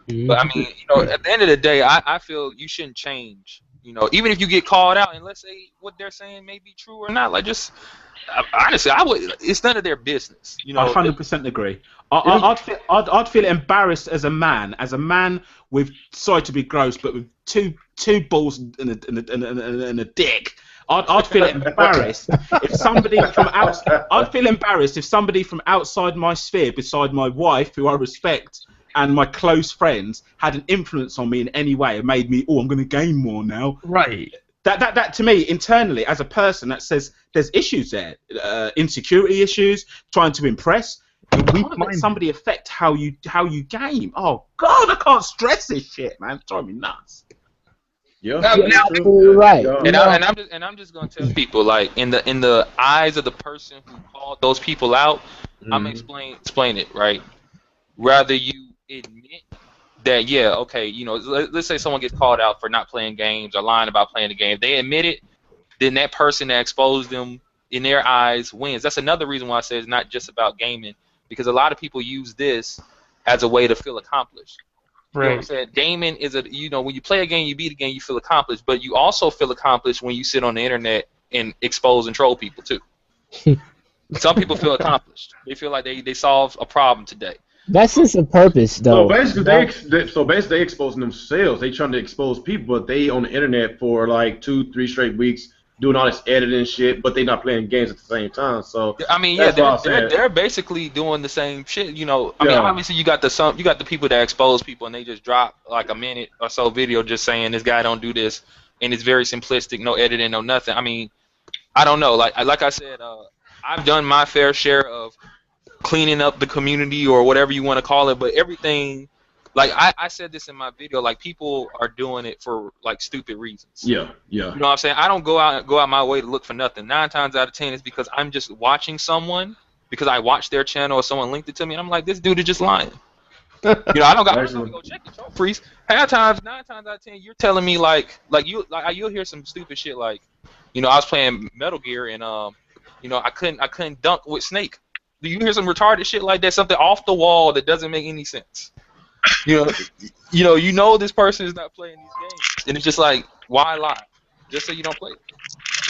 But I mean, at the end of the day, I feel you shouldn't change. Even if you get called out and let's say what they're saying may be true or not, like honestly, it's none of their business. I 100% agree. I'd feel embarrassed as a man with, sorry to be gross, but with two balls and a dick. I'd feel embarrassed if somebody from outside. I'd feel embarrassed if somebody from outside my sphere, beside my wife, who I respect, and my close friends, had an influence on me in any way and made me, I'm going to game more now. Right. That to me internally as a person, that says there's issues there, insecurity issues, trying to impress. You can't let somebody affect how you game. Oh God, I can't stress this shit, man. It's driving me nuts. Yeah, right. And I'm just gonna tell people, like, in the eyes of the person who called those people out, I'm gonna explain it, right? Rather you admit that, let's say someone gets called out for not playing games or lying about playing the game. If they admit it, then that person that exposed them in their eyes wins. That's another reason why I say it's not just about gaming, because a lot of people use this as a way to feel accomplished. You know what I'm Right. saying? Gaming is when you play a game, you beat a game, you feel accomplished, but you also feel accomplished when you sit on the internet and expose and troll people too. Some people feel accomplished. They feel like they solved a problem today. That's just a purpose, So though. basically, they exposing themselves. They trying to expose people, but they on the internet for like 2-3 straight weeks doing all this editing shit, but they not playing games at the same time. So I mean, that's what I'm saying. they're basically doing the same shit. You know, I mean, Yeah. obviously you got the people that expose people and they just drop like a minute or so video just saying this guy don't do this, and it's very simplistic, no editing, no nothing. I mean, I don't know. Like I said, I've done my fair share of cleaning up the community or whatever you want to call it, but everything, like I said this in my video, like people are doing it for like stupid reasons. Yeah. You know what I'm saying? I don't go out my way to look for nothing. 9 times out of 10 is because I'm just watching someone because I watched their channel or someone linked it to me, and I'm like, this dude is just lying. You know, I don't got to go check the trophies. 9 times out of 10, you're telling me you'll hear some stupid shit like, you know, I was playing Metal Gear and you know, I couldn't dunk with Snake. Do you hear some retarded shit like that? Something off the wall that doesn't make any sense. You know this person is not playing these games, and it's just like, why lie? Just so you don't play it.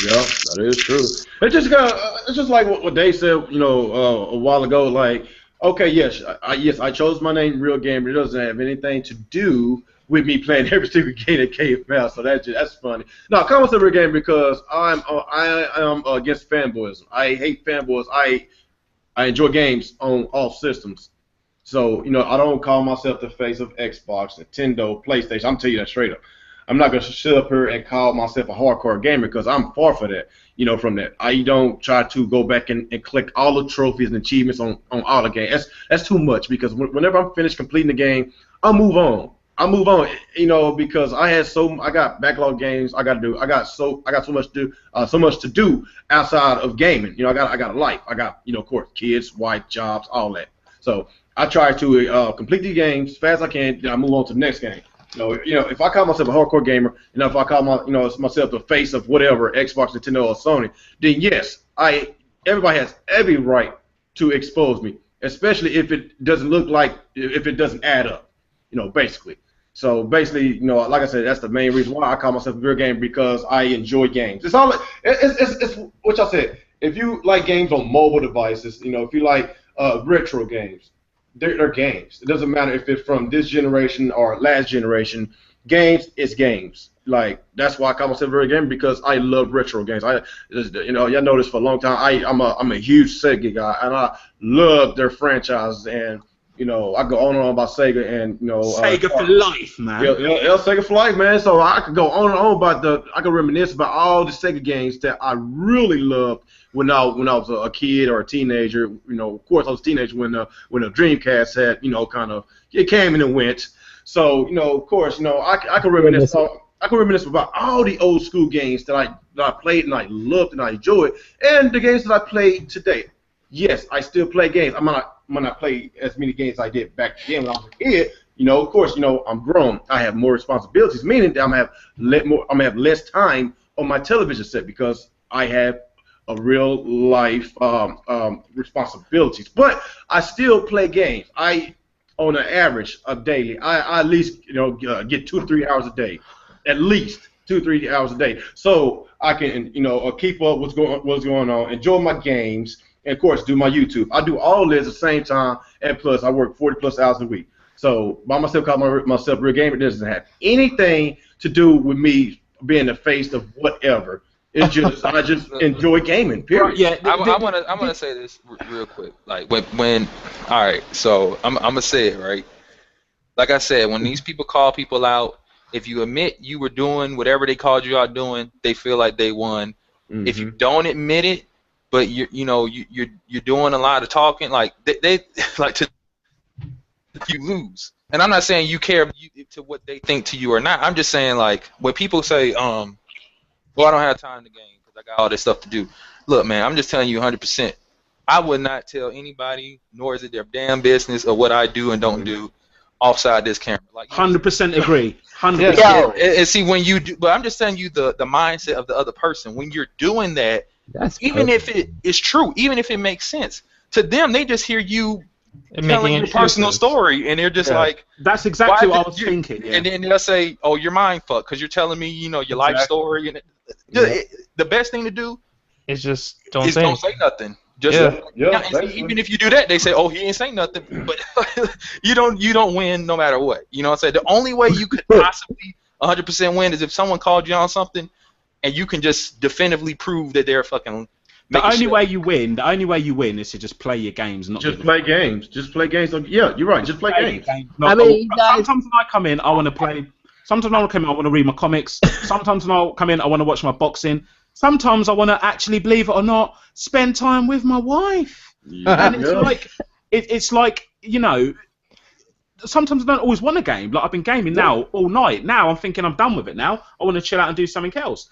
Yeah, that is true. It's just like what Dave said, you know, a while ago. Like, okay, yes, I chose my name, Real Gamer. It doesn't have anything to do with me playing every single game that came out. So that's funny. No, come on, Real Gamer, because I am against fanboyism. I hate fanboys. I enjoy games on all systems. So, you know, I don't call myself the face of Xbox, Nintendo, PlayStation. I'm telling you that straight up. I'm not going to sit up here and call myself a hardcore gamer because I'm far from that, you know, from that. I don't try to go back and collect all the trophies and achievements on all the games. That's too much because whenever I'm finished completing the game, I'll move on. You know, because I got backlog games I got to do. I got so much to do outside of gaming. You know, I got a life. I got, you know, of course, kids, wife, jobs, all that. So I try to complete these games as fast as I can. Then I move on to the next game. You know, if I call myself a hardcore gamer, and if I call myself the face of whatever, Xbox, Nintendo, or Sony, then yes, everybody has every right to expose me, especially if it doesn't if it doesn't add up. You know, basically. So basically, you know, like I said, that's the main reason why I call myself a video gamer, because I enjoy games. It's what I said. If you like games on mobile devices, you know, if you like retro games, they're games. It doesn't matter if it's from this generation or last generation. Games is games. Like, that's why I call myself a video gamer, because I love retro games. You know, y'all know this for a long time. I'm a huge Sega guy, and I love their franchises. And you know, I go on and on about Sega, and you know, Sega for life, man. Yeah, Sega for life, man. So I could go on and on about I could reminisce about all the Sega games that I really loved when I was a kid or a teenager. You know, of course, I was a teenager when the Dreamcast had, you know, kind of, it came and it went. So, you know, of course, you know, I could reminisce. I can reminisce about all the old school games that I played and I loved and I enjoyed, and the games that I played today. Yes, I still play games. I might not play as many games as I did back then when I was a kid. You know, of course, you know, I'm grown. I have more responsibilities, meaning that I'm gonna have less time on my television set because I have a real life responsibilities. But I still play games. On an average of daily, I at least, you know, get 2 to 3 hours a day, at least 2 to 3 hours a day, so I can, you know, keep up what's going on, enjoy my games, and of course do my YouTube. I do all this at the same time, and plus I work 40+ hours a week. So by myself, calling myself real gamer, doesn't have anything to do with me being the face of whatever. It's just I just enjoy gaming. Period. Yeah, I want to say this real quick. Like when all right, so I'm gonna say it right. Like I said, when these people call people out, if you admit you were doing whatever they called you out doing, they feel like they won. Mm-hmm. If you don't admit it, but you're doing a lot of talking, like they like to, you lose. And I'm not saying you care to what they think to you or not. I'm just saying, like, when people say, well, I don't have time to game because I got all this stuff to do. Look, man, I'm just telling you 100%. I would not tell anybody, nor is it their damn business, of what I do and don't do offside this camera. Like, 100% agree. 100%. Yeah, and see, when you do, but I'm just telling you the mindset of the other person. When you're doing that, even if it is true, even if it makes sense to them, they just hear you telling your personal story, and they're just like, that's exactly what I was thinking. Yeah. And then they'll say, "Oh, you're mind fucked because you're telling me, your life story." And the best thing to do is just don't say nothing. Just even if you do that, they say, "Oh, he ain't saying nothing," but you don't win no matter what. You know what I'm saying? The only way you could possibly 100% win is if someone called you on something, and you can just definitively prove that they're fucking. The only way you win is to just play your games, not just play games. Just play games. Yeah, you're right. Just play games. I mean, sometimes when I come in, I want to play. Sometimes when I come in, I want to read my comics. Sometimes when I come in, I want to watch my boxing. Sometimes I want to actually, believe it or not, spend time with my wife. And it's like sometimes I don't always want a game. Like I've been gaming now all night. Now I'm thinking I'm done with it. Now I want to chill out and do something else.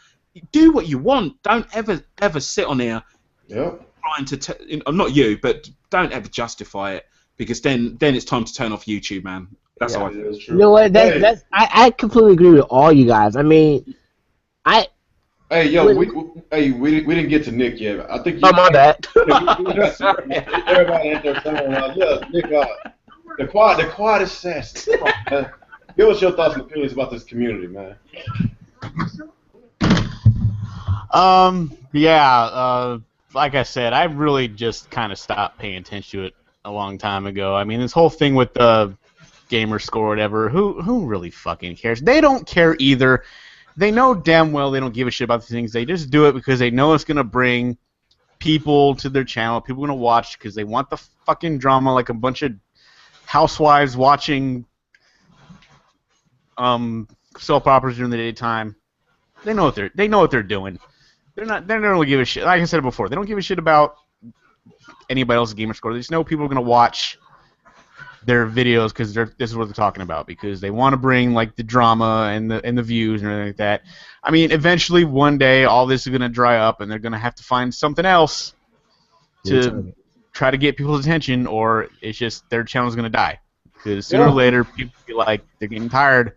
Do what you want. Don't ever sit on here trying to not you, but don't ever justify it, because then it's time to turn off YouTube, man. That's how I feel. You know what? I completely agree with all you guys. I mean, Hey, yo, we didn't get to Nick yet. I think. Oh, my bad. Everybody in there saying, look, Nick, the quiet assassin. Come on, give us your thoughts and feelings about this community, man. Like I said, I really just kind of stopped paying attention to it a long time ago. I mean, this whole thing with the gamer score or whatever, who really fucking cares? They don't care either. They know damn well they don't give a shit about these things. They just do it because they know it's going to bring people to their channel. People are going to watch because they want the fucking drama, like a bunch of housewives watching soap operas during the daytime. They know what they're doing. They don't really give a shit. Like I said before, they don't give a shit about anybody else's gamer score. They just know people are going to watch their videos because this is what they're talking about, because they want to bring like the drama and the views and everything like that. I mean, eventually one day all this is going to dry up and they're going to have to find something else to try to get people's attention, or it's just their channel's going to die, because sooner or later people feel like they're getting tired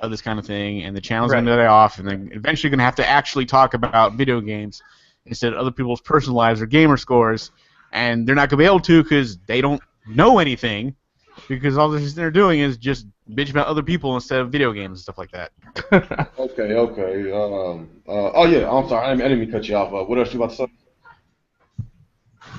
of this kind of thing, and the channel's going to die off, and they're eventually going to have to actually talk about video games instead of other people's personal lives or gamer scores, and they're not going to be able to because they don't know anything, because all they're doing is just bitch about other people instead of video games and stuff like that. Okay. Oh yeah, I'm sorry, I didn't mean to cut you off. What else you about to say?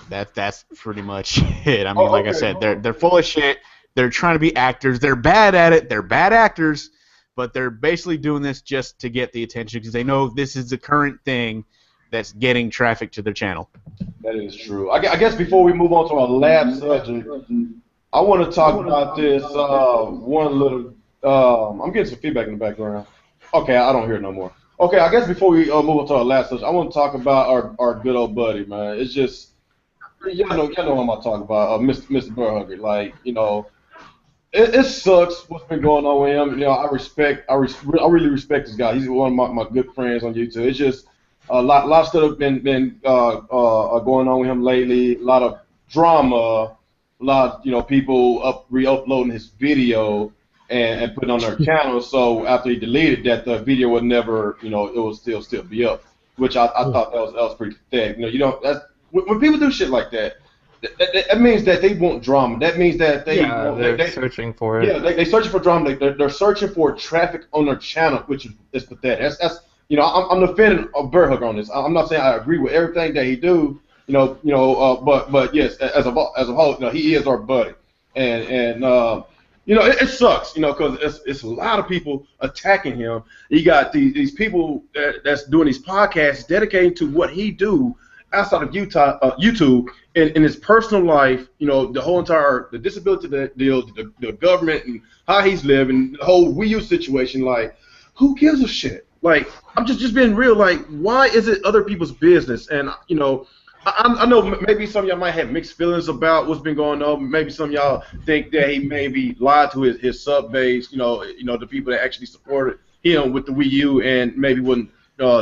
That's pretty much it. I mean, like I said, they're full of shit. They're trying to be actors. They're bad at it. They're bad actors. But they're basically doing this just to get the attention because they know this is the current thing that's getting traffic to their channel. That is true. I guess before we move on to our last subject, I want to talk about this one little. I'm getting some feedback in the background. Okay, I don't hear it no more. Okay, I guess before we move on to our last subject, I want to talk about our good old buddy, man. It's just, y'all know what I'm about to talk about, Mr. Burhugger. Like, it sucks what's been going on with him. I really respect this guy. He's one of my good friends on YouTube. It's just a lot of stuff been going on with him lately. A lot of drama. A lot of people re-uploading his video and putting it on their channel. So after he deleted that, the video would never, it will still be up. Which I thought that was pretty pathetic. When people do shit like that. That means that they want drama. That means that they're searching for it. Yeah, they're searching for drama. They're searching for traffic on their channel, which is pathetic. That's I'm defending a Burhugger on this. I'm not saying I agree with everything that he do. But yes, as a whole, he is our buddy, and it sucks, because it's a lot of people attacking him. You got these people that's doing these podcasts dedicated to what he do outside of YouTube. In his personal life, the whole the disability deal, the government, and how he's living, the whole Wii U situation, like, who gives a shit? Like, I'm just being real, like, why is it other people's business? And, I know maybe some of y'all might have mixed feelings about what's been going on. Maybe some of y'all think that he maybe lied to his sub base, the people that actually supported him with the Wii U, and maybe wasn't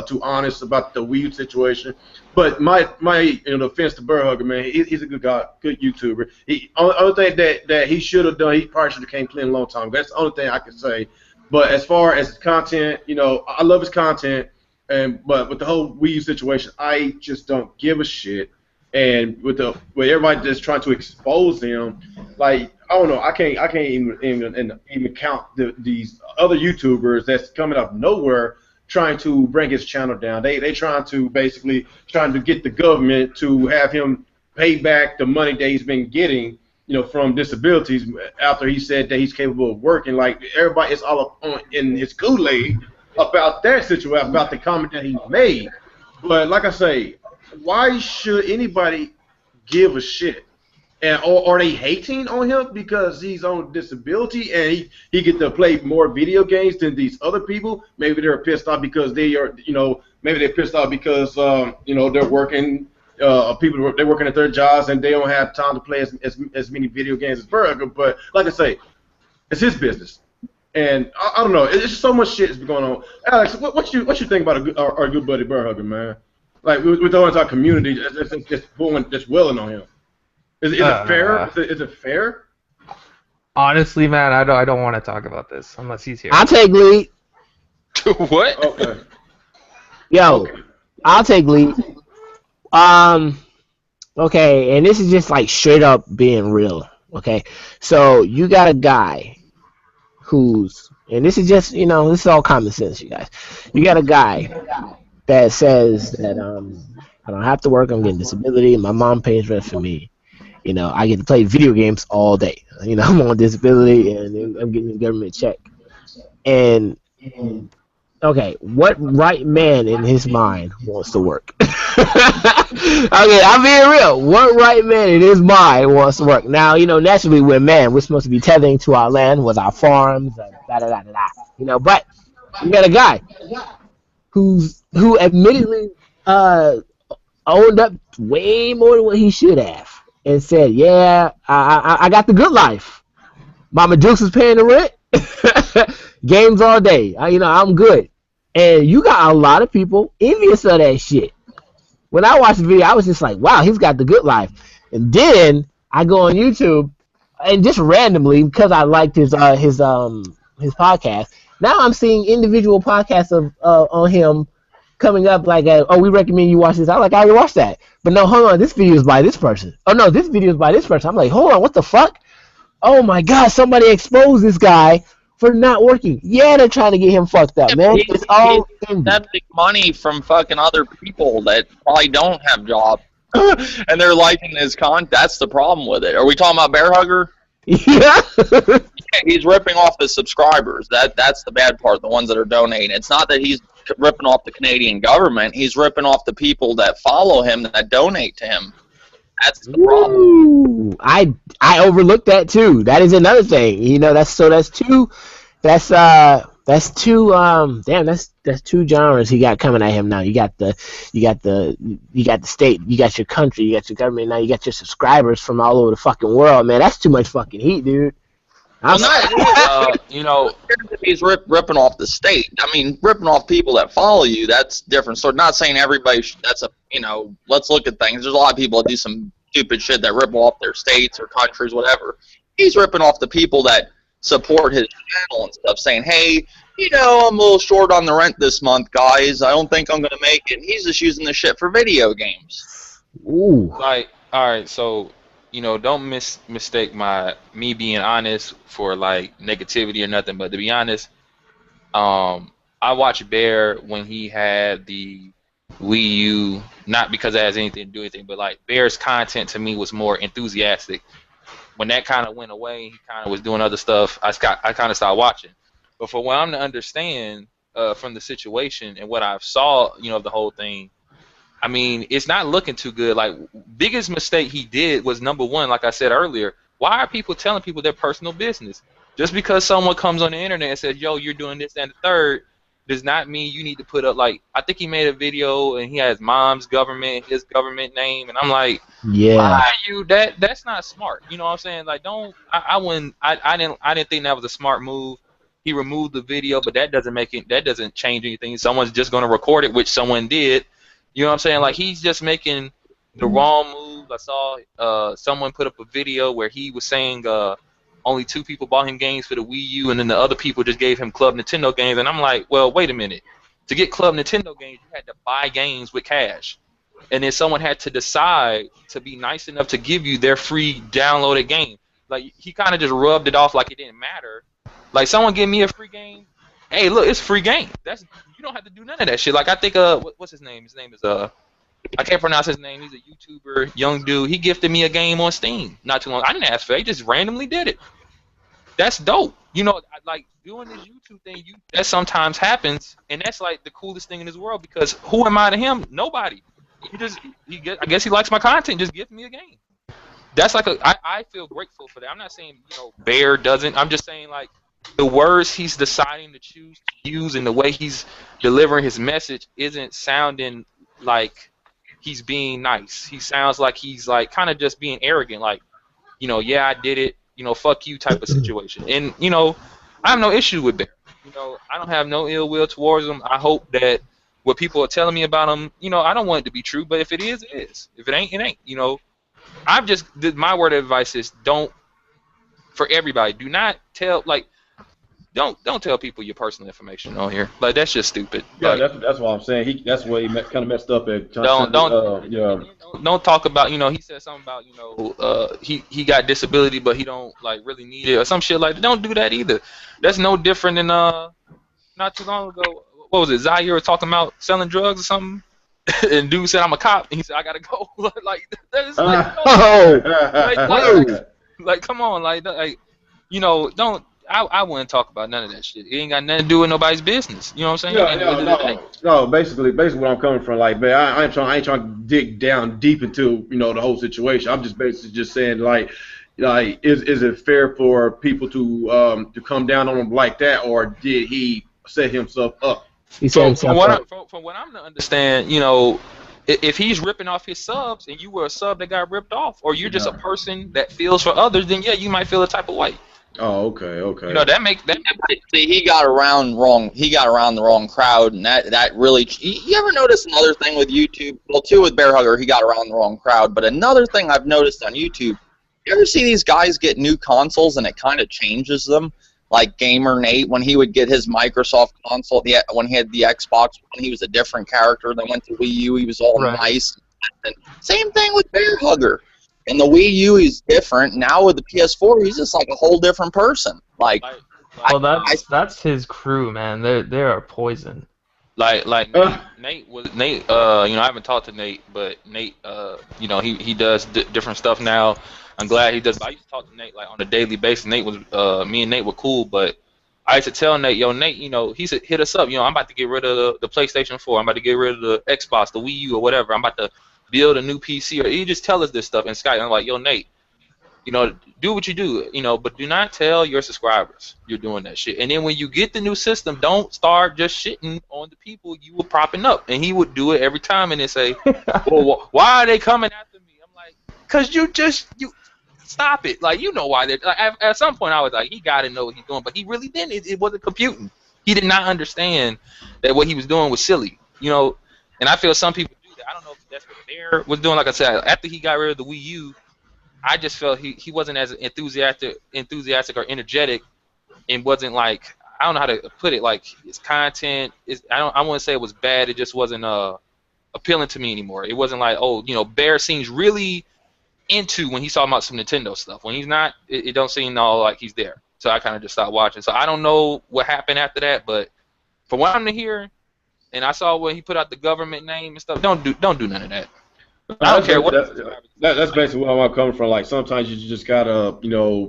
too honest about the Wii U situation. But my offense to Burhugger, man, he's a good guy, good YouTuber. Only thing that he should have done, he probably should have came clean a long time ago. That's the only thing I can say. But as far as content, I love his content, but with the whole Wii U situation, I just don't give a shit. and with everybody just trying to expose him, like I don't know, I can't even count these other YouTubers that's coming out of nowhere trying to bring his channel down. They trying to basically trying to get the government to have him pay back the money that he's been getting, from disabilities after he said that he's capable of working. Like everybody is all up on in his Kool-Aid about that situation, about the comment that he made. But like I say, why should anybody give a shit? And or are they hating on him because he's on disability and he get to play more video games than these other people? Maybe they're pissed off because they are, maybe they're pissed off because they're working. They're working at their jobs and they don't have time to play as many video games as Burger. But like I say, it's his business, and I don't know. It's just so much shit is going on. Alex, what you think about our good buddy Burger, man? Like with our community, just welling on him. Is it fair? Is it fair? Honestly, man, I don't want to talk about this unless he's here. I'll take lead. What? Okay. Yo, okay. I'll take lead. Okay, and this is just like straight up being real. Okay, so you got a guy who's, and this is just, this is all common sense, you guys. You got a guy that says that I don't have to work, I'm getting disability, my mom pays rent for me. I get to play video games all day. I'm on disability and I'm getting a government check. And okay, what right man in his mind wants to work? Okay, I'm being real. What right man in his mind wants to work? Now, naturally we're man. We're supposed to be tethering to our land with our farms, but you got a guy who admittedly owned up way more than what he should have and said, yeah, I got the good life. Mama Dukes is paying the rent. Games all day. I'm good. And you got a lot of people envious of that shit. When I watched the video, I was just like, wow, he's got the good life. And then I go on YouTube and just randomly, because I liked his podcast, now I'm seeing individual podcasts of on him coming up like, we recommend you watch this. I already watched that. But no, hold on, this video is by this person. Oh no, this video is by this person. I'm like, hold on, what the fuck? Oh my god, somebody exposed this guy for not working. Yeah, they're trying to get him fucked up, man. It's all accepting money from fucking other people that probably don't have jobs, and they're liking his content. That's the problem with it. Are we talking about Bear Hugger? Yeah. Yeah, he's ripping off the subscribers. That's the bad part. The ones that are donating. It's not that he's ripping off the Canadian government. He's ripping off the people that follow him that donate to him. That's the problem. Ooh, I overlooked that too. That is another thing. That's two genres he got coming at him now. You got the state, you got your country, you got your government, now you got your subscribers from all over the fucking world, man. That's too much fucking heat, dude. He's ripping off the state. I mean, ripping off people that follow you, that's different. So not saying everybody let's look at things. There's a lot of people that do some stupid shit that rip off their states or countries, whatever. He's ripping off the people that support his channel and stuff, saying, hey, I'm a little short on the rent this month, guys. I don't think I'm going to make it. And he's just using the shit for video games. Ooh. Like, all right, so, don't mistake me being honest for, like, negativity or nothing. But to be honest, I watched Bear when he had the Wii U, not because it has anything to do with anything, but, like, Bear's content to me was more enthusiastic. When that kind of went away, he kind of was doing other stuff, I kind of stopped watching. But for what I'm to understand from the situation and what I've saw, of the whole thing, I mean, it's not looking too good. Like, biggest mistake he did was, number one, like I said earlier, why are people telling people their personal business? Just because someone comes on the internet and says, yo, you're doing this and the third, does not mean you need to put up, like, I think he made a video and he has mom's government, his government name, and I'm like, yeah, why are you that's not smart. You know what I'm saying? Like, I didn't think that was a smart move. He removed the video, but that doesn't change anything. Someone's just gonna record it, which someone did. You know what I'm saying? Like, he's just making the wrong move. I saw someone put up a video where he was saying only 2 people bought him games for the Wii U, and then the other people just gave him Club Nintendo games. And I'm like, well, wait a minute. To get Club Nintendo games, you had to buy games with cash. and then someone had to decide to be nice enough to give you their free downloaded game. Like he kind of just rubbed it off like it didn't matter. Like someone give me a free game, hey, look, it's free game. That's you don't have to do none of that shit. Like I think what's his name? His name is I can't pronounce his name. He's a YouTuber, young dude. He gifted me a game on Steam not too long. I didn't ask for it. He just randomly did it. That's dope. You know, like doing this YouTube thing, that sometimes happens, and that's like the coolest thing in this world because who am I to him? Nobody. I guess he likes my content. Just give me a game. That's like I feel grateful for that. I'm not saying Bear doesn't. I'm just saying like the words he's deciding to choose to use and the way he's delivering his message isn't sounding like he's being nice. He sounds like he's like kind of just being arrogant. Like yeah, I did it. Fuck you type of situation. And, I have no issue with Bear. I don't have no ill will towards him. I hope that what people are telling me about him, I don't want it to be true, but if it is, it is. If it ain't, it ain't. I've just, my word of advice is for everybody, do not tell, like, don't tell people your personal information on here. Like, that's just stupid. Yeah, like, that's what I'm saying. That's where he kind of messed up at. Don't talk about, he said something about, he got disability, but he don't, like, really need it or some shit like that. Don't do that either. That's no different than, not too long ago, what was it, Zaire was talking about selling drugs or something? And dude said, I'm a cop. And he said, I gotta go. Like, that is, like, come on, like, don't. I wouldn't talk about none of that shit. It ain't got nothing to do with nobody's business. You know what I'm saying? No. Basically, what I'm coming from, like, man, I ain't trying to dig down deep into the whole situation. I'm just basically just saying, like, is it fair for people to come down on him like that, or did he set himself up? He set himself up. From what I'm to understand, if he's ripping off his subs and you were a sub that got ripped off, or you're just a person that feels for others, then yeah, you might feel a type of way. Oh, okay. That make See, he got around wrong. He got around the wrong crowd, and that really. You ever notice another thing with YouTube? Well, too with Bear Hugger, he got around the wrong crowd. But another thing I've noticed on YouTube, you ever see these guys get new consoles and it kind of changes them? Like Gamer Nate, when he would get his Microsoft console, when he had the Xbox, when he was a different character. Then went to Wii U, he was all nice. And same thing with Bear Hugger. In the Wii U, he's different. Now with the PS4, he's just like a whole different person. Like, well, that's his crew, man. They are poison. Nate. I haven't talked to Nate, but Nate, he does different stuff now. I'm glad he does. But I used to talk to Nate like on a daily basis. Me and Nate were cool, but I used to tell Nate, Nate, he said, hit us up. I'm about to get rid of the PlayStation 4. I'm about to get rid of the Xbox, the Wii U, or whatever. I'm about to build a new PC, or you just tell us this stuff in Skype. I'm like, Nate, do what you do, but do not tell your subscribers you're doing that shit. And then when you get the new system, don't start just shitting on the people you were propping up. And he would do it every time and then say, well, why are they coming after me? I'm like, because you stop it. Like, why they're, like, at some point I was like, he got to know what he's doing, but he really didn't. It wasn't computing. He did not understand that what he was doing was silly, and I feel some people do that. I don't know if that's what Bear was doing. Like I said, after he got rid of the Wii U, I just felt he wasn't as enthusiastic or energetic, and wasn't like, I don't know how to put it, like his content is, I wouldn't say it was bad, it just wasn't appealing to me anymore. It wasn't like, Bear seems really into when he's talking about some Nintendo stuff. When he's not, it don't seem all like he's there. So I kind of just stopped watching. So I don't know what happened after that, but from what I'm to hear, and I saw when he put out the government name and stuff, don't do none of that. I don't care what. That's basically where I'm coming from. Like, sometimes you just gotta,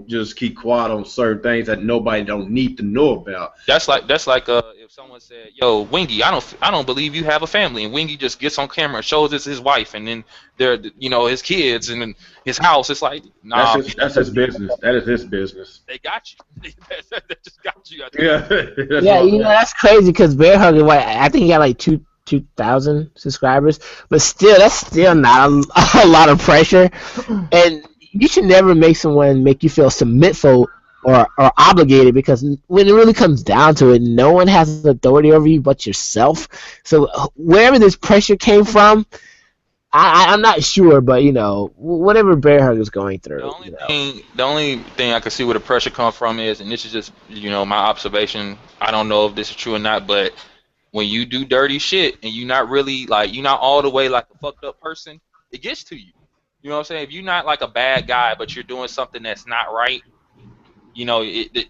just keep quiet on certain things that nobody don't need to know about. That's like if someone said, "Yo, Wingy, I don't believe you have a family," and Wingy just gets on camera and shows us his wife, and then his kids, and then his house. It's like, nah, that's his business. That is his business. They got you. They just got you. Yeah, that's crazy because Bear Hugger, I think he got like 2,000 subscribers, but still, that's still not a lot of pressure, and you should never make someone make you feel submitful or obligated, because when it really comes down to it, no one has authority over you but yourself. So wherever this pressure came from, I'm not sure, but whatever Bear Hugger's going through. The only thing I can see where the pressure come from is, and this is just my observation, I don't know if this is true or not, but when you do dirty shit and you're not really like you're not all the way like a fucked up person, it gets to you. You know what I'm saying? If you're not like a bad guy, but you're doing something that's not right, you know,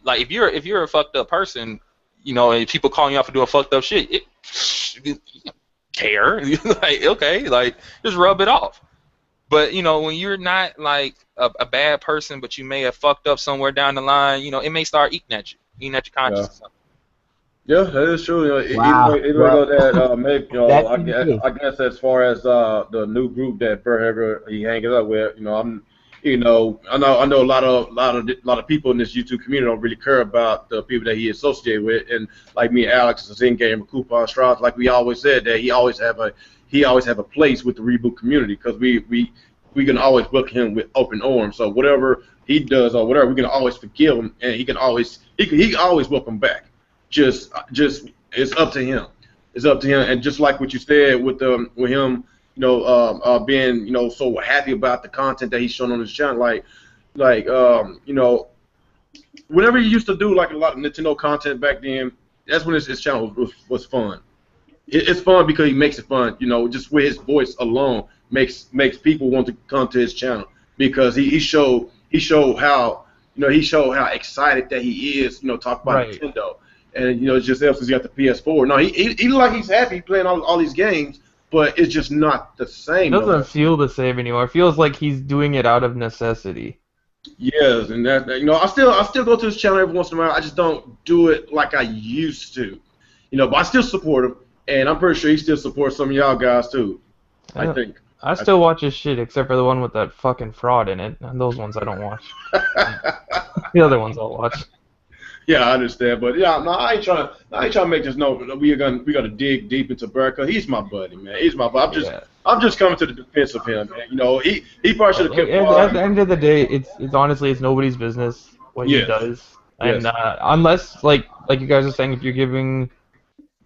like if you're a fucked up person, you know, and people calling you out for doing fucked up shit, you care. Like, okay, like just rub it off. But you know, when you're not like a bad person, but you may have fucked up somewhere down the line, you know, it may start eating at your conscience. Yeah, that is true. You know, Wow. even though that make you know, That's I guess as far as the new group that Burhager he hangs out with, you know, I know a lot of people in this YouTube community don't really care about the people that he associated with, and like me, Alex, as in game, Kuuppon Stives, like we always said that he always have a place with the Reboot community because we can always welcome him with open arms. So whatever he does or whatever, we can always forgive him, and he can always welcome back. Just it's up to him. It's up to him, and just like what you said with him, you know, being, you know, so happy about the content that he's showing on his channel, like you know, whenever he used to do like a lot of Nintendo content back then, that's when his channel was fun. It's fun because he makes it fun, you know, just with his voice alone makes people want to come to his channel because he showed how, you know, he showed how excited that he is, you know, talk about Nintendo. And you know, it's just ever since he got the PS4. No, he like he's happy playing all these games, but it's just not the same. It doesn't feel the same anymore. It feels like he's doing it out of necessity. Yes, and that, you know, I still go to his channel every once in a while. I just don't do it like I used to, you know. But I still support him, and I'm pretty sure he still supports some of y'all guys too. I think. I still watch his shit, except for the one with that fucking fraud in it. And those ones I don't watch. The other ones I'll watch. Yeah, I understand, but yeah, no, I ain't trying to make this note. We gotta dig deep into Burr, cause he's my buddy, man. He's my buddy. I'm just coming to the defense of him, man. You know, he probably should have kept quiet. At the end of the day, it's honestly it's nobody's business what he does, and unless like you guys are saying, if you're giving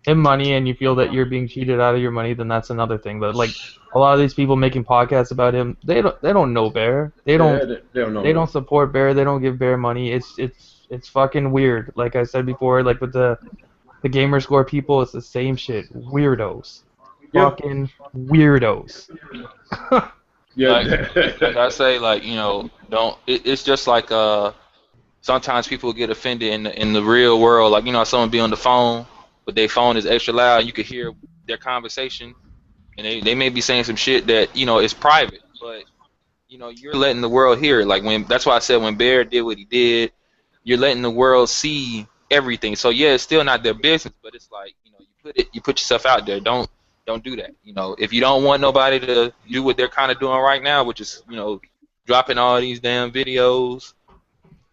him money and you feel that you're being cheated out of your money, then that's another thing. But like a lot of these people making podcasts about him, they don't know Bear. They don't support Bear. They don't give Bear money. It's fucking weird. Like I said before, like with the gamer score people, it's the same shit. Weirdos. Fucking weirdos. Like I say, like, you know, it's just like sometimes people get offended in the real world. Like, you know, someone be on the phone, but their phone is extra loud, and you could hear their conversation, and they may be saying some shit that, you know, is private, but you know, you're letting the world hear it. Like that's why I said when Bear did what he did, you're letting the world see everything. So yeah, it's still not their business, but it's like, you know, you put yourself out there. Don't do that. You know, if you don't want nobody to do what they're kind of doing right now, which is, you know, dropping all these damn videos,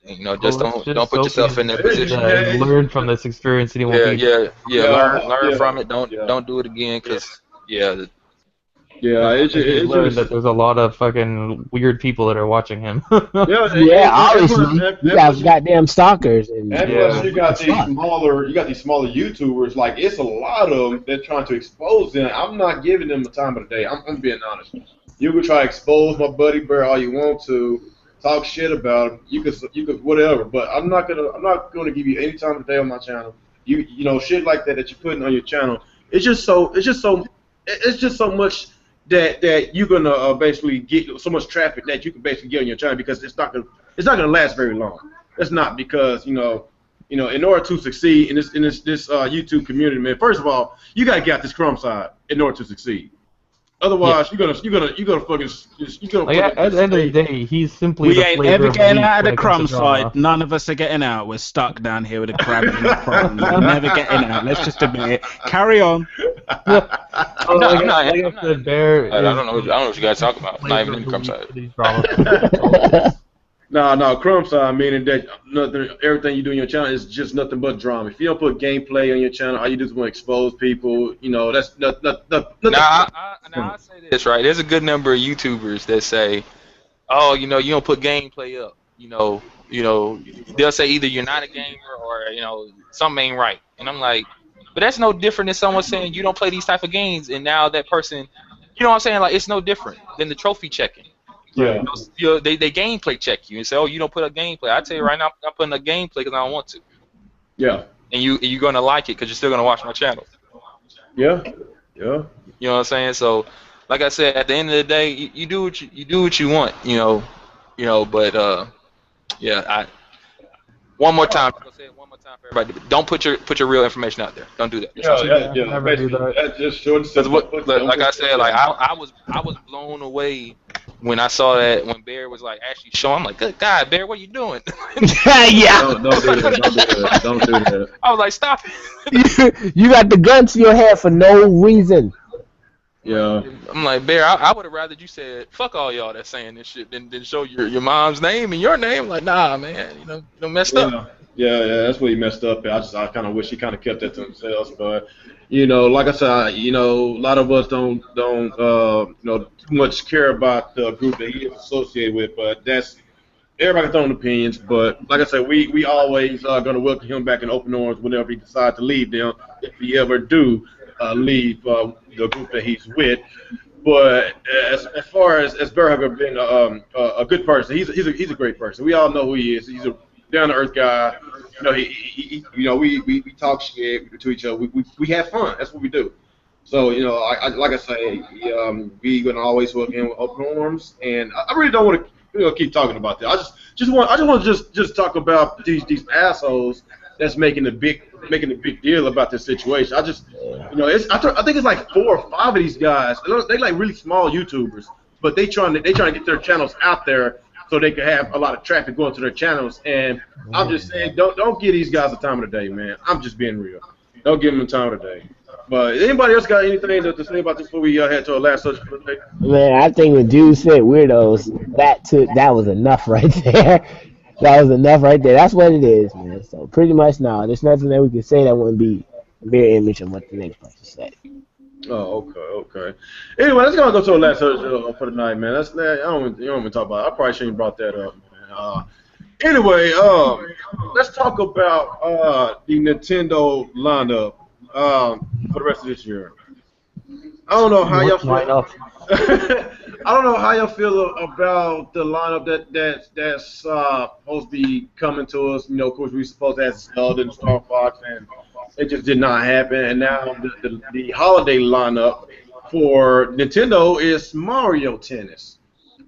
you know, just don't put yourself in that position. Learn from this experience, and he won't learn from it. Don't do it again, because it's learned that there's a lot of fucking weird people that are watching him. Obviously, you got goddamn stalkers. And plus, you got these smaller YouTubers. Like, it's a lot of them that trying to expose them. I'm not giving them the time of the day. I'm being honest. You can try to expose my buddy Bear all you want to, talk shit about him. You could whatever, but I'm not gonna give you any time of the day on my channel. You know, shit like that you're putting on your channel. It's just so much that you're gonna basically get so much traffic that you can basically get on your channel, because it's not gonna last very long. It's not, because you know in order to succeed in this YouTube community, man. First of all, you gotta get out this crumb side in order to succeed. Otherwise, you're gonna fucking. Like, at the end of the day, he's simply. We ain't ever getting out of the crumb side. None of us are getting out. We're stuck down here with a crab in the crumb. We're never getting out. Let's just admit it. Carry on. I'm not. I don't know what you guys talk about. I'm not even in the crumb side. No, crumb side meaning that everything you do on your channel is just nothing but drama. If you don't put gameplay on your channel, all you do is want to expose people. You know, that's nothing. Now I say this, right. There's a good number of YouTubers that say, "Oh, you know, you don't put gameplay up." You know, they'll say either you're not a gamer or, you know, something ain't right. And I'm like, but that's no different than someone saying you don't play these type of games, and now that person, you know what I'm saying? Like, it's no different than the trophy checking. Yeah. You know, they gameplay check you and say, "Oh, you don't put up gameplay." I tell you right now, I'm not putting up gameplay because I don't want to. Yeah. And you're gonna like it because you're still gonna watch my channel. Yeah. Yeah. You know what I'm saying? So, like I said, at the end of the day, you do what you do what you want. But yeah, one more time. I'm gonna say it one more time for everybody. Don't put your real information out there. Don't do that. That's all I'm Yeah, saying. yeah, yeah. Never do Basically, that. that's just short and Because simple. like I said, like I was blown away when I saw that when Bear was like actually showing. I'm like, good God, Bear, what are you doing? Yeah. Don't do that. Don't do that. Don't do that. I was like, stop it. You got the gun to your head for no reason. Yeah. I'm like, Bear, I would have rather you said fuck all y'all that's saying this shit than show your mom's name and your name. Like, nah, man, you messed up. Yeah. Yeah, yeah, that's where he messed up. I kind of wish he kind of kept that to themselves, but like I said, a lot of us don't too much care about the group that he is associated with, but that's everybody got their own opinions. But like I said, we always are gonna welcome him back in open arms whenever he decides to leave them, if he ever do leave the group that he's with. But as far as Berger being a good person, he's a great person. We all know who he is. He's a down to earth guy. We talk shit to each other. We have fun. That's what we do. So like I say, we gonna always welcome him with open arms. And I really don't want to keep talking about that. I just want to just talk about these assholes that's making a big deal about this situation. I think it's like 4 or 5 of these guys. They like really small YouTubers, but they trying to get their channels out there so they can have a lot of traffic going to their channels. And I'm just saying, don't give these guys the time of the day, man. I'm just being real. Don't give them the time of the day. But anybody else got anything to say about this before we head to our last subject for the day? Man, I think when Jude said weirdos, that was enough right there. That was enough right there. That's what it is, man. So pretty much no, there's nothing that we can say that wouldn't be a mirror image of what the next person said. Oh, okay. Anyway, let's go to our last subject for the night, man. I don't even talk about it. I probably shouldn't have brought that up, man. Anyway, let's talk about the Nintendo lineup for the rest of this year. I don't know how y'all feel. I don't know how y'all feel about the lineup that's supposed to be coming to us. Of course, we supposed to have Zelda and Star Fox, and it just did not happen. And now the holiday lineup for Nintendo is Mario Tennis.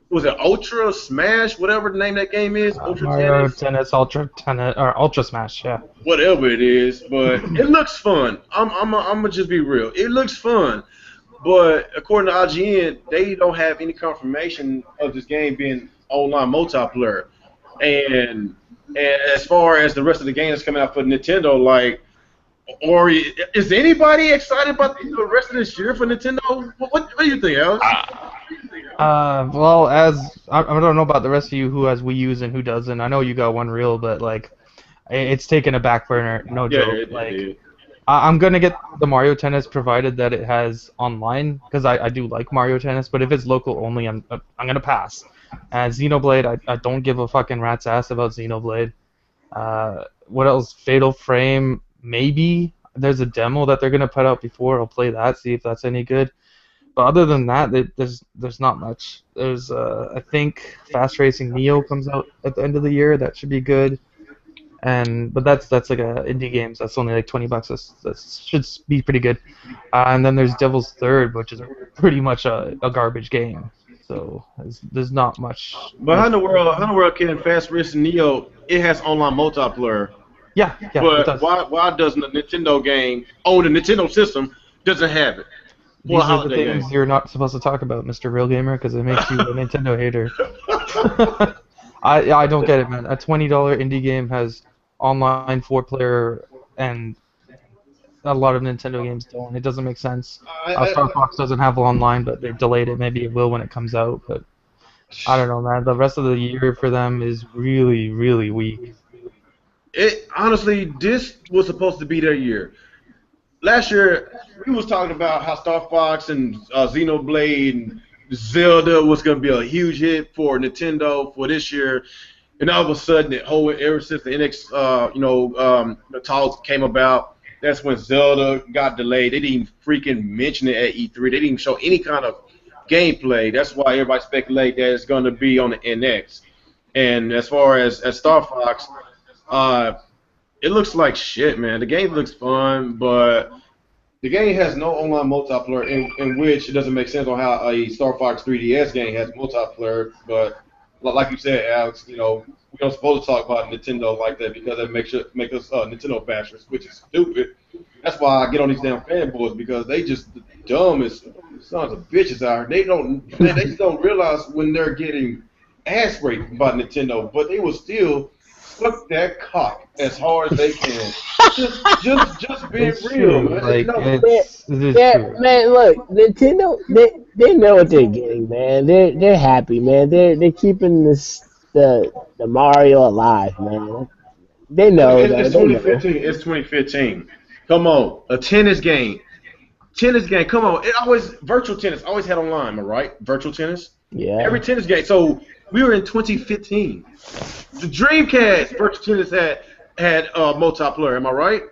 Was it Ultra Smash, whatever the name of that game is? Ultra Mario Tennis, Ultra Tennis, or Ultra Smash, yeah. Whatever it is, but it looks fun. I'm gonna just be real. It looks fun, but according to IGN, they don't have any confirmation of this game being online multiplayer. And as far as the rest of the games coming out for Nintendo, or is anybody excited about the rest of this year for Nintendo? What do you think, Alex? Well, as I don't know about the rest of you who has Wii U's and who doesn't. I know you got one reel, but it's taken a back burner. No joke. I'm gonna get the Mario Tennis provided that it has online because I do like Mario Tennis. But if it's local only, I'm gonna pass. And Xenoblade, I don't give a fucking rat's ass about Xenoblade. What else? Fatal Frame, maybe. There's a demo that they're gonna put out before. I'll play that, see if that's any good. But other than that, there's not much. There's I think Fast Racing Neo comes out at the end of the year. That should be good. But that's like a indie games. That's only like $20. That should be pretty good. And then there's Devil's Third, which is pretty much a garbage game. So there's not much. But how in the world can Fast Racing Neo? It has online multiplayer. Yeah, but it does. why doesn't the Nintendo game on the Nintendo system doesn't have it? These are the things you're not supposed to talk about, Mr. Real Gamer, because it makes you a Nintendo hater. I don't get it, man. A $20 indie game has online 4-player, and a lot of Nintendo games don't. It doesn't make sense. Star Fox doesn't have online, but they've delayed it. Maybe it will when it comes out, but I don't know, man. The rest of the year for them is really, really weak. Honestly, this was supposed to be their year. Last year, we was talking about how Star Fox and Xenoblade and Zelda was going to be a huge hit for Nintendo for this year, and all of a sudden, ever since the NX, the talks came about, that's when Zelda got delayed. They didn't even freaking mention it at E3. They didn't even show any kind of gameplay. That's why everybody speculated that it's going to be on the NX. And as far as Star Fox, it looks like shit, man. The game looks fun, but The game has no online multiplayer, in which it doesn't make sense on how a Star Fox 3DS game has multiplayer. But like you said, Alex, we don't supposed to talk about Nintendo like that because it make us Nintendo bashers, which is stupid. That's why I get on these damn fanboys because they just the dumbest sons of bitches out here. They just don't realize when they're getting ass raped by Nintendo, but they will still suck that cock as hard as they can. Just being It's real, true. man. Like, it's true. man, look, Nintendo, they know what they're getting, man. They're happy, man. They're keeping the Mario alive, man. They know, though. It's They know. 2015. It's 2015. Come on, a tennis game. Tennis game. Come on. It always virtual tennis. Always had online, am I right? Virtual tennis. Yeah. Every tennis game. So we were in 2015. The Dreamcast virtual tennis had multiplayer. Am I right?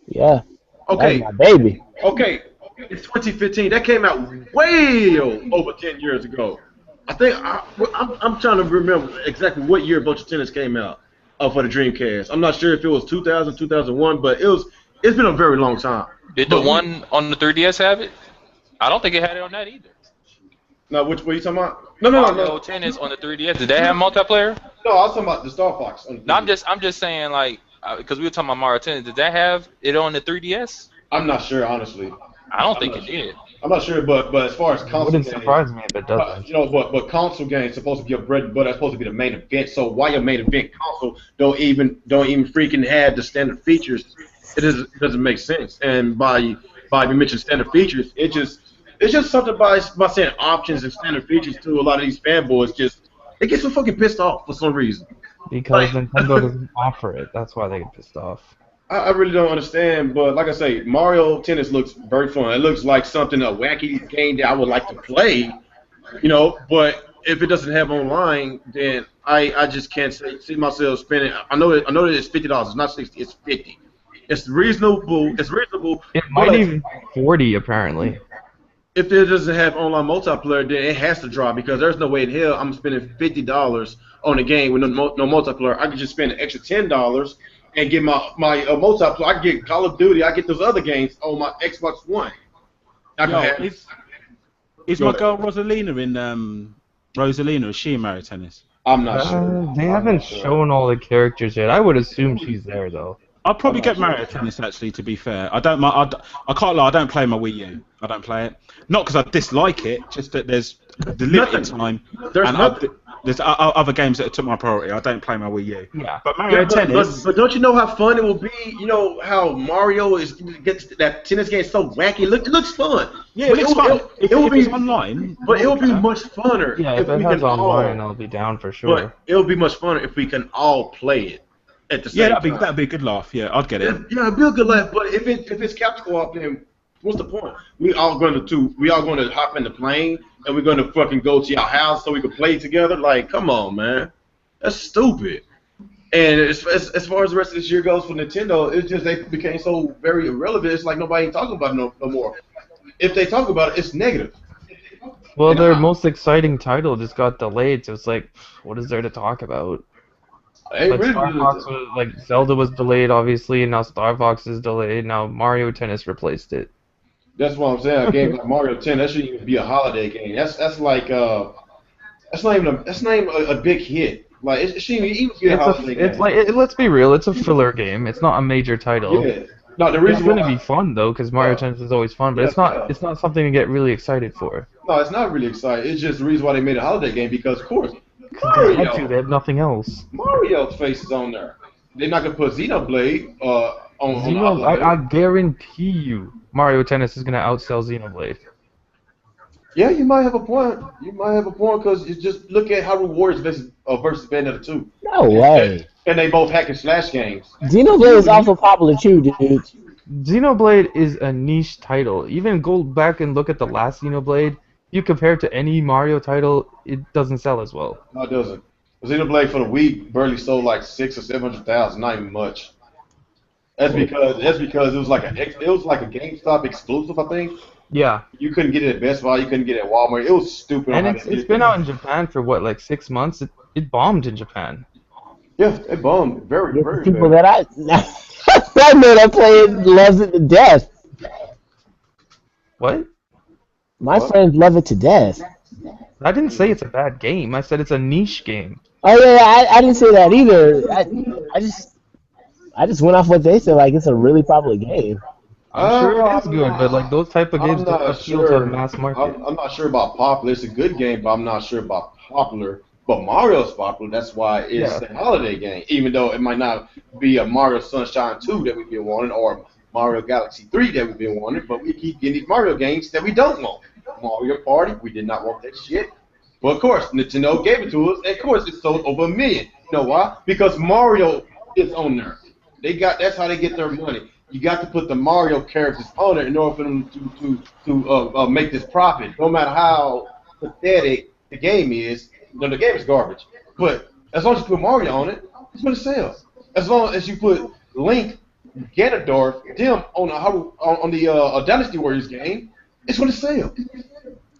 Yeah. Okay. That's my baby. Okay. It's 2015. That came out way over 10 years ago. I think I'm trying to remember exactly what year virtual tennis came out for the Dreamcast. I'm not sure if it was 2000, 2001, but it's been a very long time. Did the one on the 3DS have it? I don't think it had it on that either. No, what are you talking about? No. Tennis on the 3DS. Did they have multiplayer? No, I was talking about the Star Fox. No, I'm just saying like because we were talking about Mario Tennis. Did that have it on the 3DS? I'm not sure, honestly. I don't think it did. I'm not sure, but as far as console Wouldn't games, surprise me if it doesn't. but console games supposed to be a bread and butter. That's supposed to be the main event. So why your main event console don't even freaking have the standard features? It doesn't make sense. And by you mentioning standard features, it's just something by saying options and standard features to a lot of these fanboys. They get so fucking pissed off for some reason. Because Nintendo doesn't offer it. That's why they get pissed off. I really don't understand, but like I say, Mario Tennis looks very fun. It looks like a wacky game that I would like to play, but if it doesn't have online, then I just can't see myself spending. I know that it's $50. It's not 60. It's 50. It's reasonable. It's reasonable. It might even be 40 apparently. If it doesn't have online multiplayer, then it has to drop because there's no way in hell I'm spending $50 on a game with no multiplayer. I could just spend an extra $10 and get my multiplayer. I can get Call of Duty. I get those other games on my Xbox One. Is my girl Rosalina in Rosalina? Is she in Mario Tennis? I'm not sure. They haven't shown all the characters yet. I would assume she's there though. I'll probably get Mario Tennis actually. To be fair, I can't lie. I don't play my Wii U. I don't play it. Not because I dislike it. Just that there's the limited time. There's other games that took my priority. I don't play my Wii U. Yeah. But Mario Tennis. But don't you know how fun it will be? You know how Mario gets that tennis game so wacky. It looks fun. Yeah, it looks fun. If it was online. But it will be much funner. Yeah, if it has online, I'll be down for sure. But it will be much funner if we can all play it at the same time. That'd be a good laugh. Yeah, I'd get it. Yeah, it'd be a good laugh. But if it's couch co-op, then what's the point? We all going to hop in the plane and we're going to fucking go to your house so we can play together. Like, come on, man, that's stupid. And as far as the rest of this year goes for Nintendo, it's just they became so very irrelevant. It's like nobody ain't talking about it no more. If they talk about it, it's negative. Well, their most exciting title just got delayed, so it's like, what is there to talk about? Like Star Fox Zelda was delayed, obviously, and now Star Fox is delayed. Now Mario Tennis replaced it. That's what I'm saying. A game like Mario Tennis, that shouldn't even be a holiday game. That's not even a big hit. Like it shouldn't even be a holiday game. It's like let's be real. It's a filler game. It's not a major title. Yeah. No, the reason it's going to be fun though, because Mario Tennis is always fun. But it's not something to get really excited for. No, it's not really exciting. It's just the reason why they made a holiday game because, of course, They have nothing else. Mario's face is on there. They're not gonna put Xenoblade on. I guarantee you, Mario Tennis is gonna outsell Xenoblade. Yeah, you might have a point. Because you just look at how Warriors versus Bayonetta 2. No way. And they both hack and slash games. Xenoblade is also popular too, dude. Xenoblade is a niche title. Even go back and look at the last Xenoblade. You compare it to any Mario title, it doesn't sell as well. No, it doesn't. Xenoblade for the Wii barely sold like 600,000 or 700,000, not even much. That's because it was like a GameStop exclusive, I think. Yeah. You couldn't get it at Best Buy, you couldn't get it at Walmart. It was stupid. And it's been out in Japan for what, like 6 months? It bombed in Japan. Yeah, it bombed very, very people bad. that I know that play it loves it to death. What? My friends love it to death. I didn't say it's a bad game. I said it's a niche game. Oh yeah, I didn't say that either. I just went off what they said. Like it's a really popular game. I'm sure it is good, but like those type of games I'm don't not appeal to sure. mass market. I'm not sure about popular. It's a good game, but I'm not sure about popular. But Mario's popular. That's why it's a holiday game. Even though it might not be a Mario Sunshine 2 that we've been wanting or Mario Galaxy 3 that we've been wanting, but we keep getting these Mario games that we don't want. Mario Party, we did not want that shit. But of course, Nintendo gave it to us. And of course, it sold over 1 million. You know why? Because Mario is on there. That's how they get their money. You got to put the Mario characters on it in order for them to make this profit. No matter how pathetic the game is, the game is garbage. But as long as you put Mario on it, it's going to sell. As long as you put Link, Ganondorf, them on the Dynasty Warriors game, it's going to sell.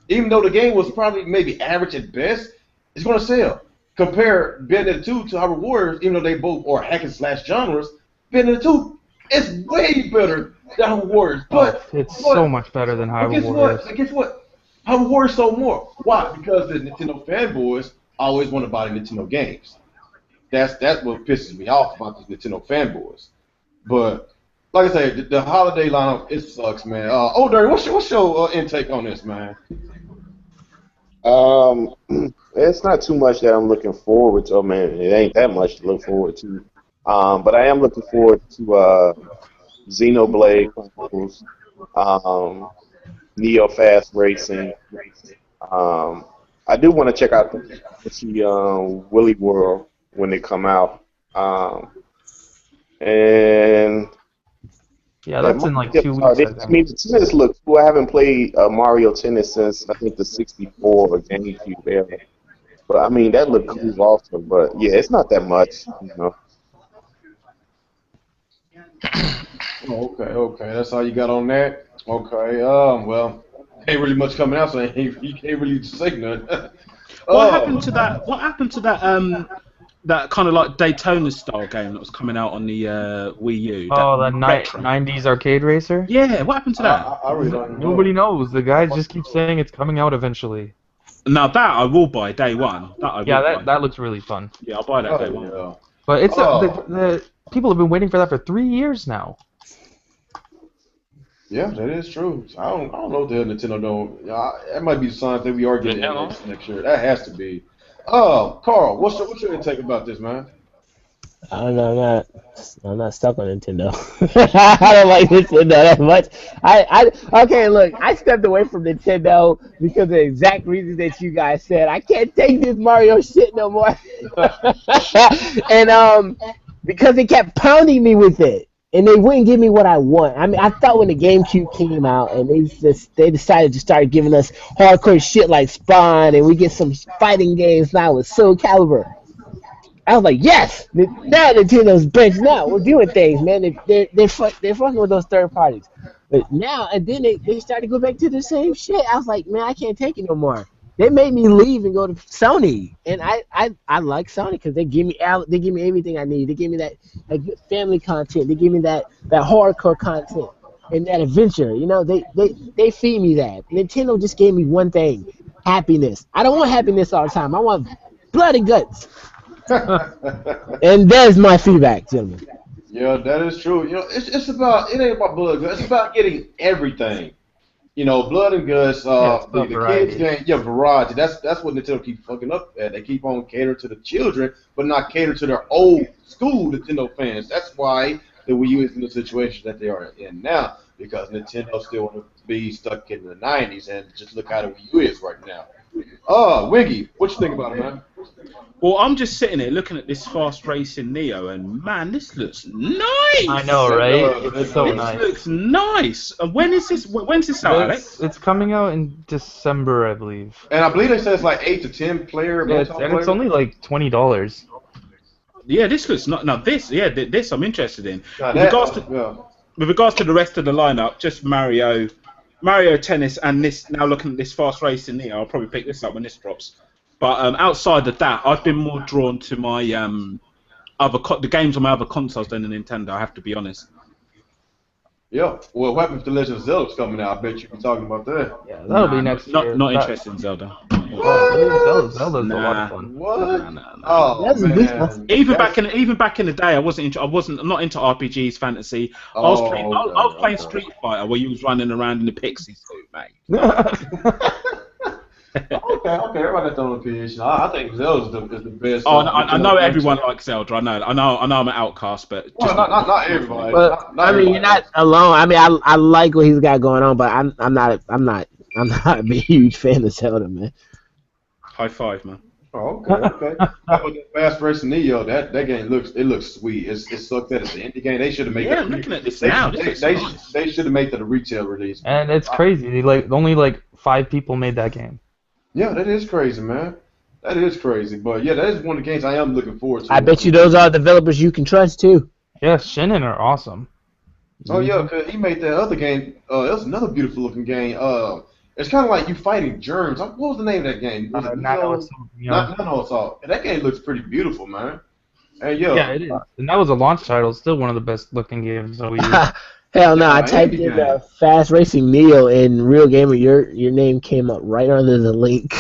Even though the game was probably maybe average at best, it's going to sell. Compare Bayonetta 2 to Hyrule Warriors, even though they both are hack and slash genres, Bayonetta 2 is way better than Hyrule Warriors. But it's so much better than Hyrule Warriors. Guess what? Hyrule Warriors sold more. Why? Because the Nintendo fanboys always want to buy the Nintendo games. That's what pisses me off about the Nintendo fanboys. But like I say, the holiday lineup, it sucks, man. Dirty, what's your intake on this, man? It's not too much that I'm looking forward to. Man, it ain't that much to look forward to. But I am looking forward to Xenoblade Chronicles, Neo Fast Racing. I do want to check out the Willy World when they come out. And yeah, that's in like 2 weeks. I mean, the tennis looks cool. I haven't played Mario Tennis since I think the 64 or GameCube era. But I mean, that looked cool also. But yeah, it's not that much, you know. Okay. That's all you got on that. Okay. Well, ain't really much coming out, so you can't really say nothing. What happened to that? What happened to that? That kind of like Daytona style game that was coming out on the Wii U. Oh, the 90s arcade racer? Yeah, what happened to that? I really don't know. Nobody knows. The guys just keep saying it's coming out eventually. Now that I will buy day one. That looks really fun. Yeah, I'll buy that day one. Yeah. But it's the people have been waiting for that for 3 years now. Yeah, that is true. I don't know if the Nintendo don't. That might be the sign that we are getting next year. That has to be. Carl, what's your intake about this, man? I don't know. I'm not stuck on Nintendo. I don't like Nintendo that much. Okay, look, I stepped away from Nintendo because of the exact reasons that you guys said. I can't take this Mario shit no more. And because they kept pounding me with it, and they wouldn't give me what I want. I mean, I thought when the GameCube came out, and they decided to start giving us hardcore shit like Spawn, and we get some fighting games now with Soul Calibur. I was like, yes! Now Nintendo's branching out. We're doing things, man. They're fucking with those third parties. But now, and then they started to go back to the same shit. I was like, man, I can't take it no more. They made me leave and go to Sony, and I like Sony because they give me everything I need. They give me that good family content. They give me that hardcore content and that adventure. You know, they feed me that. Nintendo just gave me one thing: happiness. I don't want happiness all the time. I want blood and guts. And there's my feedback, gentlemen. Yeah, that is true. You know, it ain't about blood and guts. It's about getting everything. You know, blood and guts, the kids game, variety. That's what Nintendo keep fucking up at. They keep on catering to the children, but not cater to their old school Nintendo fans. That's why the Wii U is in the situation that they are in now, because Nintendo still want to be stuck in the 90s, and just look how the Wii U is right now. Wiggy, what you think about it, man? Well, I'm just sitting here looking at this fast racing Neo, and man, this looks nice. I know, right? It's so nice. This looks nice. When's this out, Alex? It's coming out in December, I believe. And I believe they said it's like 8 to 10 player. Yeah, it's only like $20. Yeah, this looks this I'm interested in. With regards to the rest of the lineup, just Mario Tennis, and this. Now looking at this fast racing Neo, I'll probably pick this up when this drops. But outside of that, I've been more drawn to my the games on my other consoles than the Nintendo. I have to be honest. Yeah. Well, what happens if The Legend of Zelda's coming out? I bet you'll be talking about that. Yeah, that'll be Nah, next year. not interested in Zelda. What? Zelda's a lot of Nah. fun. What? Nah. Oh That's a good one. man. Even back in the day, I'm not into RPGs, fantasy. I Oh, was playing okay. Street Fighter where you was running around in the pixie suit, mate. Okay. Everybody got their own opinion. I think Zelda is the best. Oh, I know everyone likes Zelda. I know I'm an outcast, but Well, just not everybody. But Not I mean, you're everybody. not alone. I mean, I like what he's got going on, but I'm not a big huge fan of Zelda, man. high five, man. Oh, okay. How about that Fast Racing Neo? That game looks sweet. It sucked that it's an indie game. They should have made Yeah, that. looking at this They, now, they, this they, looks nice. they should have made that a retail release. And it's crazy. Only like 5 people made that game. Yeah, that is crazy, man. That is crazy. But yeah, that is one of the games I am looking forward to. I bet you those are developers you can trust too. Yeah, Shinin are awesome. Oh yeah, because he made that other game. That was another beautiful looking game. It's kind of like you fighting germs. What was the name of that game? Was it Nano Assault. That game looks pretty beautiful, man. And Yeah, it is. And that was a launch title. Still one of the best looking games that we used. Hell no! I Yeah, typed indie in game. Fast Racing Neo in Real Gamer. Your name came up right under the link.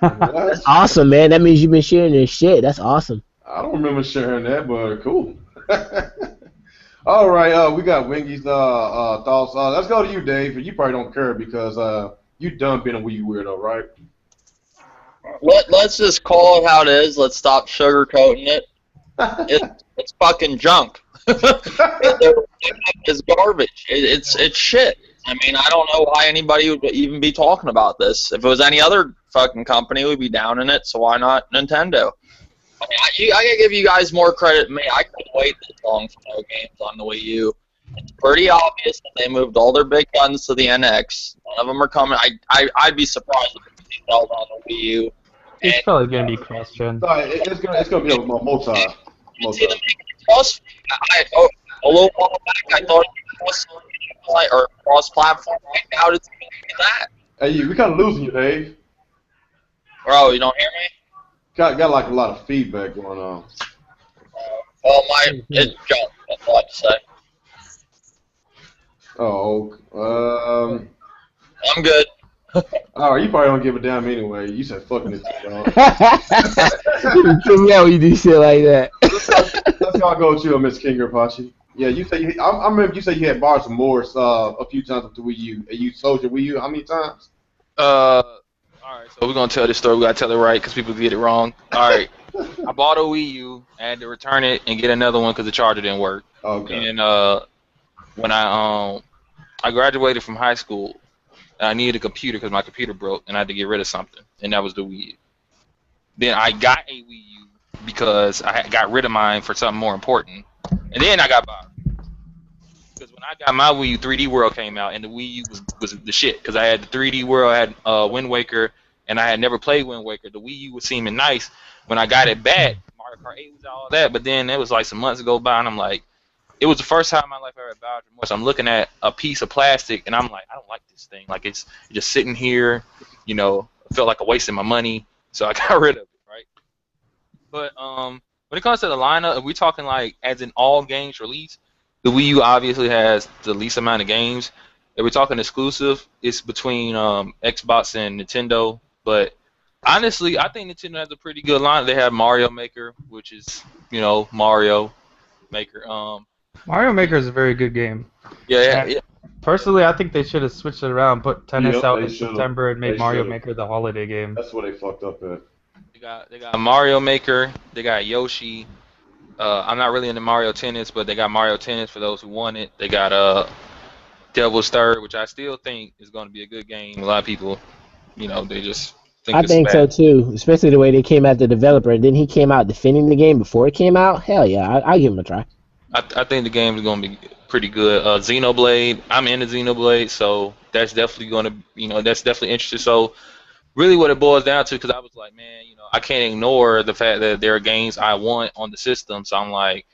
What? That's awesome, man. That means you've been sharing this shit. That's awesome. I don't remember sharing that, but cool. All right, we got Wingy's thoughts. Let's go to you, Dave. You probably don't care because you done being a Wii U weirdo, right? Let's just call it how it is. Let's stop sugarcoating it. It's fucking junk. It's garbage. It's shit. I mean, I don't know why anybody would even be talking about this. If it was any other fucking company, we'd be down in it. So why not Nintendo? I mean, I gotta give you guys more credit than me. I couldn't wait this long for no games on the Wii U. It's pretty obvious that they moved all their big guns to the NX. None of them are coming. I'd be surprised if we see Zelda on the Wii U. It's probably going to be cross-gen. It's gonna be a multi. You see them making cross. A little while back, I thought it was cross-platform. Right now, it's going to be that. Hey, we kind of losing you, Dave. Bro, you don't hear me? Got like a lot of feedback going on. Well, it's junk. That's all I have to say. Oh, I'm good. all right, you probably don't give a damn anyway. You said fucking it, y'all. You tripped me out when you do shit like that. Let's all go to you, Miss King Apache. Yeah, you said I remember you said you had borrowed some more a few times with the Wii U. And you sold your Wii U how many times? Alright, so we're gonna tell this story. We gotta tell it right because people get it wrong. Alright, I bought a Wii U. I had to return it and get another one because the charger didn't work. Okay. And when I graduated from high school, I needed a computer because my computer broke and I had to get rid of something, and that was the Wii U. Then I got a Wii U because I got rid of mine for something more important, and then I got bothered. Because when I got my Wii U, 3D World came out, and the Wii U was the shit. Because I had the 3D World, I had Wind Waker, and I had never played Wind Waker. The Wii U was seeming nice. When I got it back, Mario Kart 8 was all that, but then it was like some months go by, and I'm like, it was the first time in my life I ever bowed remorse. I'm looking at a piece of plastic, and I'm like, I don't like this thing. Like, it's just sitting here, you know, I felt like a waste of my money, so I got rid of it, right? But when it comes to the lineup, if we're talking like as in all games released, the Wii U obviously has the least amount of games. If we're talking exclusive, it's between Xbox and Nintendo. But honestly, I think Nintendo has a pretty good line. They have Mario Maker, which is, you know, Mario Maker. Mario Maker is a very good game. Yeah. Personally, I think they should have switched it around, put tennis out they in should've. September, and made They Mario should've. Maker the holiday game. That's where they fucked up at. They got Mario Maker. They got Yoshi. I'm not really into Mario Tennis, but they got Mario Tennis for those who want it. They got Devil's Third, which I still think is going to be a good game. A lot of people, you know, they just think I it's think so bad. too, especially the way they came at the developer. And then he came out defending the game before it came out. Hell yeah, I'll give him a try. I think the game is going to be pretty good. Xenoblade, I'm into Xenoblade, so that's definitely going to, you know, that's definitely interesting. So really what it boils down to, because I was like, man, you know, I can't ignore the fact that there are games I want on the system. So I'm like,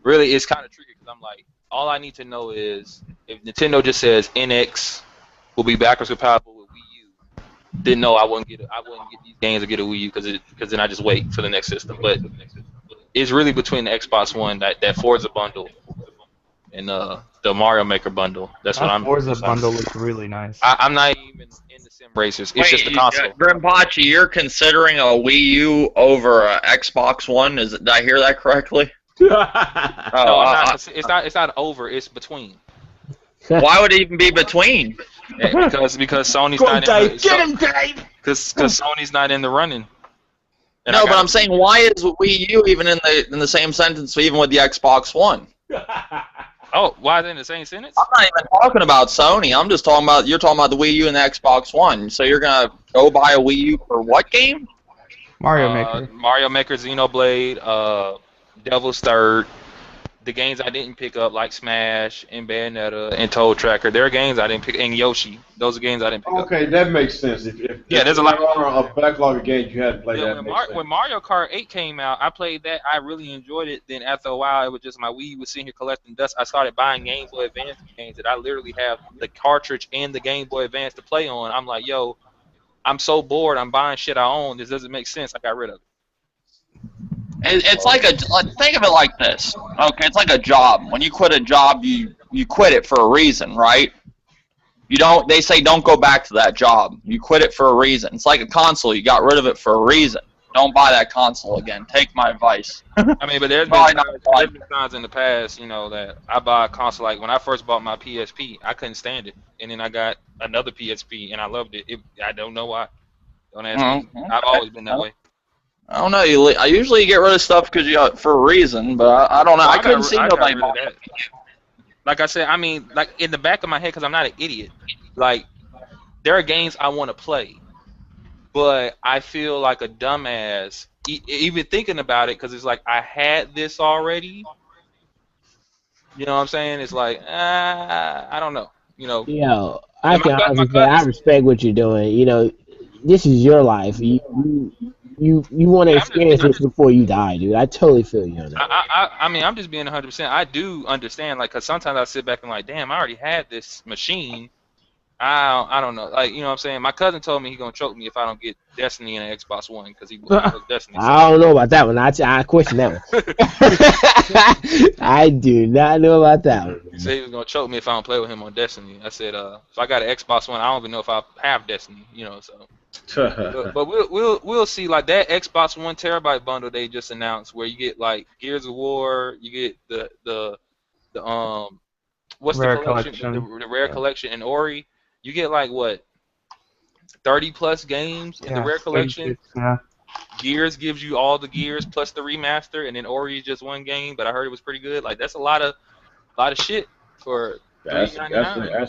really, it's kind of tricky because I'm like, all I need to know is if Nintendo just says NX will be backwards compatible with Wii U, then no, I wouldn't get these games or get a Wii U because then I just wait for the next system. But it's really between the Xbox One, that Forza bundle, and the Mario Maker bundle. That's what I'm. Forza bundle looks really nice. I'm not even in the sim racers. It's just the console. Grimpachi, you're considering a Wii U over a Xbox One? Did I hear that correctly? No, I'm not. It's not over. It's between. Why would it even be between? Because Sony's not in the, Get him, Dave! Because Sony's not in the running. And No, but I'm saying, why is Wii U even in the same sentence, even with the Xbox One? Oh, why are they in the same sentence? I'm not even talking about Sony. I'm just talking about, you're talking about the Wii U and the Xbox One. So you're gonna go buy a Wii U for what game? Mario Maker. Mario Maker, Xenoblade, Devil's Third. The games I didn't pick up, like Smash and Bayonetta and Toe Tracker, there are games I didn't pick, and Yoshi. Those are games I didn't pick up. Okay, that makes sense. If there's a lot of backlog of games you had to play. Yeah, that when Mario Kart 8 came out, I played that. I really enjoyed it. Then after a while, it was just my Wii was sitting here collecting dust. I started buying Game Boy Advance games that I literally have the cartridge and the Game Boy Advance to play on. I'm like, yo, I'm so bored. I'm buying shit I own. This doesn't make sense. I got rid of it. It's like think of it like this. Okay, it's like a job. When you quit a job, you quit it for a reason, right? You don't. They say don't go back to that job. You quit it for a reason. It's like a console. You got rid of it for a reason. Don't buy that console again. Take my advice. I mean, but there's been times in the past, that I buy a console. Like when I first bought my PSP, I couldn't stand it, and then I got another PSP, and I loved it. I don't know why. Don't ask me. I've always been that way. I don't know. I usually get rid of stuff for a reason, but I don't know. I couldn't see nobody buying it. Like I said, I mean, like in the back of my head, because I'm not an idiot. Like there are games I want to play, but I feel like a dumbass even thinking about it, because it's like I had this already. You know what I'm saying? It's like I don't know. Yo, I can honestly say I respect what you're doing. This is your life. You want to experience this before you die, dude. I totally feel you on that. I mean, I'm just being 100%. I do understand, like, because sometimes I sit back and like, damn, I already had this machine. I don't know. Like, you know what I'm saying? My cousin told me he's going to choke me if I don't get Destiny and an Xbox One, because he loves Destiny. So. I don't know about that one. I question that one. I do not know about that one. He said he was going to choke me if I don't play with him on Destiny. I said, if I got an Xbox One, I don't even know if I have Destiny, so. but we'll see. Like that Xbox 1 terabyte bundle they just announced, where you get like Gears of War, you get the what's Rare the collection? The Rare Collection, and Ori. You get like what 30 plus games in the Rare Collection. Yeah. Gears gives you all the Gears plus the remaster, and then Ori is just one game. But I heard it was pretty good. Like that's a lot of shit for. That's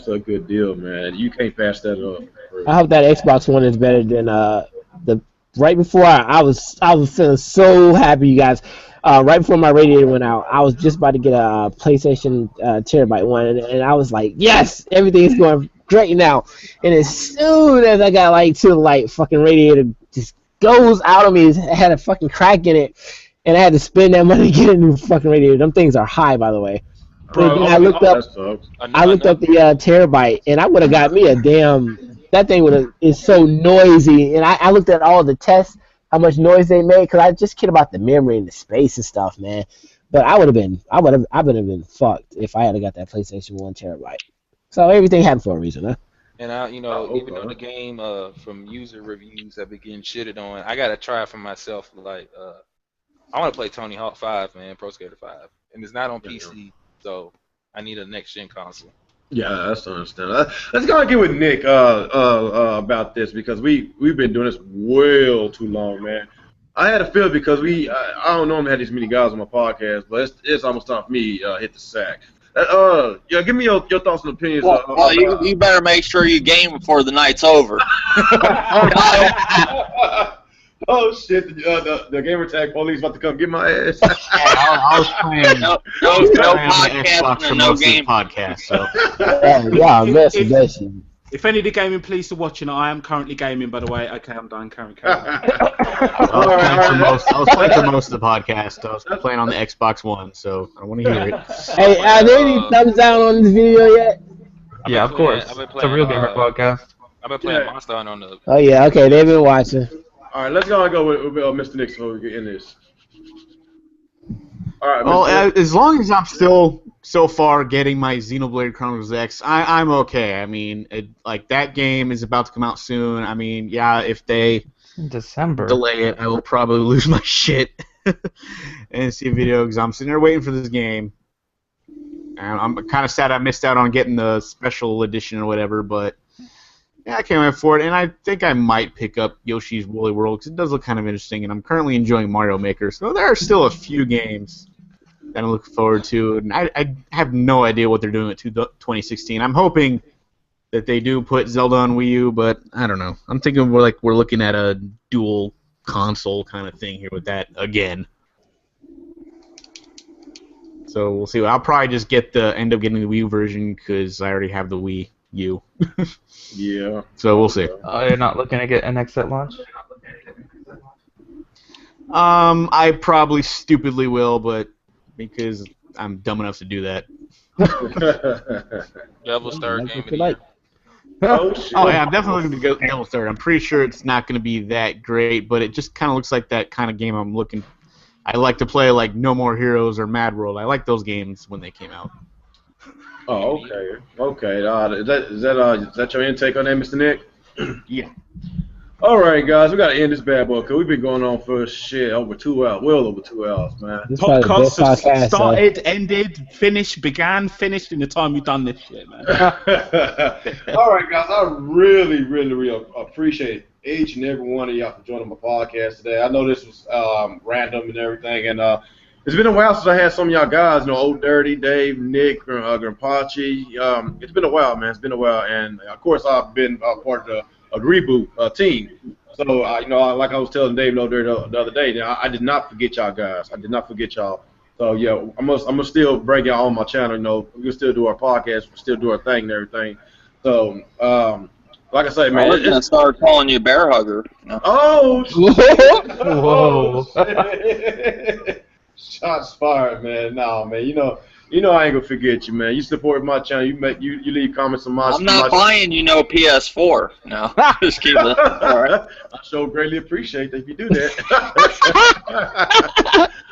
a good deal, man. You can't pass that up. I hope that Xbox One is better than the right before I was feeling so happy, you guys. Right before my radiator went out, I was just about to get a PlayStation terabyte one, and I was like, yes, everything's going great now. And as soon as I got to the light, fucking radiator just goes out of me. It had a fucking crack in it, and I had to spend that money to get a new fucking radiator. Them things are high, by the way. But then I looked up the terabyte, and I would have got me a damn. That thing is so noisy, and I looked at all the tests, how much noise they made, because I just cared about the memory and the space and stuff, man. But I would have been fucked if I had got that PlayStation 1 terabyte. So everything happened for a reason, huh? And even though the game from user reviews have been getting shitted on, I gotta try it for myself. Like I want to play Tony Hawk 5, man, Pro Skater 5, and it's not on PC. So I need a next gen console. Yeah, that's understandable. Let's go and get with Nick about this, because we've been doing this well too long, man. I had a feel because I don't normally have this many guys on my podcast, but it's almost time for me hit the sack. Give me your thoughts and opinions. You better make sure you game before the night's over. Oh shit! The gamer tag police about to come get my ass. I was playing. No podcast for most of the podcast. So. If any of the gaming police are watching, I am currently gaming. By the way, okay, I'm done. Carry. I was playing for most of the podcast. I was playing on the Xbox One, so I don't want to hear it. Hey, are there any thumbs down on this video yet? Yeah, of course. It's a real gamer podcast. I've been playing Monster Hunter on the. Oh yeah, okay, they've been watching. All right, let's go with Mr. Nick before we get in this. All right, Well, Mr. as long as I'm still so far getting my Xenoblade Chronicles X, I'm okay. I mean, like that game is about to come out soon. I mean, yeah, if they December. delay it, I will probably lose my shit and see a video because I'm sitting there waiting for this game. And I'm kind of sad I missed out on getting the special edition or whatever, but yeah, I can't wait for it. And I think I might pick up Yoshi's Woolly World because it does look kind of interesting, and I'm currently enjoying Mario Maker. So there are still a few games that I'm looking forward to, and I have no idea what they're doing with 2016. I'm hoping that they do put Zelda on Wii U, but I don't know. I'm thinking we're looking at a dual console kind of thing here with that again. So we'll see. I'll probably just end up getting the Wii U version because I already have the Wii U. Yeah. So we'll see. You're not looking to get NX at launch? I probably stupidly will, but because I'm dumb enough to do that. Devil's Third game of the like. year. Oh, shit. Oh yeah, I'm definitely looking to go Devil's Third. I'm pretty sure it's not going to be that great, but it just kind of looks like that kind of game I like to play, like No More Heroes or Mad World. I like those games when they came out. Oh, okay. Okay. Is that your intake on that, Mr. Nick? Yeah. All right, guys, we got to end this bad boy because we've been going on for over 2 hours, well over 2 hours, man. This is probably the best Podcast podcast, started, ended, finished, began, finished in the time we've done this shit, man. All right, guys, I really, really, really appreciate each and every one of y'all for joining my podcast today. I know this was random and everything, and it's been a while since I had some of y'all guys, Old Dirty, Dave, Nick, Grampachi. It's been a while, man. It's been a while, and of course I've been part of the Reboot team. So, like I was telling Dave No Dirty the other day, I did not forget y'all guys. I did not forget y'all. So yeah, I'm gonna still bring y'all on my channel. We can still do our podcast, we still do our thing and everything. So, like I say, man, we're gonna start calling you Bear Hugger. Oh shit! Whoa! Shit. Shots fired, man. Nah, man. I ain't gonna forget you, man. You support my channel. You leave comments on my. I'm not buying PS4. No, just keep it. All right. I sure greatly appreciate that if you do that.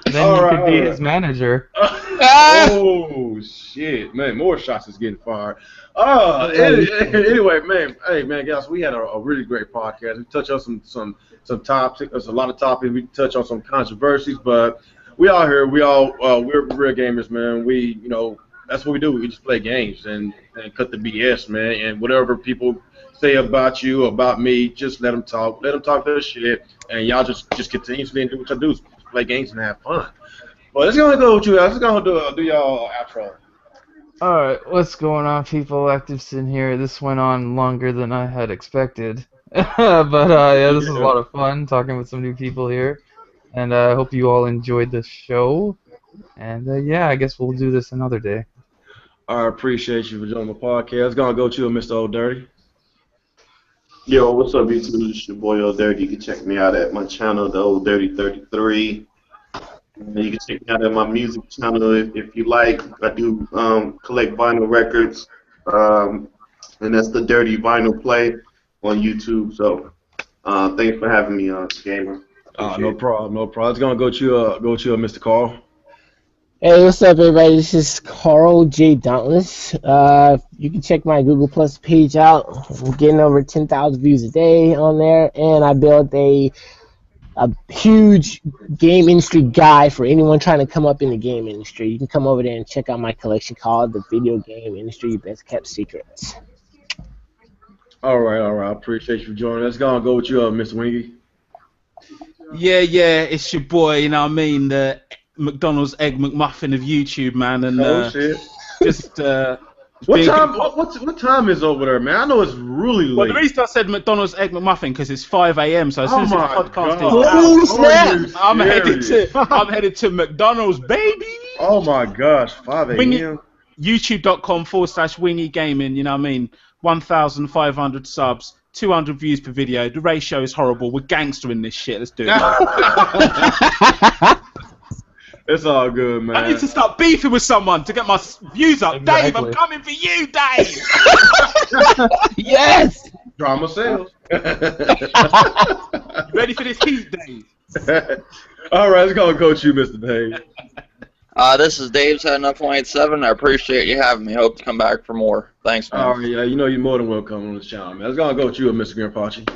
Then you could be his manager. Oh shit, man! More shots is getting fired. Anyway, man. Hey, man, guys, we had a really great podcast. We touched on some topics. There's a lot of topics. We touched on some controversies, but we all here. We're real gamers, man. That's what we do. We just play games and cut the BS, man. And whatever people say about you, about me, just let them talk. Let them talk their shit, and y'all just continuously do what y'all do. Just play games and have fun. Well, let's go with you guys. Let's go do y'all outro. Alright, what's going on, people? ActivesiN here. This went on longer than I had expected. But yeah, this was a lot of fun talking with some new people here. And I hope you all enjoyed the show. And yeah, I guess we'll do this another day. I appreciate you for joining my podcast. It's gonna go to Mr. Old Dirty. Yo, what's up, YouTube? It's your boy Old Dirty. You can check me out at my channel, the Old Dirty 33. You can check me out at my music channel if you like. I do collect vinyl records, and that's the Dirty Vinyl Play on YouTube. So thanks for having me, gamer. No problem. It's gonna go to Mr. Carl. Hey, what's up, everybody? This is Carl J. Dauntless. You can check my Google Plus page out. I'm getting over 10,000 views a day on there, and I built a huge game industry guide for anyone trying to come up in the game industry. You can come over there and check out my collection called The Video Game Industry Best Kept Secrets. All right. I appreciate you for joining us. Gonna go with you, Mr. Wingy. Yeah, it's your boy, the McDonald's Egg McMuffin of YouTube, man, and shit. Just What time is over there, man? I know it's really late. Well, the reason I said McDonald's Egg McMuffin because it's 5 a.m. So as soon as this podcast is out, I'm headed to McDonald's, baby. Oh my gosh, 5 a.m. YouTube.com/Wingy Gaming. 1,500 subs. 200 views per video. The ratio is horrible. We're gangster in this shit. Let's do it. It's all good, man. I need to start beefing with someone to get my views up. Exactly. Dave, I'm coming for you, Dave. Yes. Drama sales. You ready for this heat, Dave? All right, let's go coach you, Mr. Dave. This is Dave's Head Enough 187. I appreciate you having me. Hope to come back for more. Thanks, man. All right, yeah, you know you're more than welcome on this channel, man. Let's go with you, Mr. Grimpachi.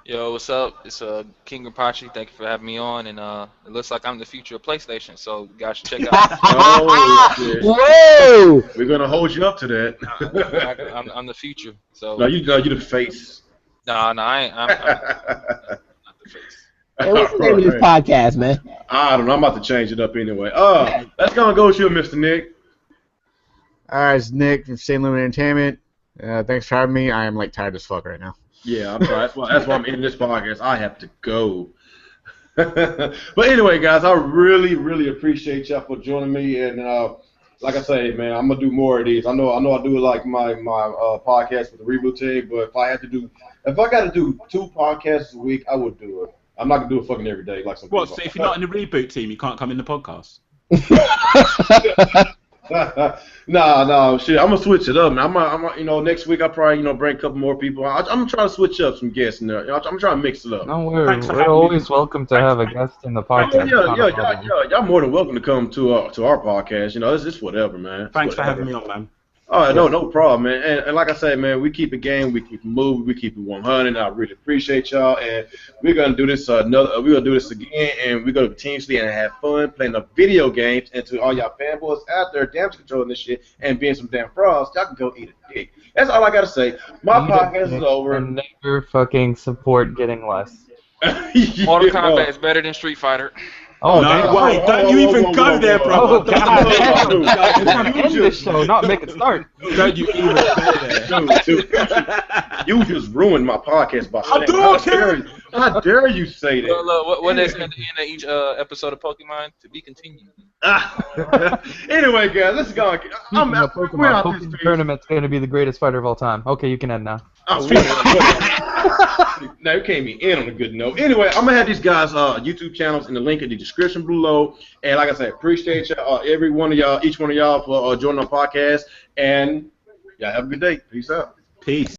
Yo, what's up? It's King Apache. Thank you for having me on, and it looks like I'm the future of PlayStation, so you guys should check out. Oh, shit. Whoa! We're gonna hold you up to that. I'm the future. So No, you the face. no, I'm not the face. Hey, what's the name of this podcast, man? I don't know. I'm about to change it up anyway. Let's go with you, Mr. Nick. All right, it's Nick from St. Louis Entertainment. Thanks for having me. I am like tired as fuck right now. Yeah, I'm sorry. That's why I'm in this podcast. I have to go. But anyway, guys, I really, really appreciate y'all for joining me. And like I say, man, I'm gonna do more of these. I know I do like my podcast with the Reboot team. But if I got to do 2 podcasts a week, I would do it. I'm not gonna do it fucking every day like some What? people. So if you're not in the Reboot team, you can't come in the podcast? No, shit. I'm gonna switch it up, man. I'm next week I'll probably, bring a couple more people. I'm trying to switch up some guests in there. I'm trying to mix it up. No, we're always welcome to have a guest in the podcast. Y'all more than welcome to come to our podcast. It's just whatever, man. Thanks for having me on, man. Oh, no problem, man. And like I said, man, we keep it game, we keep it moving, we keep it 100. I really appreciate y'all, and we're gonna do this we're gonna do this again, and we're gonna continuously and have fun playing the video games. And to all y'all fanboys out there, damage controlling this shit and being some damn frauds, y'all can go eat a dick. That's all I gotta say. My podcast is over. And never fucking support getting less. Mortal Kombat is better than Street Fighter. Oh, no, wait, don't you even go there, bro. Oh, God. End this show, not make it start. Don't you even go there. Dude, you just ruined my podcast by saying how dare you say that? Look, what is at the end of each episode of Pokemon? To be continued. Anyway, guys, let's go. Pokemon Tournament's going to be the greatest fighter of all time. Okay, you can end now. Now you can't be in on a good note. Anyway, I'm gonna have these guys' YouTube channels in the link in the description below. And like I said, appreciate y'all, each one of y'all for joining our podcast. And y'all have a good day. Peace out. Peace.